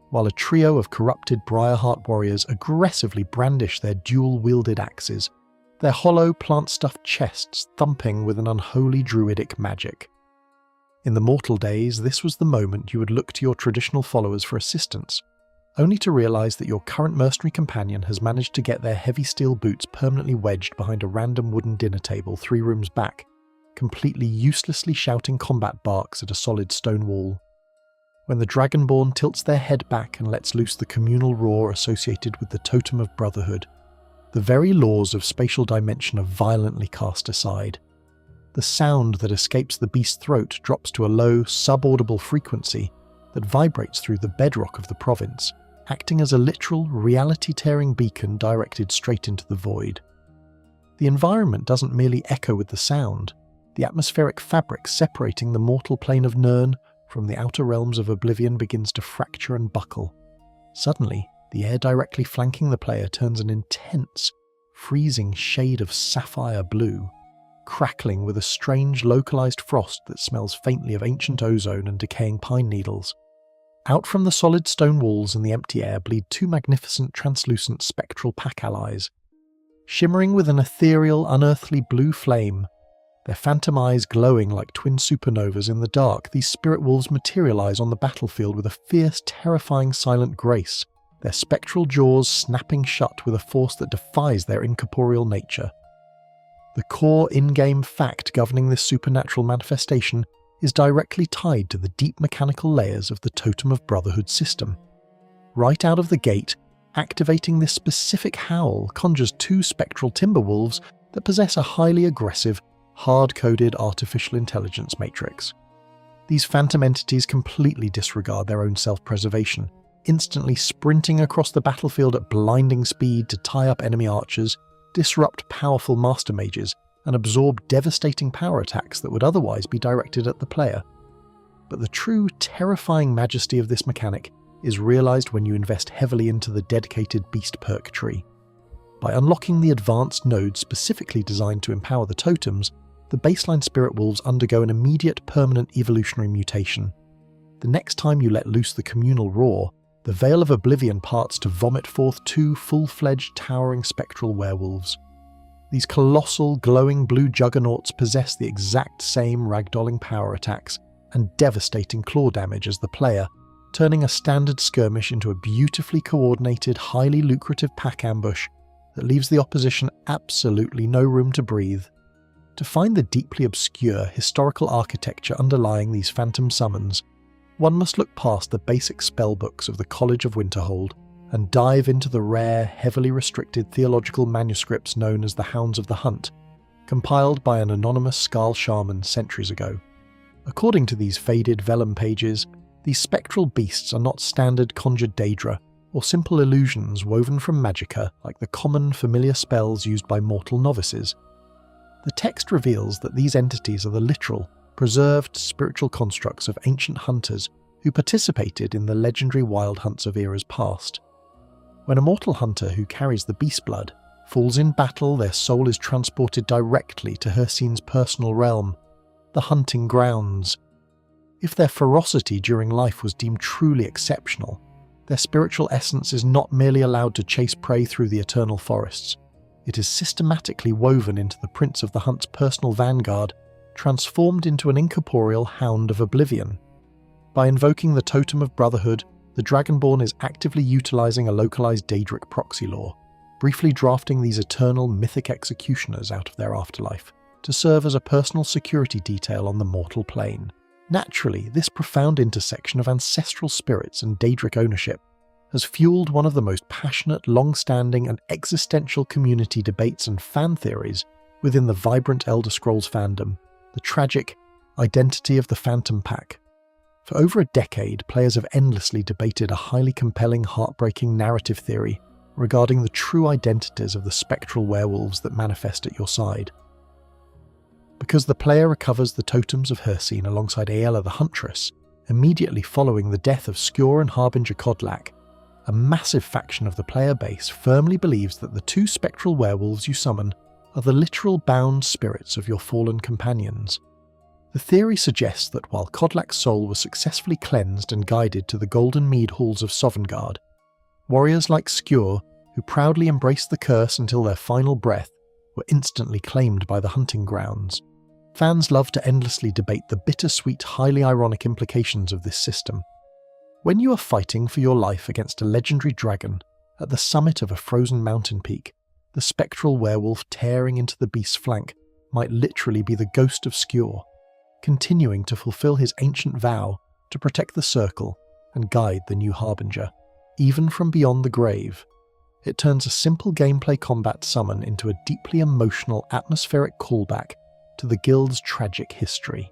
while a trio of corrupted Briarheart warriors aggressively brandish their dual-wielded axes, their hollow plant-stuffed chests thumping with an unholy druidic magic. In the mortal days, this was the moment you would look to your traditional followers for assistance, only to realise that your current mercenary companion has managed to get their heavy steel boots permanently wedged behind a random wooden dinner table 3 rooms back, completely uselessly shouting combat barks at a solid stone wall. When the Dragonborn tilts their head back and lets loose the communal roar associated with the Totem of Brotherhood, the very laws of spatial dimension are violently cast aside. The sound that escapes the beast's throat drops to a low, subaudible frequency that vibrates through the bedrock of the province, acting as a literal, reality-tearing beacon directed straight into the void. The environment doesn't merely echo with the sound, the atmospheric fabric separating the mortal plane of Nirn from the outer realms of oblivion begins to fracture and buckle. Suddenly, the air directly flanking the player turns an intense, freezing shade of sapphire blue, crackling with a strange localized frost that smells faintly of ancient ozone and decaying pine needles. Out from the solid stone walls and the empty air bleed 2 magnificent translucent spectral pack allies. Shimmering with an ethereal, unearthly blue flame, their phantom eyes glowing like twin supernovas in the dark, these spirit wolves materialize on the battlefield with a fierce, terrifying silent grace, their spectral jaws snapping shut with a force that defies their incorporeal nature. The core in-game fact governing this supernatural manifestation is directly tied to the deep mechanical layers of the Totem of Brotherhood system. Right out of the gate, activating this specific Howl conjures 2 spectral timber wolves that possess a highly aggressive, hard-coded artificial intelligence matrix. These phantom entities completely disregard their own self-preservation, instantly sprinting across the battlefield at blinding speed to tie up enemy archers, disrupt powerful master mages, and absorb devastating power attacks that would otherwise be directed at the player. But the true, terrifying majesty of this mechanic is realised when you invest heavily into the dedicated beast perk tree. By unlocking the advanced nodes specifically designed to empower the totems, the baseline spirit wolves undergo an immediate permanent evolutionary mutation. The next time you let loose the communal roar, the Veil of Oblivion parts to vomit forth 2 full-fledged towering spectral werewolves. These colossal, glowing blue juggernauts possess the exact same ragdolling power attacks and devastating claw damage as the player, turning a standard skirmish into a beautifully coordinated, highly lucrative pack ambush that leaves the opposition absolutely no room to breathe. To find the deeply obscure historical architecture underlying these phantom summons, one must look past the basic spellbooks of the College of Winterhold and dive into the rare, heavily restricted theological manuscripts known as the Hounds of the Hunt, compiled by an anonymous Skarl shaman centuries ago. According to these faded vellum pages, these spectral beasts are not standard conjured daedra or simple illusions woven from magicka like the common, familiar spells used by mortal novices. The text reveals that these entities are the literal, preserved spiritual constructs of ancient hunters who participated in the legendary wild hunts of eras past. When a mortal hunter who carries the beast blood falls in battle, their soul is transported directly to Hircine's personal realm, the hunting grounds. If their ferocity during life was deemed truly exceptional, their spiritual essence is not merely allowed to chase prey through the eternal forests. It is systematically woven into the Prince of the Hunt's personal vanguard, transformed into an incorporeal Hound of Oblivion. By invoking the Totem of Brotherhood, the Dragonborn is actively utilising a localised Daedric proxy law, briefly drafting these eternal mythic executioners out of their afterlife, to serve as a personal security detail on the mortal plane. Naturally, this profound intersection of ancestral spirits and Daedric ownership has fueled one of the most passionate, long-standing and existential community debates and fan theories within the vibrant Elder Scrolls fandom, the tragic identity of the Phantom Pack. For over a decade, players have endlessly debated a highly compelling, heartbreaking narrative theory regarding the true identities of the spectral werewolves that manifest at your side. Because the player recovers the Totems of Hircine alongside Aella the Huntress, immediately following the death of Skjor and Harbinger Kodlak, a massive faction of the player base firmly believes that the two spectral werewolves you summon are the literal bound spirits of your fallen companions. The theory suggests that while Kodlak's soul was successfully cleansed and guided to the Golden Mead halls of Sovngarde, warriors like Skjor, who proudly embraced the curse until their final breath, were instantly claimed by the hunting grounds. Fans love to endlessly debate the bittersweet, highly ironic implications of this system. When you are fighting for your life against a legendary dragon at the summit of a frozen mountain peak, the spectral werewolf tearing into the beast's flank might literally be the ghost of Skjor, continuing to fulfill his ancient vow to protect the circle and guide the new Harbinger, even from beyond the grave. It turns a simple gameplay combat summon into a deeply emotional, atmospheric callback to the guild's tragic history.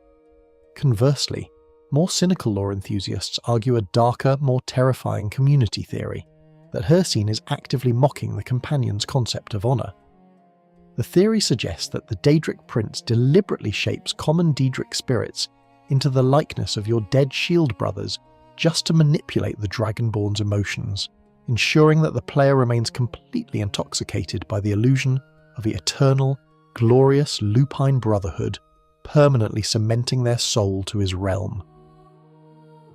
Conversely, more cynical lore enthusiasts argue a darker, more terrifying community theory, that Hircine is actively mocking the companion's concept of honour. The theory suggests that the Daedric Prince deliberately shapes common Daedric spirits into the likeness of your dead shield brothers just to manipulate the Dragonborn's emotions, ensuring that the player remains completely intoxicated by the illusion of the eternal, glorious lupine brotherhood, permanently cementing their soul to his realm.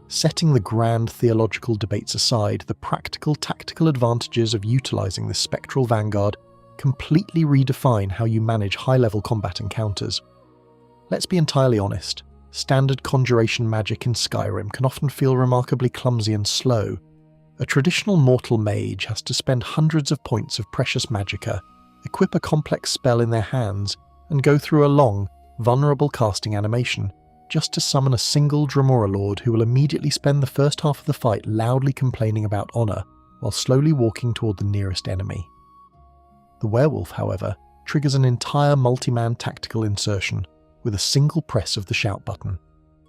Setting the grand theological debates aside, the practical tactical advantages of utilising this spectral vanguard completely redefine how you manage high-level combat encounters. Let's be entirely honest, standard conjuration magic in Skyrim can often feel remarkably clumsy and slow. A traditional mortal mage has to spend hundreds of points of precious magicka, equip a complex spell in their hands, and go through a long, vulnerable casting animation, just to summon a single Dremora Lord who will immediately spend the first half of the fight loudly complaining about honour, while slowly walking toward the nearest enemy. The werewolf, however, triggers an entire multi-man tactical insertion with a single press of the shout button.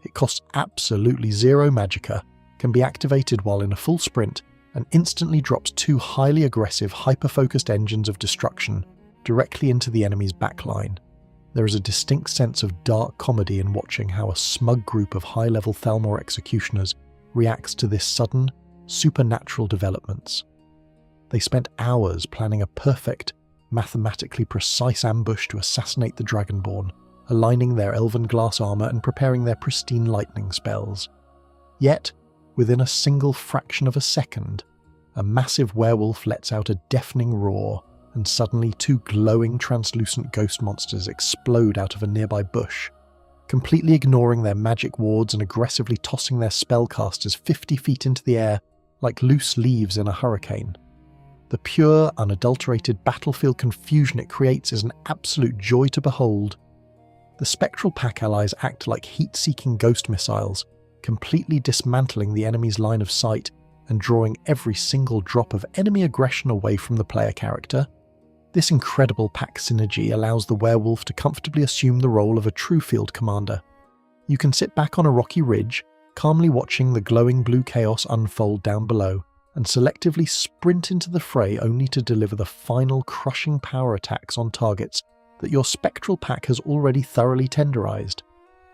It costs absolutely zero magicka, can be activated while in a full sprint, and instantly drops two highly aggressive, hyper-focused engines of destruction directly into the enemy's backline. There is a distinct sense of dark comedy in watching how a smug group of high-level Thalmor executioners reacts to this sudden, supernatural developments. They spent hours planning a perfect, mathematically precise ambush to assassinate the Dragonborn, aligning their elven glass armour and preparing their pristine lightning spells. Yet, within a single fraction of a second, a massive werewolf lets out a deafening roar, and suddenly two glowing translucent ghost monsters explode out of a nearby bush, completely ignoring their magic wards and aggressively tossing their spellcasters 50 feet into the air like loose leaves in a hurricane. The pure, unadulterated battlefield confusion it creates is an absolute joy to behold. The spectral pack allies act like heat-seeking ghost missiles, completely dismantling the enemy's line of sight and drawing every single drop of enemy aggression away from the player character. This incredible pack synergy allows the werewolf to comfortably assume the role of a true field commander. You can sit back on a rocky ridge, calmly watching the glowing blue chaos unfold down below, and selectively sprint into the fray only to deliver the final crushing power attacks on targets that your spectral pack has already thoroughly tenderized.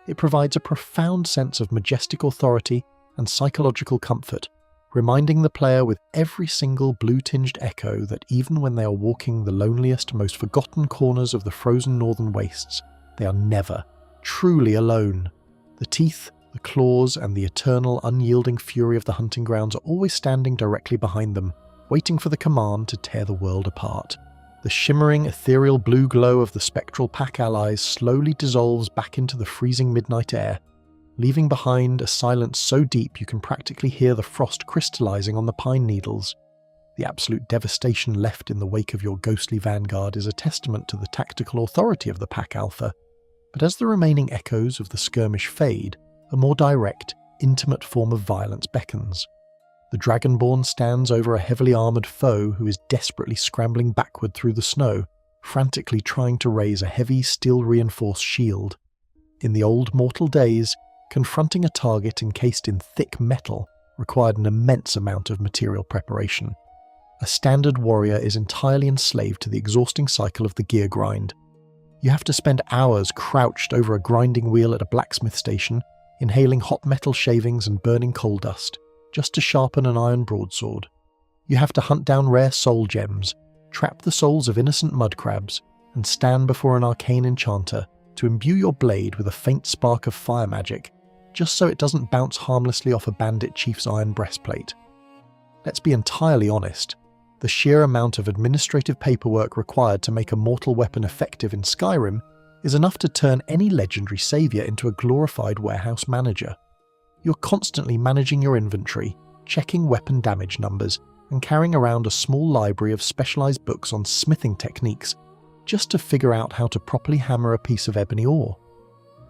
It provides a profound sense of majestic authority and psychological comfort, reminding the player with every single blue-tinged echo that even when they are walking the loneliest, most forgotten corners of the frozen northern wastes, they are never, truly alone. The teeth, the claws, and the eternal, unyielding fury of the hunting grounds are always standing directly behind them, waiting for the command to tear the world apart. The shimmering, ethereal blue glow of the spectral pack allies slowly dissolves back into the freezing midnight air, leaving behind a silence so deep you can practically hear the frost crystallizing on the pine needles. The absolute devastation left in the wake of your ghostly vanguard is a testament to the tactical authority of the pack alpha, but as the remaining echoes of the skirmish fade, a more direct, intimate form of violence beckons. The Dragonborn stands over a heavily armoured foe who is desperately scrambling backward through the snow, frantically trying to raise a heavy, steel-reinforced shield. In the old mortal days, confronting a target encased in thick metal required an immense amount of material preparation. A standard warrior is entirely enslaved to the exhausting cycle of the gear grind. You have to spend hours crouched over a grinding wheel at a blacksmith station, inhaling hot metal shavings and burning coal dust, just to sharpen an iron broadsword. You have to hunt down rare soul gems, trap the souls of innocent mud crabs, and stand before an arcane enchanter to imbue your blade with a faint spark of fire magic, just so it doesn't bounce harmlessly off a bandit chief's iron breastplate. Let's be entirely honest, the sheer amount of administrative paperwork required to make a mortal weapon effective in Skyrim is enough to turn any legendary saviour into a glorified warehouse manager. You're constantly managing your inventory, checking weapon damage numbers, and carrying around a small library of specialised books on smithing techniques just to figure out how to properly hammer a piece of ebony ore.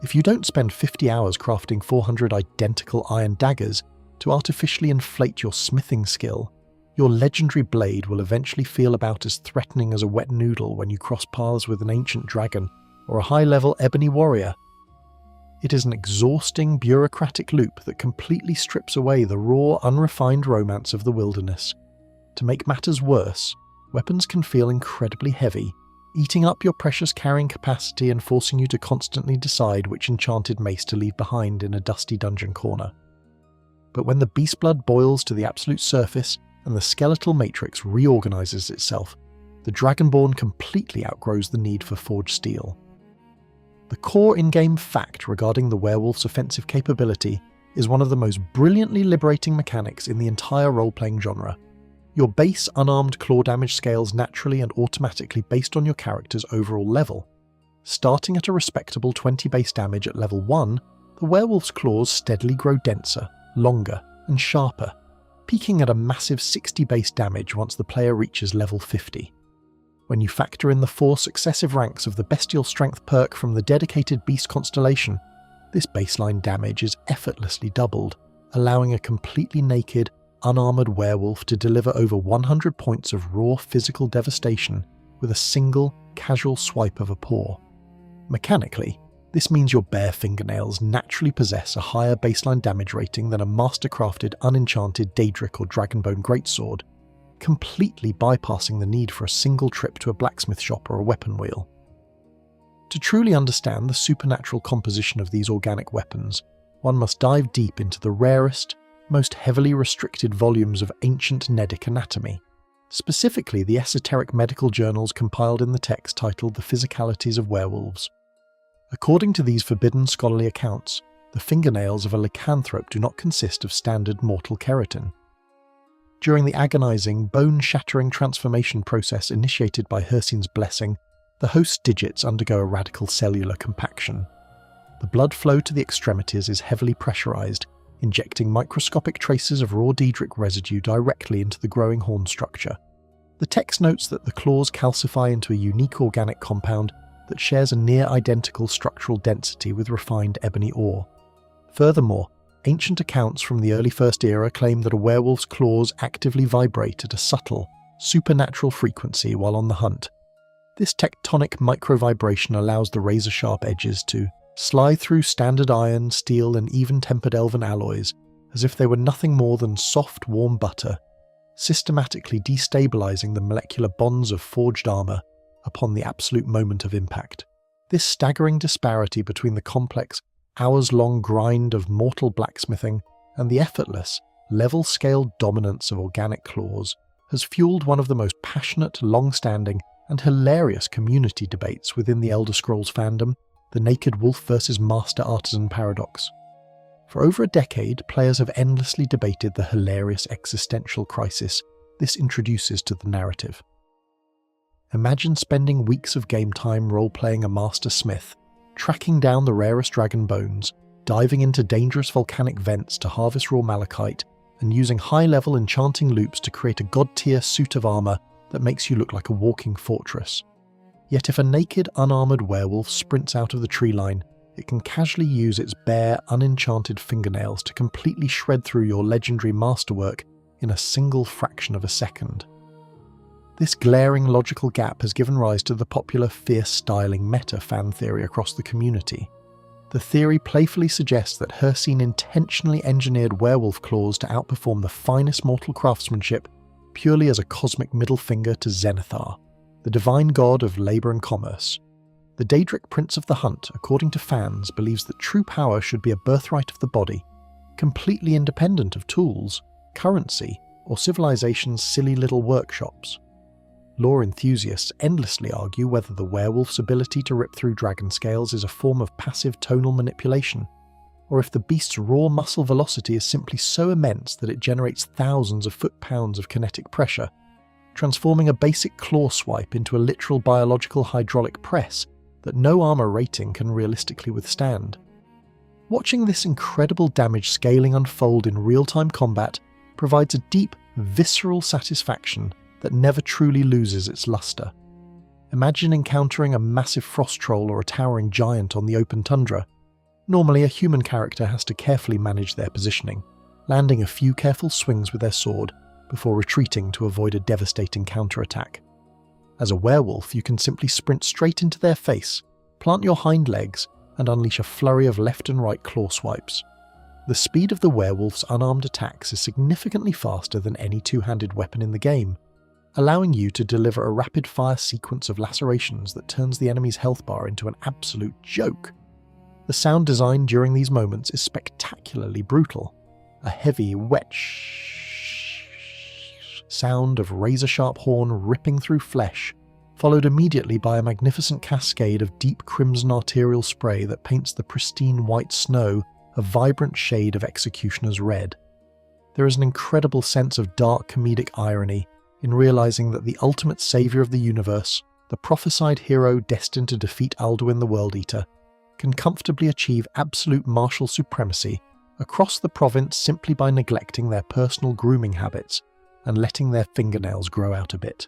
If you don't spend 50 hours crafting 400 identical iron daggers to artificially inflate your smithing skill, your legendary blade will eventually feel about as threatening as a wet noodle when you cross paths with an ancient dragon or a high-level ebony warrior. It is an exhausting, bureaucratic loop that completely strips away the raw, unrefined romance of the wilderness. To make matters worse, weapons can feel incredibly heavy, eating up your precious carrying capacity and forcing you to constantly decide which enchanted mace to leave behind in a dusty dungeon corner. But when the beast blood boils to the absolute surface and the skeletal matrix reorganises itself, the Dragonborn completely outgrows the need for forged steel. The core in-game fact regarding the werewolf's offensive capability is one of the most brilliantly liberating mechanics in the entire role-playing genre. Your base unarmed claw damage scales naturally and automatically based on your character's overall level. Starting at a respectable 20 base damage at level 1, the werewolf's claws steadily grow denser, longer, and sharper, peaking at a massive 60 base damage once the player reaches level 50. When you factor in the 4 successive ranks of the bestial strength perk from the dedicated beast constellation, this baseline damage is effortlessly doubled, allowing a completely naked, unarmoured werewolf to deliver over 100 points of raw physical devastation with a single, casual swipe of a paw. Mechanically, this means your bare fingernails naturally possess a higher baseline damage rating than a master-crafted, unenchanted Daedric or Dragonbone greatsword, completely bypassing the need for a single trip to a blacksmith shop or a weapon wheel. To truly understand the supernatural composition of these organic weapons, one must dive deep into the rarest, most heavily restricted volumes of ancient Nedic anatomy, specifically the esoteric medical journals compiled in the text titled The Physicalities of Werewolves. According to these forbidden scholarly accounts, the fingernails of a lycanthrope do not consist of standard mortal keratin. During the agonizing, bone-shattering transformation process initiated by Hircine's blessing, the host's digits undergo a radical cellular compaction. The blood flow to the extremities is heavily pressurized, injecting microscopic traces of raw Daedric residue directly into the growing horn structure. The text notes that the claws calcify into a unique organic compound that shares a near-identical structural density with refined ebony ore. Furthermore, ancient accounts from the early First Era claim that a werewolf's claws actively vibrate at a subtle, supernatural frequency while on the hunt. This tectonic micro-vibration allows the razor-sharp edges to slide through standard iron, steel, and even-tempered elven alloys as if they were nothing more than soft, warm butter, systematically destabilizing the molecular bonds of forged armor upon the absolute moment of impact. This staggering disparity between the complex, hours-long grind of mortal blacksmithing and the effortless, level-scale dominance of organic claws has fueled one of the most passionate, long-standing, and hilarious community debates within the Elder Scrolls fandom, the naked wolf versus master artisan paradox. For over a decade, players have endlessly debated the hilarious existential crisis this introduces to the narrative. Imagine spending weeks of game time role-playing a master smith, tracking down the rarest dragon bones, diving into dangerous volcanic vents to harvest raw malachite, and using high-level enchanting loops to create a god-tier suit of armor that makes you look like a walking fortress. Yet if a naked, unarmored werewolf sprints out of the tree line, it can casually use its bare, unenchanted fingernails to completely shred through your legendary masterwork in a single fraction of a second. This glaring logical gap has given rise to the popular fierce styling meta fan theory across the community. The theory playfully suggests that Hircine intentionally engineered werewolf claws to outperform the finest mortal craftsmanship purely as a cosmic middle finger to Zenithar, the divine god of labour and commerce. The Daedric Prince of the Hunt, according to fans, believes that true power should be a birthright of the body, completely independent of tools, currency, or civilization's silly little workshops. Lore enthusiasts endlessly argue whether the werewolf's ability to rip through dragon scales is a form of passive tonal manipulation, or if the beast's raw muscle velocity is simply so immense that it generates thousands of foot-pounds of kinetic pressure, transforming a basic claw swipe into a literal biological hydraulic press that no armor rating can realistically withstand. Watching this incredible damage scaling unfold in real-time combat provides a deep, visceral satisfaction that never truly loses its luster. Imagine encountering a massive frost troll or a towering giant on the open tundra. Normally, a human character has to carefully manage their positioning, landing a few careful swings with their sword before retreating to avoid a devastating counterattack. As a werewolf, you can simply sprint straight into their face, plant your hind legs, and unleash a flurry of left and right claw swipes. The speed of the werewolf's unarmed attacks is significantly faster than any two-handed weapon in the game, allowing you to deliver a rapid-fire sequence of lacerations that turns the enemy's health bar into an absolute joke. The sound design during these moments is spectacularly brutal. A heavy, wet sound of razor-sharp horn ripping through flesh, followed immediately by a magnificent cascade of deep crimson arterial spray that paints the pristine white snow a vibrant shade of executioner's red. There is an incredible sense of dark comedic irony in realizing that the ultimate savior of the universe, the prophesied hero destined to defeat Alduin the World Eater, can comfortably achieve absolute martial supremacy across the province simply by neglecting their personal grooming habits and letting their fingernails grow out a bit.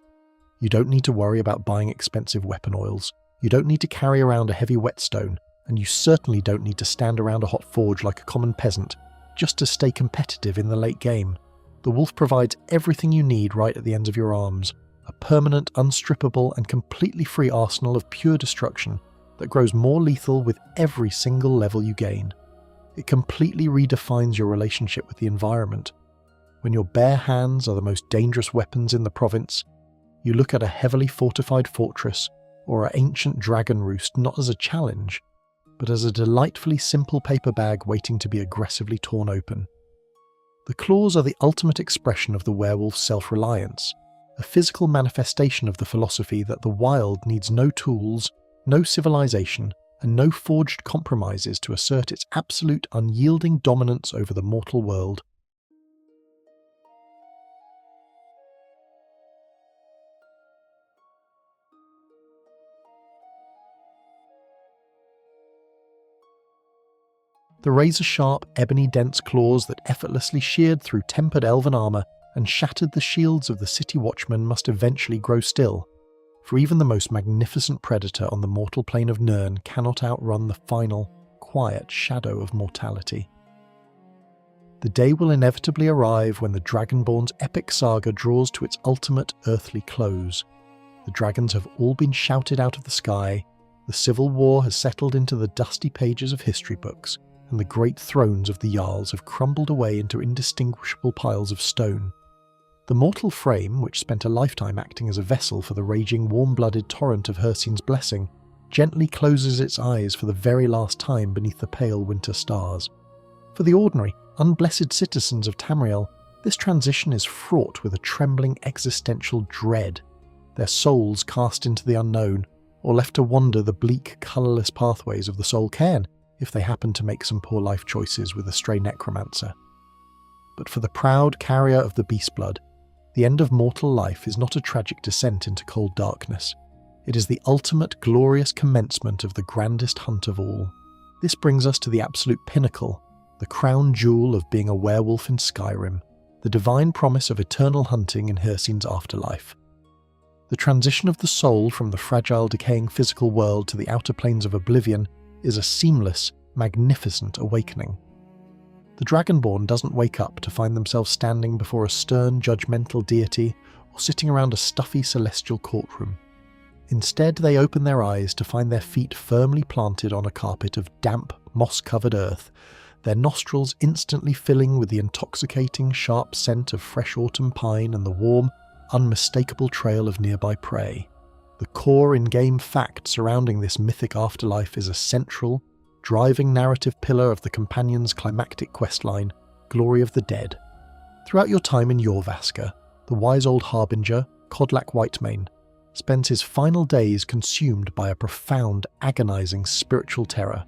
You don't need to worry about buying expensive weapon oils, you don't need to carry around a heavy whetstone, and you certainly don't need to stand around a hot forge like a common peasant just to stay competitive in the late game. The wolf provides everything you need right at the ends of your arms, a permanent, unstrippable, and completely free arsenal of pure destruction that grows more lethal with every single level you gain. It completely redefines your relationship with the environment. When your bare hands are the most dangerous weapons in the province, you look at a heavily fortified fortress or an ancient dragon roost not as a challenge, but as a delightfully simple paper bag waiting to be aggressively torn open. The claws are the ultimate expression of the werewolf's self-reliance, a physical manifestation of the philosophy that the wild needs no tools, no civilization, and no forged compromises to assert its absolute unyielding dominance over the mortal world. The razor-sharp, ebony-dense claws that effortlessly sheared through tempered elven armour and shattered the shields of the city watchmen must eventually grow still, for even the most magnificent predator on the mortal plane of Nirn cannot outrun the final, quiet shadow of mortality. The day will inevitably arrive when the Dragonborn's epic saga draws to its ultimate earthly close. The dragons have all been shouted out of the sky, the civil war has settled into the dusty pages of history books, and the great thrones of the jarls have crumbled away into indistinguishable piles of stone. The mortal frame, which spent a lifetime acting as a vessel for the raging warm-blooded torrent of Hircine's blessing, gently closes its eyes for the very last time beneath the pale winter stars. For the ordinary, unblessed citizens of Tamriel, this transition is fraught with a trembling existential dread, their souls cast into the unknown, or left to wander the bleak, colourless pathways of the soul cairn, if they happen to make some poor life choices with a stray necromancer. But for the proud carrier of the beast blood, the end of mortal life is not a tragic descent into cold darkness. It is the ultimate glorious commencement of the grandest hunt of all. This brings us to the absolute pinnacle, the crown jewel of being a werewolf in Skyrim, the divine promise of eternal hunting in Hircine's afterlife. The transition of the soul from the fragile, decaying physical world to the outer planes of oblivion is a seamless, magnificent awakening. The Dragonborn doesn't wake up to find themselves standing before a stern, judgmental deity or sitting around a stuffy celestial courtroom. Instead, they open their eyes to find their feet firmly planted on a carpet of damp, moss-covered earth, their nostrils instantly filling with the intoxicating, sharp scent of fresh autumn pine and the warm, unmistakable trail of nearby prey. The core in-game fact surrounding this mythic afterlife is a central, driving narrative pillar of the companion's climactic questline, Glory of the Dead. Throughout your time in Jorvaska, the wise old harbinger, Kodlak Whitemane, spends his final days consumed by a profound, agonizing spiritual terror.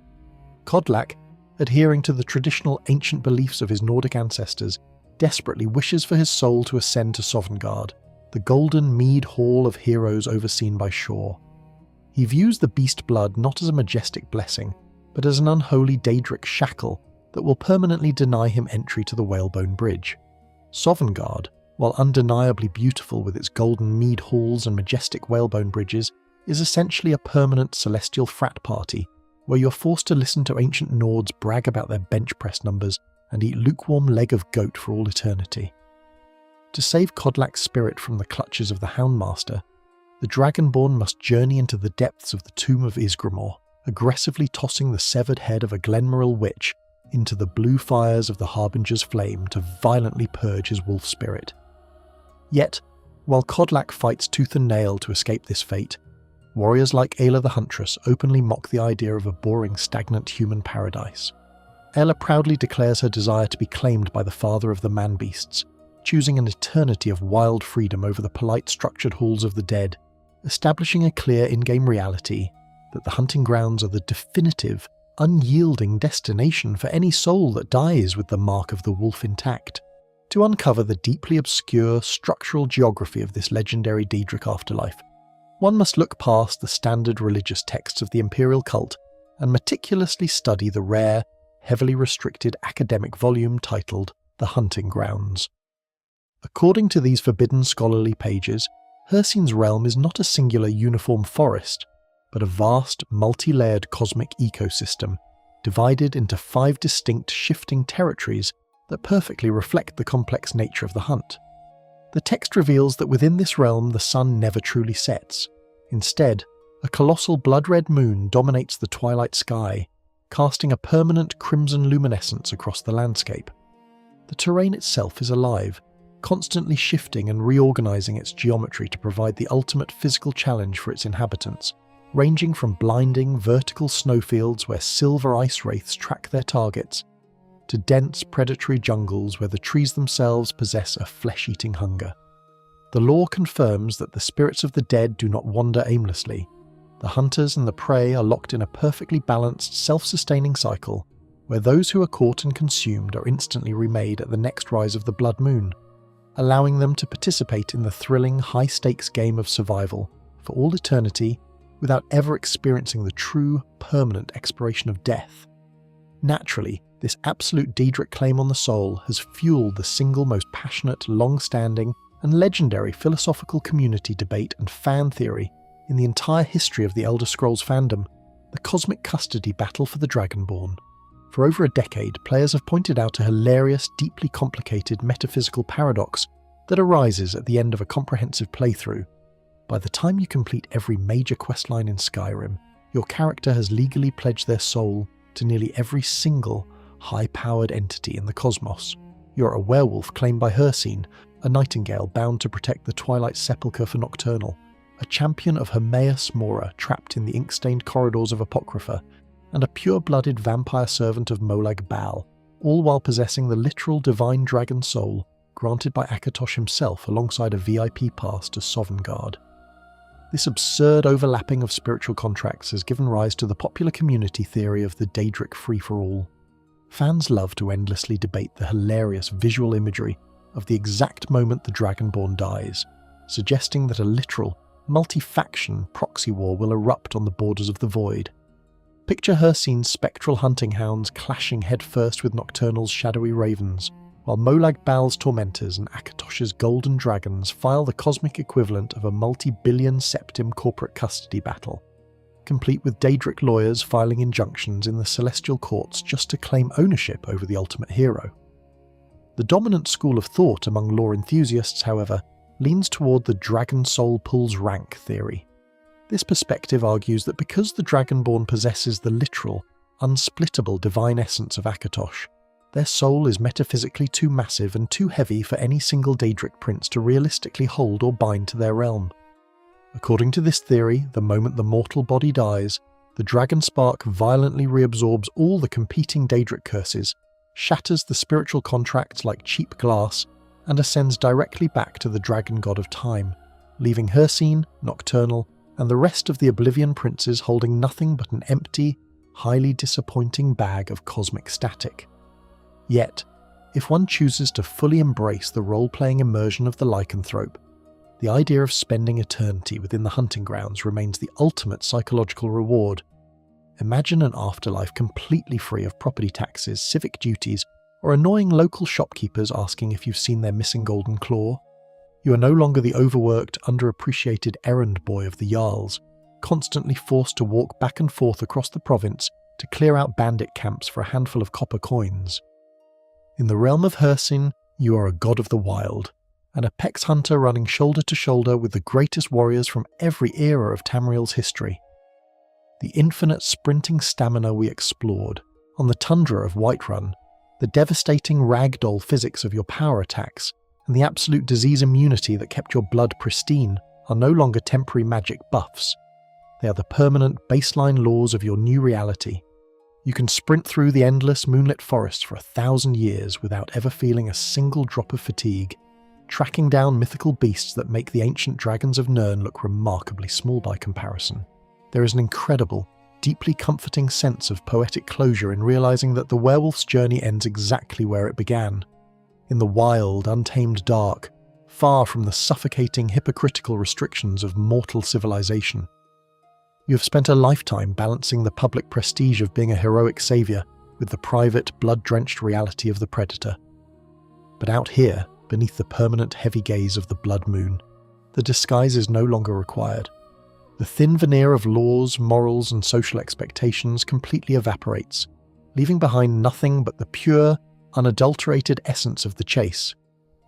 Kodlak, adhering to the traditional ancient beliefs of his Nordic ancestors, desperately wishes for his soul to ascend to Sovngarde, the golden mead hall of heroes overseen by Shor. He views the beast blood not as a majestic blessing, but as an unholy Daedric shackle that will permanently deny him entry to the Whalebone Bridge. Sovngarde, while undeniably beautiful with its golden mead halls and majestic whalebone bridges, is essentially a permanent celestial frat party, where you're forced to listen to ancient Nords brag about their bench press numbers and eat lukewarm leg of goat for all eternity. To save Kodlak's spirit from the clutches of the Houndmaster, the Dragonborn must journey into the depths of the tomb of Ysgramor, aggressively tossing the severed head of a Glenmoral witch into the blue fires of the Harbinger's flame to violently purge his wolf spirit. Yet, while Kodlak fights tooth and nail to escape this fate, warriors like Ayla the Huntress openly mock the idea of a boring, stagnant human paradise. Ayla proudly declares her desire to be claimed by the father of the man-beasts, choosing an eternity of wild freedom over the polite, structured halls of the dead, establishing a clear in-game reality that the hunting grounds are the definitive, unyielding destination for any soul that dies with the mark of the wolf intact. To uncover the deeply obscure structural geography of this legendary Daedric afterlife, one must look past the standard religious texts of the imperial cult and meticulously study the rare, heavily restricted academic volume titled The Hunting Grounds. According to these forbidden scholarly pages, Hircine's realm is not a singular uniform forest, but a vast, multi-layered cosmic ecosystem, divided into 5 distinct shifting territories that perfectly reflect the complex nature of the hunt. The text reveals that within this realm the sun never truly sets. Instead, a colossal blood-red moon dominates the twilight sky, casting a permanent crimson luminescence across the landscape. The terrain itself is alive, constantly shifting and reorganizing its geometry to provide the ultimate physical challenge for its inhabitants, ranging from blinding vertical snowfields where silver ice wraiths track their targets, to dense predatory jungles where the trees themselves possess a flesh-eating hunger. The lore confirms that the spirits of the dead do not wander aimlessly. The hunters and the prey are locked in a perfectly balanced, self-sustaining cycle, where those who are caught and consumed are instantly remade at the next rise of the blood moon, allowing them to participate in the thrilling, high-stakes game of survival for all eternity without ever experiencing the true, permanent expiration of death. Naturally, this absolute Daedric claim on the soul has fueled the single most passionate, long-standing, and legendary philosophical community debate and fan theory in the entire history of the Elder Scrolls fandom, the cosmic custody battle for the Dragonborn. For over a decade, players have pointed out a hilarious, deeply complicated metaphysical paradox that arises at the end of a comprehensive playthrough. By the time you complete every major questline in Skyrim, your character has legally pledged their soul to nearly every single high-powered entity in the cosmos. You're a werewolf claimed by Hircine, a nightingale bound to protect the Twilight Sepulchre for Nocturnal, a champion of Hermaeus Mora trapped in the ink-stained corridors of Apocrypha, and a pure-blooded vampire servant of Molag Bal, all while possessing the literal divine dragon soul granted by Akatosh himself alongside a VIP pass to Sovngarde. This absurd overlapping of spiritual contracts has given rise to the popular community theory of the Daedric free-for-all. Fans love to endlessly debate the hilarious visual imagery of the exact moment the Dragonborn dies, suggesting that a literal, multi-faction proxy war will erupt on the borders of the Void. Picture Hircine's spectral hunting hounds clashing headfirst with Nocturnal's shadowy ravens, while Molag Bal's tormentors and Akatosh's golden dragons file the cosmic equivalent of a multi-billion septim corporate custody battle, complete with Daedric lawyers filing injunctions in the celestial courts just to claim ownership over the ultimate hero. The dominant school of thought among lore enthusiasts, however, leans toward the dragon soul pulls rank theory. This perspective argues that because the Dragonborn possesses the literal, unsplittable divine essence of Akatosh, their soul is metaphysically too massive and too heavy for any single Daedric prince to realistically hold or bind to their realm. According to this theory, the moment the mortal body dies, the dragon spark violently reabsorbs all the competing Daedric curses, shatters the spiritual contracts like cheap glass, and ascends directly back to the dragon god of time, leaving Hircine, Nocturnal, and the rest of the Oblivion princes holding nothing but an empty, highly disappointing bag of cosmic static. Yet, if one chooses to fully embrace the role-playing immersion of the lycanthrope, the idea of spending eternity within the hunting grounds remains the ultimate psychological reward. Imagine an afterlife completely free of property taxes, civic duties, or annoying local shopkeepers asking if you've seen their missing golden claw. You are no longer the overworked, underappreciated errand boy of the jarls, constantly forced to walk back and forth across the province to clear out bandit camps for a handful of copper coins. In the realm of Hircine, you are a god of the wild, an apex hunter running shoulder to shoulder with the greatest warriors from every era of Tamriel's history. The infinite sprinting stamina we explored on the tundra of Whiterun, the devastating ragdoll physics of your power attacks, and the absolute disease immunity that kept your blood pristine are no longer temporary magic buffs. They are the permanent baseline laws of your new reality. You can sprint through the endless moonlit forests for 1,000 years without ever feeling a single drop of fatigue, tracking down mythical beasts that make the ancient dragons of Nirn look remarkably small by comparison. There is an incredible, deeply comforting sense of poetic closure in realizing that the werewolf's journey ends exactly where it began, in the wild, untamed dark, far from the suffocating, hypocritical restrictions of mortal civilization. You have spent a lifetime balancing the public prestige of being a heroic savior with the private, blood-drenched reality of the predator. But out here, beneath the permanent heavy gaze of the blood moon, the disguise is no longer required. The thin veneer of laws, morals, and social expectations completely evaporates, leaving behind nothing but the pure, unadulterated essence of the chase.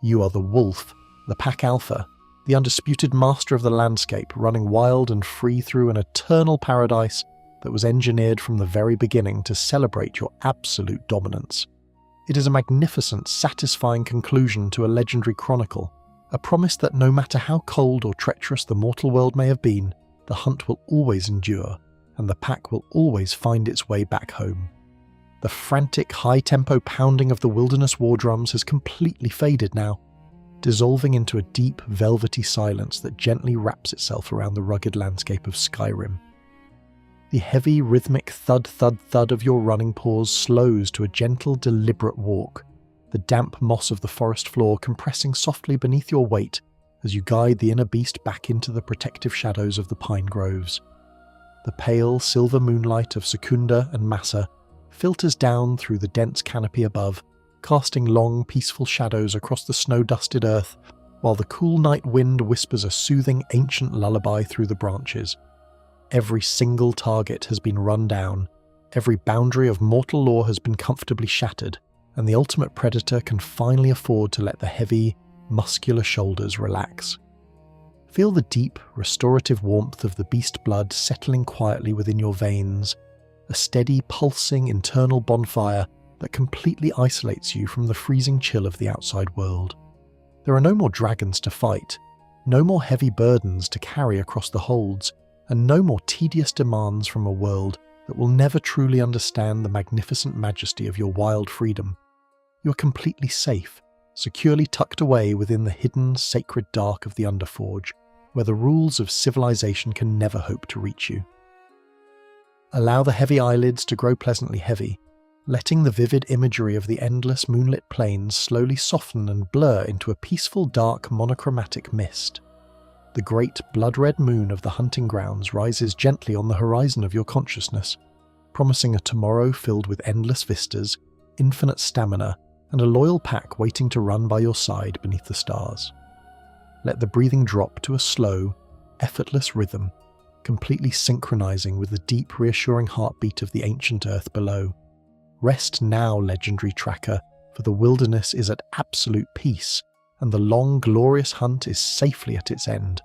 You are the wolf, the pack alpha, the undisputed master of the landscape, running wild and free through an eternal paradise that was engineered from the very beginning to celebrate your absolute dominance. It is a magnificent, satisfying conclusion to a legendary chronicle, a promise that no matter how cold or treacherous the mortal world may have been, the hunt will always endure, and the pack will always find its way back home. The frantic, high-tempo pounding of the wilderness war drums has completely faded now, dissolving into a deep, velvety silence that gently wraps itself around the rugged landscape of Skyrim. The heavy, rhythmic thud-thud-thud of your running paws slows to a gentle, deliberate walk, the damp moss of the forest floor compressing softly beneath your weight as you guide the inner beast back into the protective shadows of the pine groves. The pale, silver moonlight of Secunda and Massa filters down through the dense canopy above, casting long, peaceful shadows across the snow-dusted earth, while the cool night wind whispers a soothing, ancient lullaby through the branches. Every single target has been run down, every boundary of mortal law has been comfortably shattered, and the ultimate predator can finally afford to let the heavy, muscular shoulders relax. Feel the deep, restorative warmth of the beast blood settling quietly within your veins, a steady, pulsing internal bonfire that completely isolates you from the freezing chill of the outside world. There are no more dragons to fight, no more heavy burdens to carry across the holds, and no more tedious demands from a world that will never truly understand the magnificent majesty of your wild freedom. You are completely safe, securely tucked away within the hidden, sacred dark of the Underforge, where the rules of civilization can never hope to reach you. Allow the heavy eyelids to grow pleasantly heavy, letting the vivid imagery of the endless moonlit plains slowly soften and blur into a peaceful dark monochromatic mist. The great blood-red moon of the hunting grounds rises gently on the horizon of your consciousness, promising a tomorrow filled with endless vistas, infinite stamina, and a loyal pack waiting to run by your side beneath the stars. Let the breathing drop to a slow, effortless rhythm, completely synchronizing with the deep, reassuring heartbeat of the ancient earth below. Rest now, legendary tracker, for the wilderness is at absolute peace, and the long, glorious hunt is safely at its end.